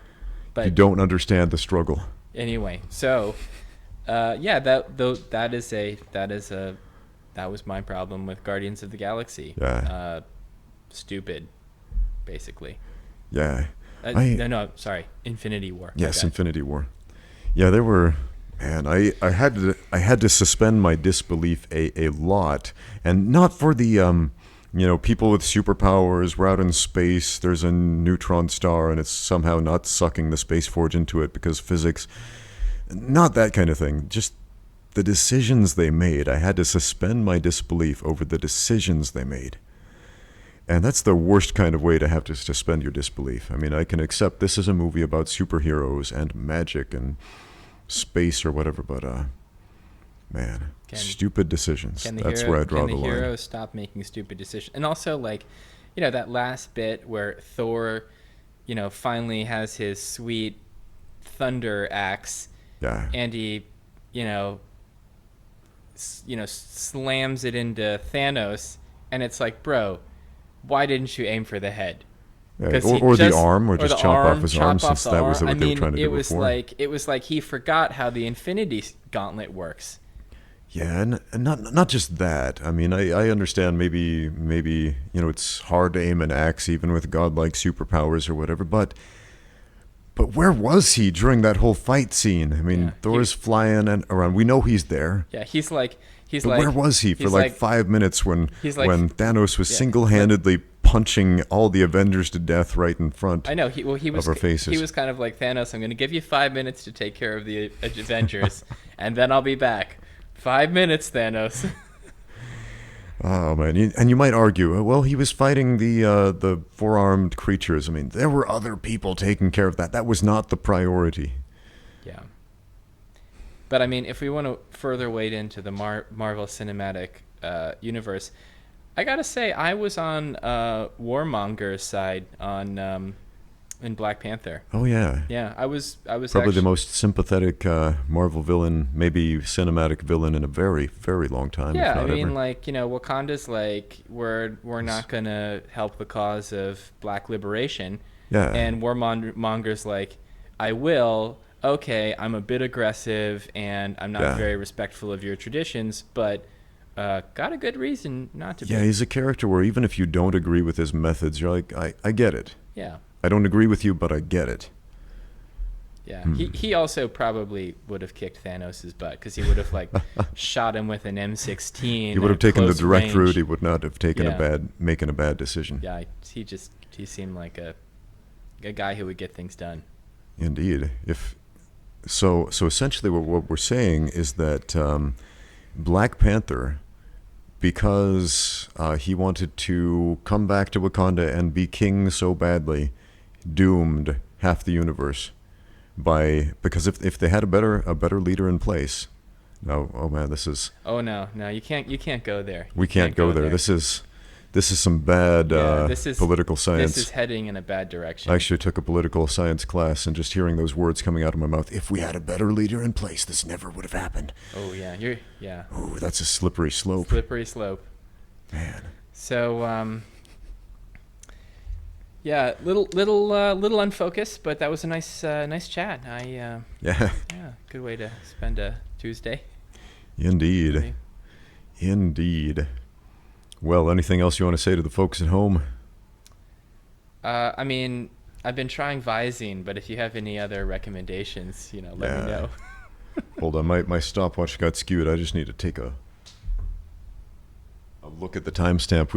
But you don't understand the struggle. Anyway, so that was my problem with Guardians of the Galaxy. Yeah. Stupid, basically. Yeah. Sorry, Infinity War. Yes, Infinity War. Yeah, there were, man, I had to suspend my disbelief a lot, and not for the people with superpowers. We're out in space. There's a neutron star, and it's somehow not sucking the space forge into it because physics. Not that kind of thing. Just the decisions they made. I had to suspend my disbelief over the decisions they made. And that's the worst kind of way to have to suspend your disbelief. I mean, I can accept this is a movie about superheroes and magic and space or whatever, but man, stupid decisions. That's where I draw the line. Can the hero stop making stupid decisions? And also, like, you know, that last bit where Thor, you know, finally has his sweet thunder axe. Yeah. And he, you know, slams it into Thanos, and it's like, bro, why didn't you aim for the head? Yeah, or the arm, or just chop off his arm, since that was what they were trying to do before. It was like he forgot how the Infinity Gauntlet works. Yeah, and not just that. I mean, I understand maybe you know, it's hard to aim an axe even with godlike superpowers or whatever, but where was he during that whole fight scene? I mean, Thor's flying and around. We know he's there. Yeah, he's like, where was he for like 5 minutes when Thanos was single-handedly punching all the Avengers to death right in front? I know. He was of our faces. He was kind of like, Thanos, I'm going to give you 5 minutes to take care of the Avengers, and then I'll be back. 5 minutes, Thanos. Oh man, and you might argue, well, he was fighting the four-armed creatures. I mean, there were other people taking care of that. That was not the priority. Yeah. But I mean, if we want to further wade into the Marvel Cinematic Universe, I gotta say, I was on Warmonger's side on in Black Panther. Oh yeah. Yeah, I was probably actually the most sympathetic Marvel villain, maybe cinematic villain in a very, very long time. Yeah, if not I mean, ever. like, you know, Wakanda's like, we're not gonna help the cause of Black liberation. Yeah. And Warmonger's like, I will. Okay, I'm a bit aggressive and I'm not very respectful of your traditions, but got a good reason not to be. Yeah, he's a character where even if you don't agree with his methods, you're like, I get it. Yeah. I don't agree with you, but I get it. Yeah, he also probably would have kicked Thanos' butt, because he would have like shot him with an M16. He would have taken the direct range. route. He would not have taken making a bad decision. Yeah, he seemed like a guy who would get things done. Indeed. So essentially what we're saying is that Black Panther, because he wanted to come back to Wakanda and be king so badly, doomed half the universe because if they had a better leader in place. No, oh man, this is. Oh no, you can't go there. We can't go there. This is some bad political science. This is heading in a bad direction. I actually took a political science class, and just hearing those words coming out of my mouth, if we had a better leader in place, this never would have happened. Oh yeah, Ooh, that's a slippery slope. Slippery slope. Man. So yeah, little unfocused, but that was a nice chat. Yeah, good way to spend a Tuesday. Indeed. Well, anything else you want to say to the folks at home? I mean, I've been trying Visine, but if you have any other recommendations, let me know. Hold on, my stopwatch got skewed. I just need to take a look at the timestamp.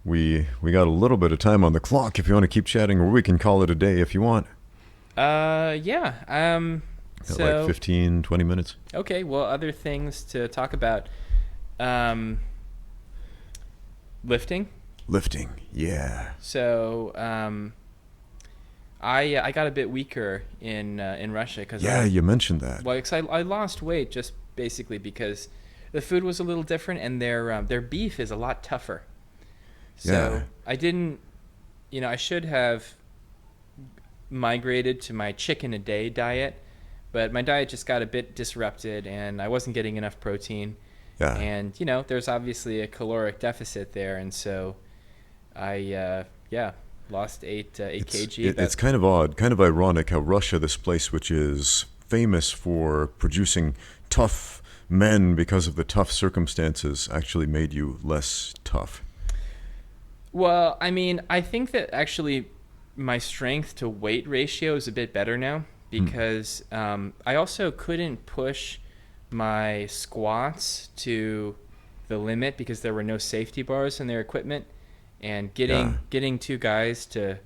We got a little bit of time on the clock if you want to keep chatting, or we can call it a day if you want. Yeah. So like 15, 20 minutes. Okay, well, other things to talk about. Lifting, yeah. So I got a bit weaker in Russia because you mentioned that. Well, because I lost weight just basically because the food was a little different, and their beef is a lot tougher. So I didn't, I should have migrated to my chicken a day diet, but my diet just got a bit disrupted, and I wasn't getting enough protein. Yeah. And, there's obviously a caloric deficit there. And so I, lost 8 kg. It's kind of odd, kind of ironic how Russia, this place which is famous for producing tough men because of the tough circumstances, actually made you less tough. Well, I mean, I think that actually my strength to weight ratio is a bit better now because I also couldn't push my squats to the limit because there were no safety bars in their equipment, and getting two guys to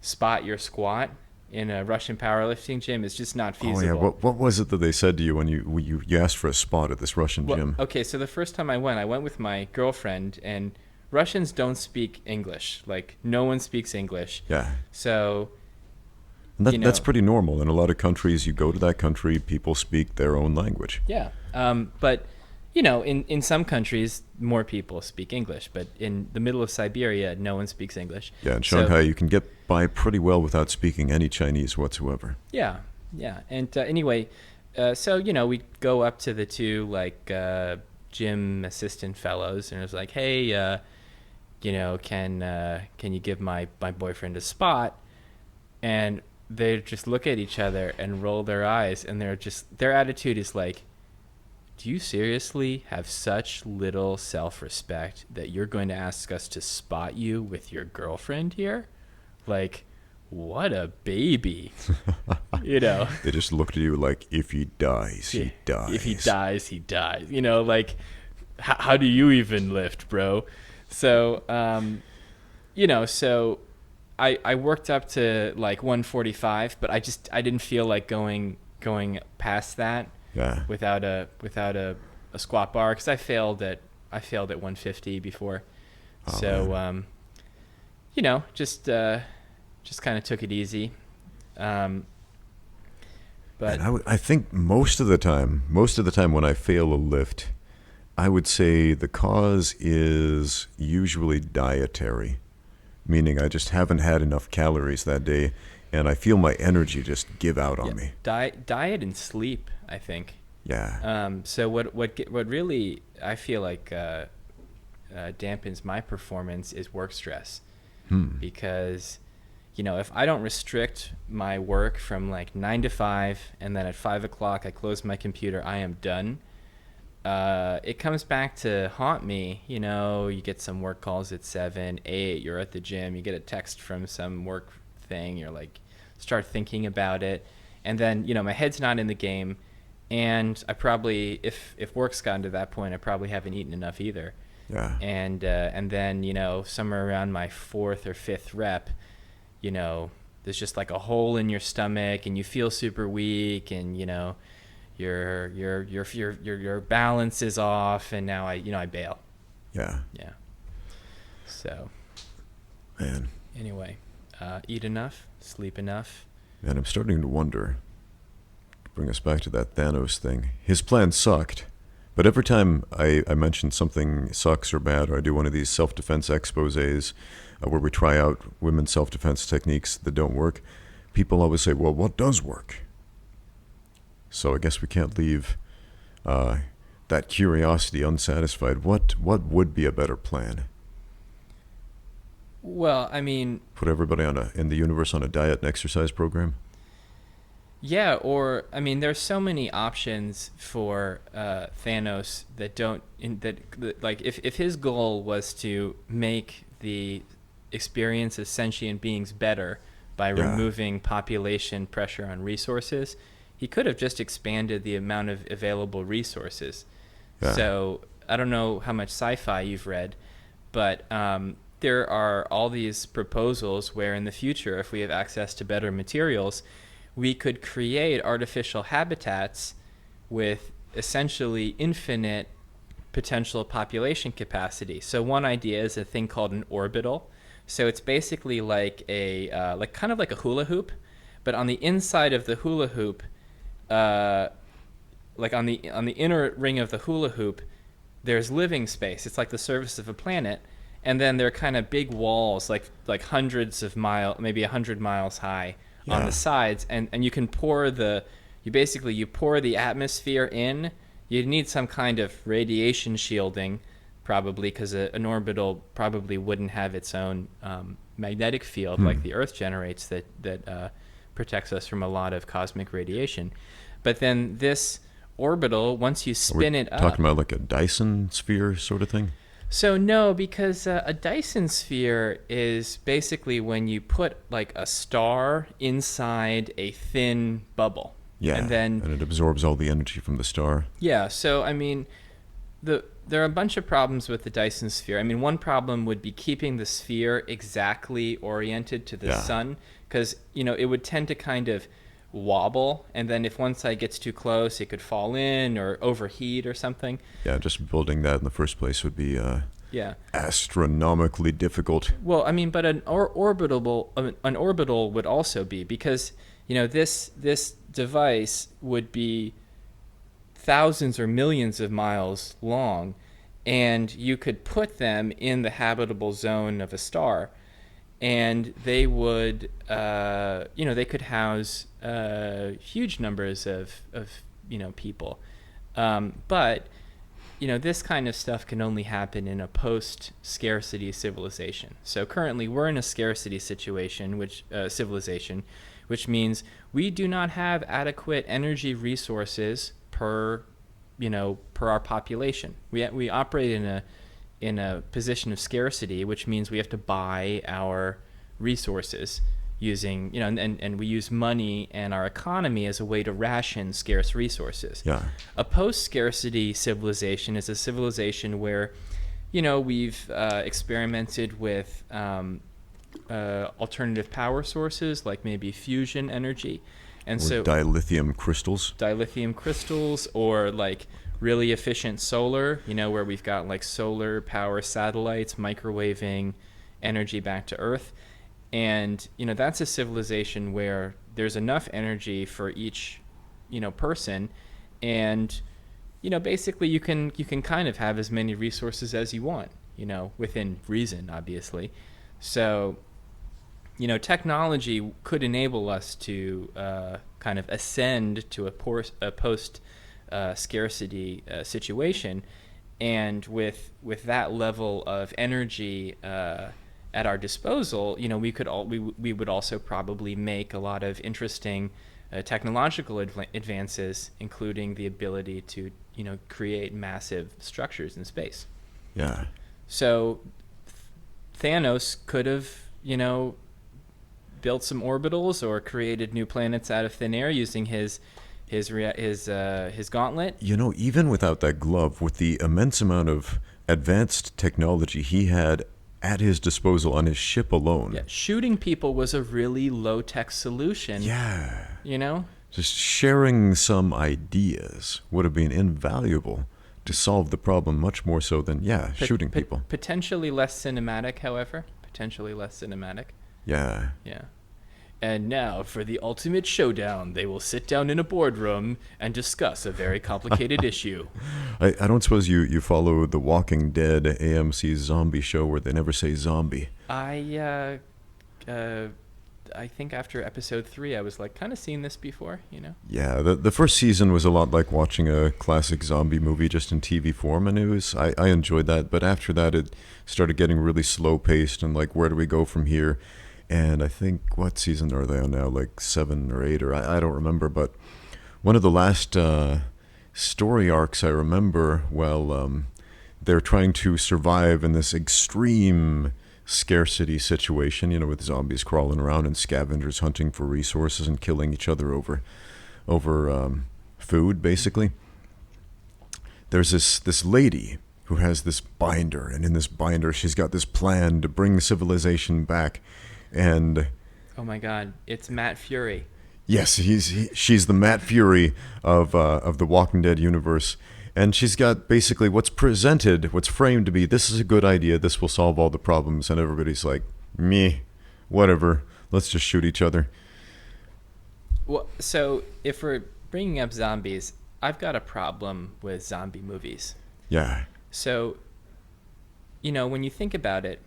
spot your squat in a Russian powerlifting gym is just not feasible. Oh yeah, what was it that they said to you when you asked for a spot at this Russian gym? Okay, so the first time I went with my girlfriend, and Russians don't speak English. Like, no one speaks English. Yeah. So, And that's pretty normal. In a lot of countries, you go to that country, people speak their own language. yeah. But, in some countries, more people speak English. But in the middle of Siberia, no one speaks English. Yeah, in Shanghai, you can get by pretty well without speaking any Chinese whatsoever. Yeah, yeah. And anyway, so, we go up to the two, like, gym assistant fellows, and it was like, hey, can you give my boyfriend a spot? And they just look at each other and roll their eyes, and their attitude is like, do you seriously have such little self-respect that you're going to ask us to spot you with your girlfriend here? Like, what a baby. They just looked at you like, if he dies, he dies. If he dies, he dies. Like, how do you even lift, bro? So, so I worked up to like 145, but I didn't feel like going past that. Yeah. Without a squat bar, because I failed at 150 before. Oh, so just kind of took it easy. But I think most of the time when I fail a lift, I would say the cause is usually dietary, meaning I just haven't had enough calories that day, and I feel my energy just give out on me. Diet and sleep, I think. Yeah. So what really I feel like dampens my performance is work stress, because if I don't restrict my work from like 9 to 5, and then at 5 o'clock I close my computer, I am done. It comes back to haunt me. You get some work calls at 7, 8. You're at the gym. You get a text from some work thing. You're like, start thinking about it, and then my head's not in the game, and I probably, if work's gotten to that point, I probably haven't eaten enough either. Yeah. And then somewhere around my 4th or 5th rep, there's just like a hole in your stomach, and you feel super weak, and your balance is off, and now I bail. Yeah. Yeah. So. Man. Anyway, eat enough, sleep enough. And I'm starting to wonder, to bring us back to that Thanos thing, his plan sucked, but every time I mention something sucks or bad, or I do one of these self-defense exposés where we try out women's self-defense techniques that don't work, people always say, well, what does work? So I guess we can't leave that curiosity unsatisfied. What would be a better plan? Well, I mean, put everybody in the universe on a diet and exercise program? Yeah, or I mean, there's so many options for Thanos that like if his goal was to make the experience of sentient beings better by removing population pressure on resources, he could have just expanded the amount of available resources. Yeah. So I don't know how much sci-fi you've read, but there are all these proposals where in the future, if we have access to better materials, we could create artificial habitats with essentially infinite potential population capacity. So one idea is a thing called an orbital. So it's basically like kind of like a hula hoop, but on the inside of the hula hoop, like on the inner ring of the hula hoop, there's living space. It's like the surface of a planet, and then there are kind of big walls, like hundreds of miles, maybe 100 miles high on the sides, and you can pour you pour the atmosphere in. You need some kind of radiation shielding, probably, because an orbital probably wouldn't have its own magnetic field like the Earth generates that protects us from a lot of cosmic radiation. But then this orbital, once you spin it up... talking about like a Dyson sphere sort of thing? So no, because a Dyson sphere is basically when you put like a star inside a thin bubble. Yeah, and it absorbs all the energy from the star. Yeah, so I mean, there are a bunch of problems with the Dyson sphere. I mean, one problem would be keeping the sphere exactly oriented to the sun, because it would tend to kind of wobble, and then if one side gets too close, it could fall in or overheat or something. Yeah, just building that in the first place would be Yeah. astronomically difficult. Well, I mean, but an orbital would also be, because this device would be thousands or millions of miles long, and you could put them in the habitable zone of a star, and they would they could house huge numbers of people, but this kind of stuff can only happen in a post-scarcity civilization. So currently we're in a scarcity situation, civilization, which means we do not have adequate energy resources per our population. We operate in a position of scarcity, which means we have to buy our resources using, and we use money and our economy as a way to ration scarce resources. Yeah. A post-scarcity civilization is a civilization where, we've experimented with alternative power sources, like maybe fusion energy. And or dilithium crystals. Or like really efficient solar, where we've got like solar power satellites microwaving energy back to Earth. And, that's a civilization where there's enough energy for each, person. And, basically you can kind of have as many resources as you want, within reason, obviously. So, technology could enable us to kind of ascend to a post-scarcity situation. And with that level of energy at our disposal, we would also probably make a lot of interesting technological advances, including the ability to create massive structures in space. Yeah. So Thanos could have built some orbitals or created new planets out of thin air using his gauntlet. Even without that glove, with the immense amount of advanced technology he had at his disposal on his ship alone. Yeah, shooting people was a really low-tech solution. Yeah. Just sharing some ideas would have been invaluable to solve the problem, much more so than, shooting people. Potentially less cinematic, however. Yeah. Yeah. And now for the ultimate showdown, they will sit down in a boardroom and discuss a very complicated issue. I don't suppose you follow The Walking Dead, AMC's zombie show, where they never say zombie. I think after episode 3, I was like, kind of seen this before, Yeah, the first season was a lot like watching a classic zombie movie just in TV form, and I enjoyed that. But after that, it started getting really slow paced, and like, where do we go from here? And I think, what season are they on now? Like 7 or 8, or I don't remember. But one of the last story arcs I remember, they're trying to survive in this extreme scarcity situation, with zombies crawling around and scavengers hunting for resources and killing each other over food, basically. There's this lady who has this binder, and in this binder she's got this plan to bring civilization back. And oh my God, it's Matt Fury. Yes, she's the Matt Fury of the Walking Dead universe, and she's got basically what's framed to be, this is a good idea, this will solve all the problems, and everybody's like, meh, whatever, let's just shoot each other. Well, so if we're bringing up zombies, I've got a problem with zombie movies. Yeah. So, when you think about it,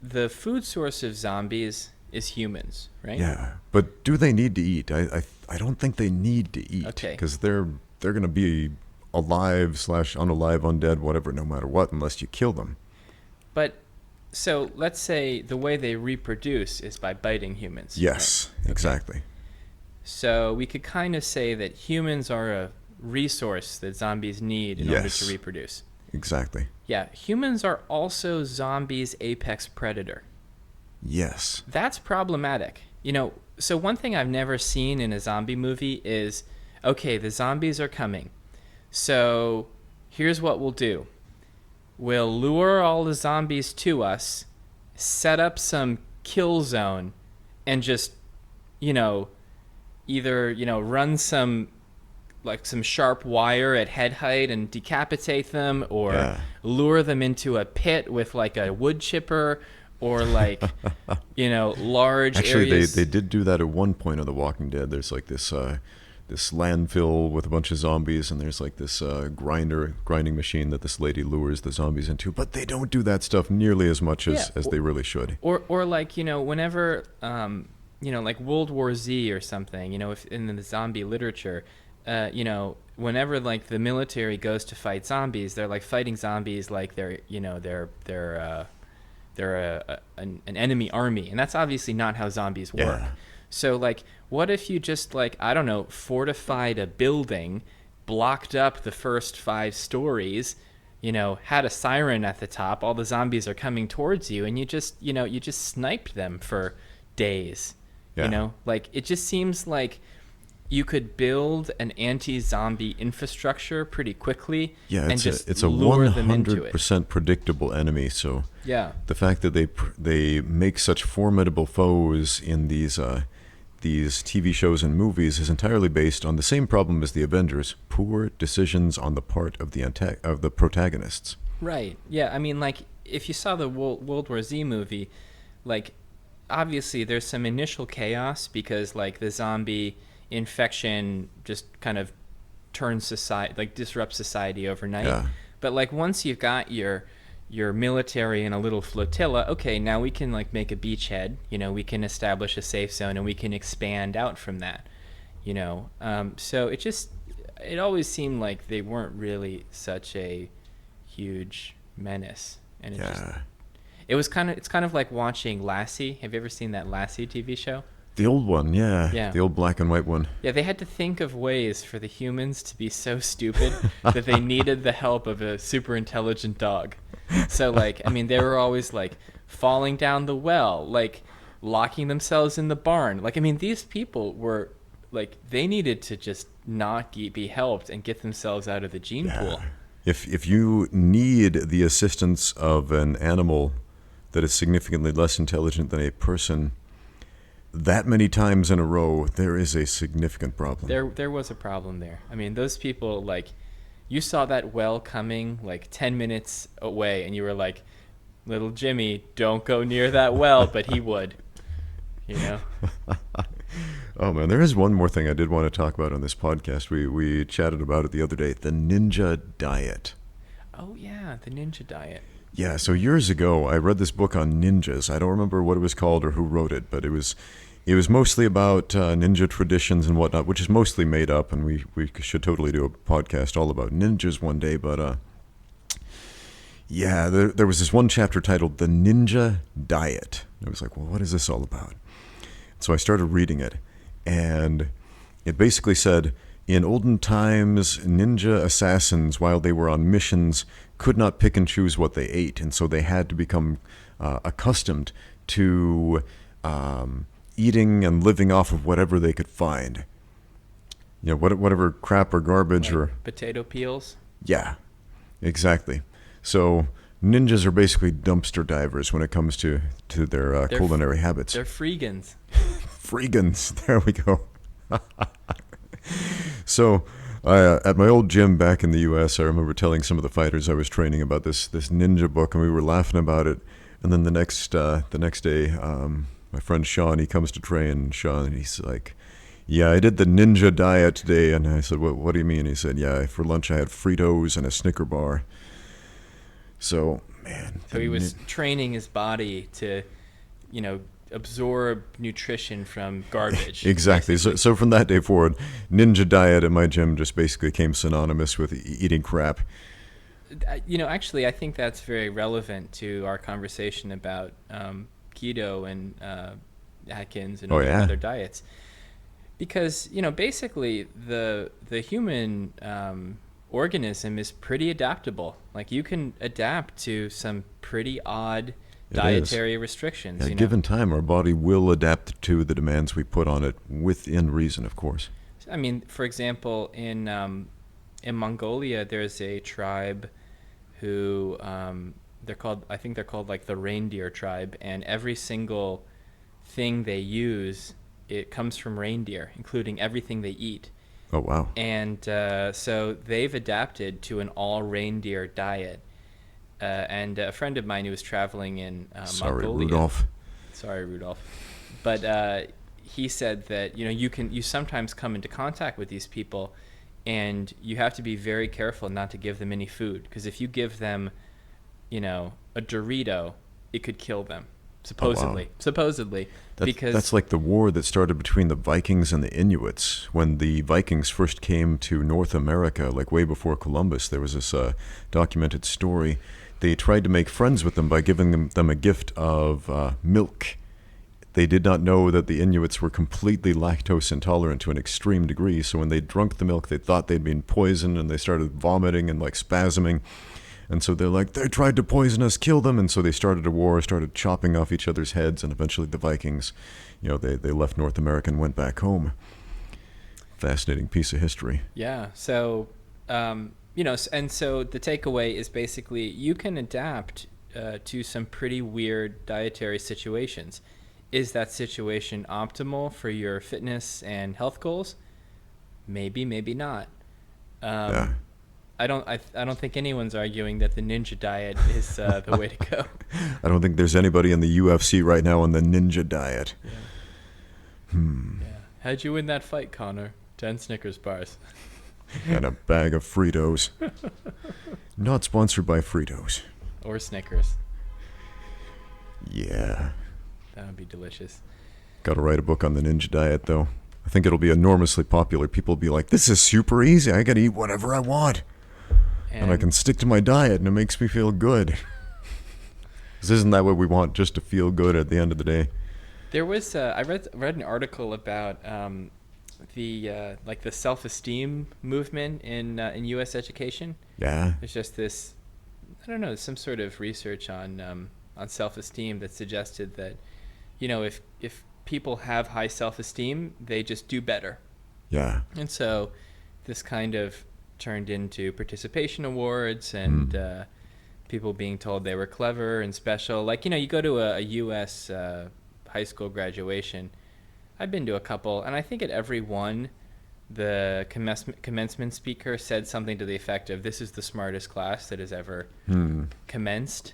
the food source of zombies is humans, right? Yeah, but do they need to eat? I don't think they need to eat. Okay. Because they're going to be alive/unalive, undead, whatever, no matter what, unless you kill them. But, so let's say the way they reproduce is by biting humans. Yes, right? Exactly. Okay. So we could kind of say that humans are a resource that zombies need in order to reproduce. Exactly. Yeah, humans are also zombies' apex predator. Yes. That's problematic. So one thing I've never seen in a zombie movie is, okay, the zombies are coming. So here's what we'll do. We'll lure all the zombies to us, set up some kill zone, and just, either, run some like some sharp wire at head height and decapitate them, or Yeah. lure them into a pit with like a wood chipper, or like large Actually, areas. they did do that at one point on The Walking Dead. There's like this landfill with a bunch of zombies, and there's like this grinding machine that this lady lures the zombies into. But they don't do that stuff nearly as much as they really should. Or like, whenever, like World War Z or something, if in the zombie literature, whenever like the military goes to fight zombies, they're like fighting zombies like they're an enemy army. And that's obviously not how zombies work. Yeah. So like, what if you just like, I don't know, fortified a building, blocked up the first 5 stories, had a siren at the top, all the zombies are coming towards you, and you just sniped them for days. Yeah. Like, it just seems like you could build an anti-zombie infrastructure pretty quickly. Yeah, and just it's a lure them into it. 100% predictable enemy. So Yeah. the fact that they make such formidable foes in these TV shows and movies is entirely based on the same problem as the Avengers: poor decisions on the part of the protagonists. Right. Yeah. I mean, like, if you saw the World War Z movie, like, obviously there's some initial chaos because, like, the zombie infection just kind of turns society, like, disrupts society overnight. Yeah. But, like, once you've got your military in a little flotilla, okay, now we can like make a beachhead, we can establish a safe zone, and we can expand out from that, so it always seemed like they weren't really such a huge menace. And it's kind of like watching Lassie. Have you ever seen that Lassie TV show? The old one, yeah. The old black and white one. Yeah, they had to think of ways for the humans to be so stupid that they needed the help of a super intelligent dog. So, like, I mean, they were always, like, falling down the well, like, locking themselves in the barn. Like, I mean, these people were, like, they needed to just not be helped and get themselves out of the gene pool. If you need the assistance of an animal that is significantly less intelligent than a person that many times in a row, there is a significant problem. There was a problem there. I mean, those people, like, you saw that well coming like 10 minutes away, and you were like, little Jimmy, don't go near that well, but he would, Oh, man, there is one more thing I did want to talk about on this podcast. We chatted about it the other day, the ninja diet. Oh, yeah, the ninja diet. Yeah, so years ago, I read this book on ninjas. I don't remember what it was called or who wrote it, but it was mostly about ninja traditions and whatnot, which is mostly made up, and we should totally do a podcast all about ninjas one day. But there was this one chapter titled "The Ninja Diet." I was like, well, what is this all about? So I started reading it, and it basically said, in olden times, ninja assassins, while they were on missions, could not pick and choose what they ate, and so they had to become accustomed to eating and living off of whatever they could find. Whatever crap or garbage, like, or potato peels. Yeah, exactly. So ninjas are basically dumpster divers when it comes to their culinary habits. They're freegans. Freegans. There we go. So, at my old gym back in the U.S., I remember telling some of the fighters I was training about this ninja book, and we were laughing about it. And then the next day, my friend Sean, he comes to train. Sean, and he's like, "Yeah, I did the ninja diet today." And I said, "What do you mean?" He said, "Yeah, for lunch I had Fritos and a Snicker bar." So, man. So he was training his body to, absorb nutrition from garbage. Exactly. So from that day forward, ninja diet at my gym just basically became synonymous with eating crap. Actually, I think that's very relevant to our conversation about keto and Atkins and other diets. Because, basically the human organism is pretty adaptable. Like, you can adapt to some pretty odd dietary restrictions. Given time, our body will adapt to the demands we put on it within reason, of course. I mean, for example, in Mongolia, there's a tribe who they're called like the reindeer tribe, and every single thing they use, it comes from reindeer, including everything they eat. Oh, wow. And so they've adapted to an all-reindeer diet. And a friend of mine who was traveling in Sorry, Mongolia. Rudolph. Sorry, Rudolph. But he said that you sometimes come into contact with these people, and you have to be very careful not to give them any food, because if you give them, a Dorito, it could kill them. Supposedly, because that's like the war that started between the Vikings and the Inuits. When the Vikings first came to North America, like way before Columbus, there was this documented story. They tried to make friends with them by giving them a gift of milk. They did not know that the Inuits were completely lactose intolerant to an extreme degree. So when they drank the milk, they thought they'd been poisoned, and they started vomiting and like spasming. And so they're like, they tried to poison us, kill them. And so they started a war, started chopping off each other's heads. And eventually the Vikings, they left North America and went back home. Fascinating piece of history. Yeah. So, and so the takeaway is basically you can adapt to some pretty weird dietary situations. Is that situation optimal for your fitness and health goals? Maybe, maybe not. Yeah. I don't think anyone's arguing that the ninja diet is the way to go. I don't think there's anybody in the UFC right now on the ninja diet. Yeah. Yeah. How'd you win that fight, Connor? 10 Snickers bars. And a bag of Fritos. Not sponsored by Fritos. Or Snickers. Yeah. That would be delicious. Got to write a book on the ninja diet, though. I think it'll be enormously popular. People will be like, this is super easy. I got to eat whatever I want. And I can stick to my diet, and it makes me feel good. Because isn't that what we want, just to feel good at the end of the day? There was I read an article about the self-esteem movement in U.S. education. Yeah. There's just this, I don't know, some sort of research on self-esteem that suggested that, if people have high self-esteem, they just do better. Yeah. And so this kind of turned into participation awards and people being told they were clever and special. Like, you go to a U.S. High school graduation. I've been to a couple, and I think at every one, the commencement speaker said something to the effect of, this is the smartest class that has ever commenced.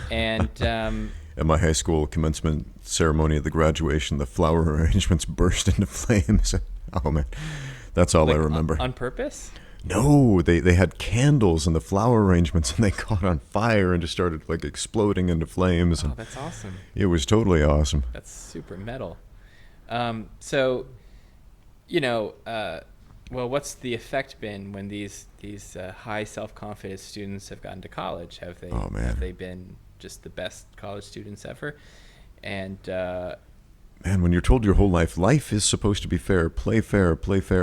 And at my high school commencement ceremony at the graduation, the flower arrangements burst into flames. Oh, man. That's all I remember. On purpose? No, they had candles in the flower arrangements, and they caught on fire and just started like exploding into flames. Oh, and that's awesome. It was totally awesome. That's super metal. What's the effect been when these high self-confidence students have gotten to college? Have they been just the best college students ever? And man, when you're told your whole life is supposed to be fair, play fair,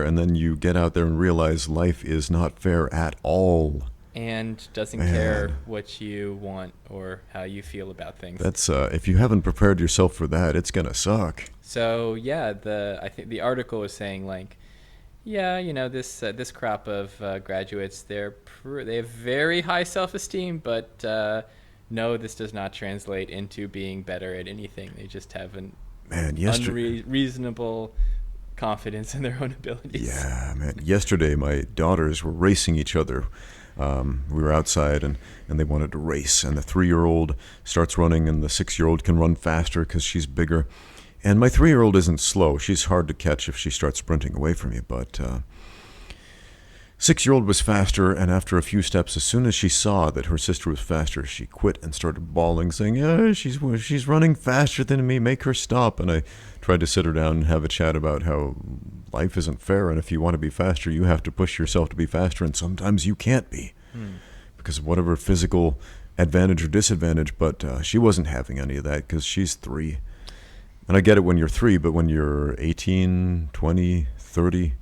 and then you get out there and realize life is not fair at all. And doesn't care what you want or how you feel about things. That's if you haven't prepared yourself for that, it's gonna suck. So yeah, I think the article was saying like, this crop of graduates, they have very high self-esteem, but no, this does not translate into being better at anything. They just have an unreasonable confidence in their own abilities. Yeah, man. Yesterday, my daughters were racing each other. We were outside, and they wanted to race. And the 3-year-old starts running, and the 6-year-old can run faster because she's bigger. And my 3-year-old isn't slow. She's hard to catch if she starts sprinting away from you. But 6-year-old was faster, and after a few steps, as soon as she saw that her sister was faster, she quit and started bawling, saying, "Yeah, she's running faster than me. Make her stop." And I tried to sit her down and have a chat about how life isn't fair, and if you want to be faster, you have to push yourself to be faster, and sometimes you can't be because of whatever physical advantage or disadvantage. But she wasn't having any of that because she's 3. And I get it when you're 3, but when you're 18, 20, 30...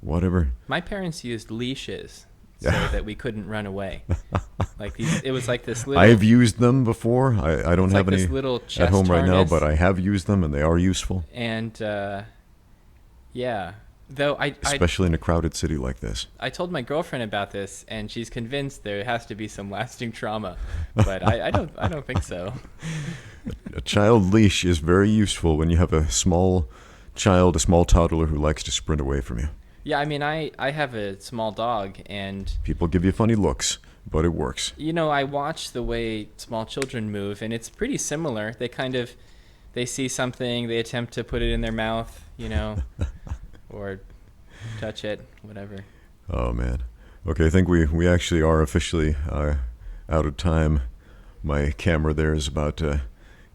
whatever. My parents used leashes so that we couldn't run away. It was like this little... I've used them before. I don't have any little at home right now, harness. but I have used them, and they are useful. And, though especially in a crowded city like this. I told my girlfriend about this, and she's convinced there has to be some lasting trauma, but I don't think so. A child leash is very useful when you have a small child, a small toddler who likes to sprint away from you. Yeah, I mean, I have a small dog, and People give you funny looks, but it works. I watch the way small children move, and it's pretty similar. They see something, they attempt to put it in their mouth, or touch it, whatever. Oh, man. Okay, I think we actually are officially out of time. My camera there is about to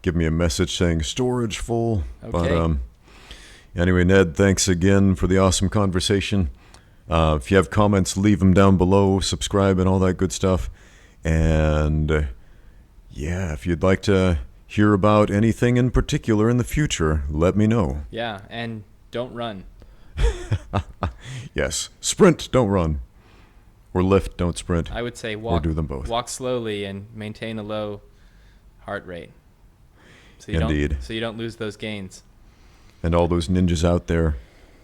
give me a message saying storage full. Okay. But anyway, Ned, thanks again for the awesome conversation. If you have comments, leave them down below, subscribe, and all that good stuff. And if you'd like to hear about anything in particular in the future, let me know. Yeah, and don't run. Yes, sprint, don't run. Or lift, don't sprint. I would say or do them both. Walk slowly and maintain a low heart rate. So you don't lose those gains. And all those ninjas out there,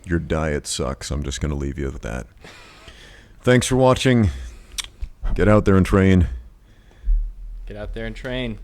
your diet sucks. I'm just going to leave you with that. Thanks for watching. Get out there and train. Get out there and train.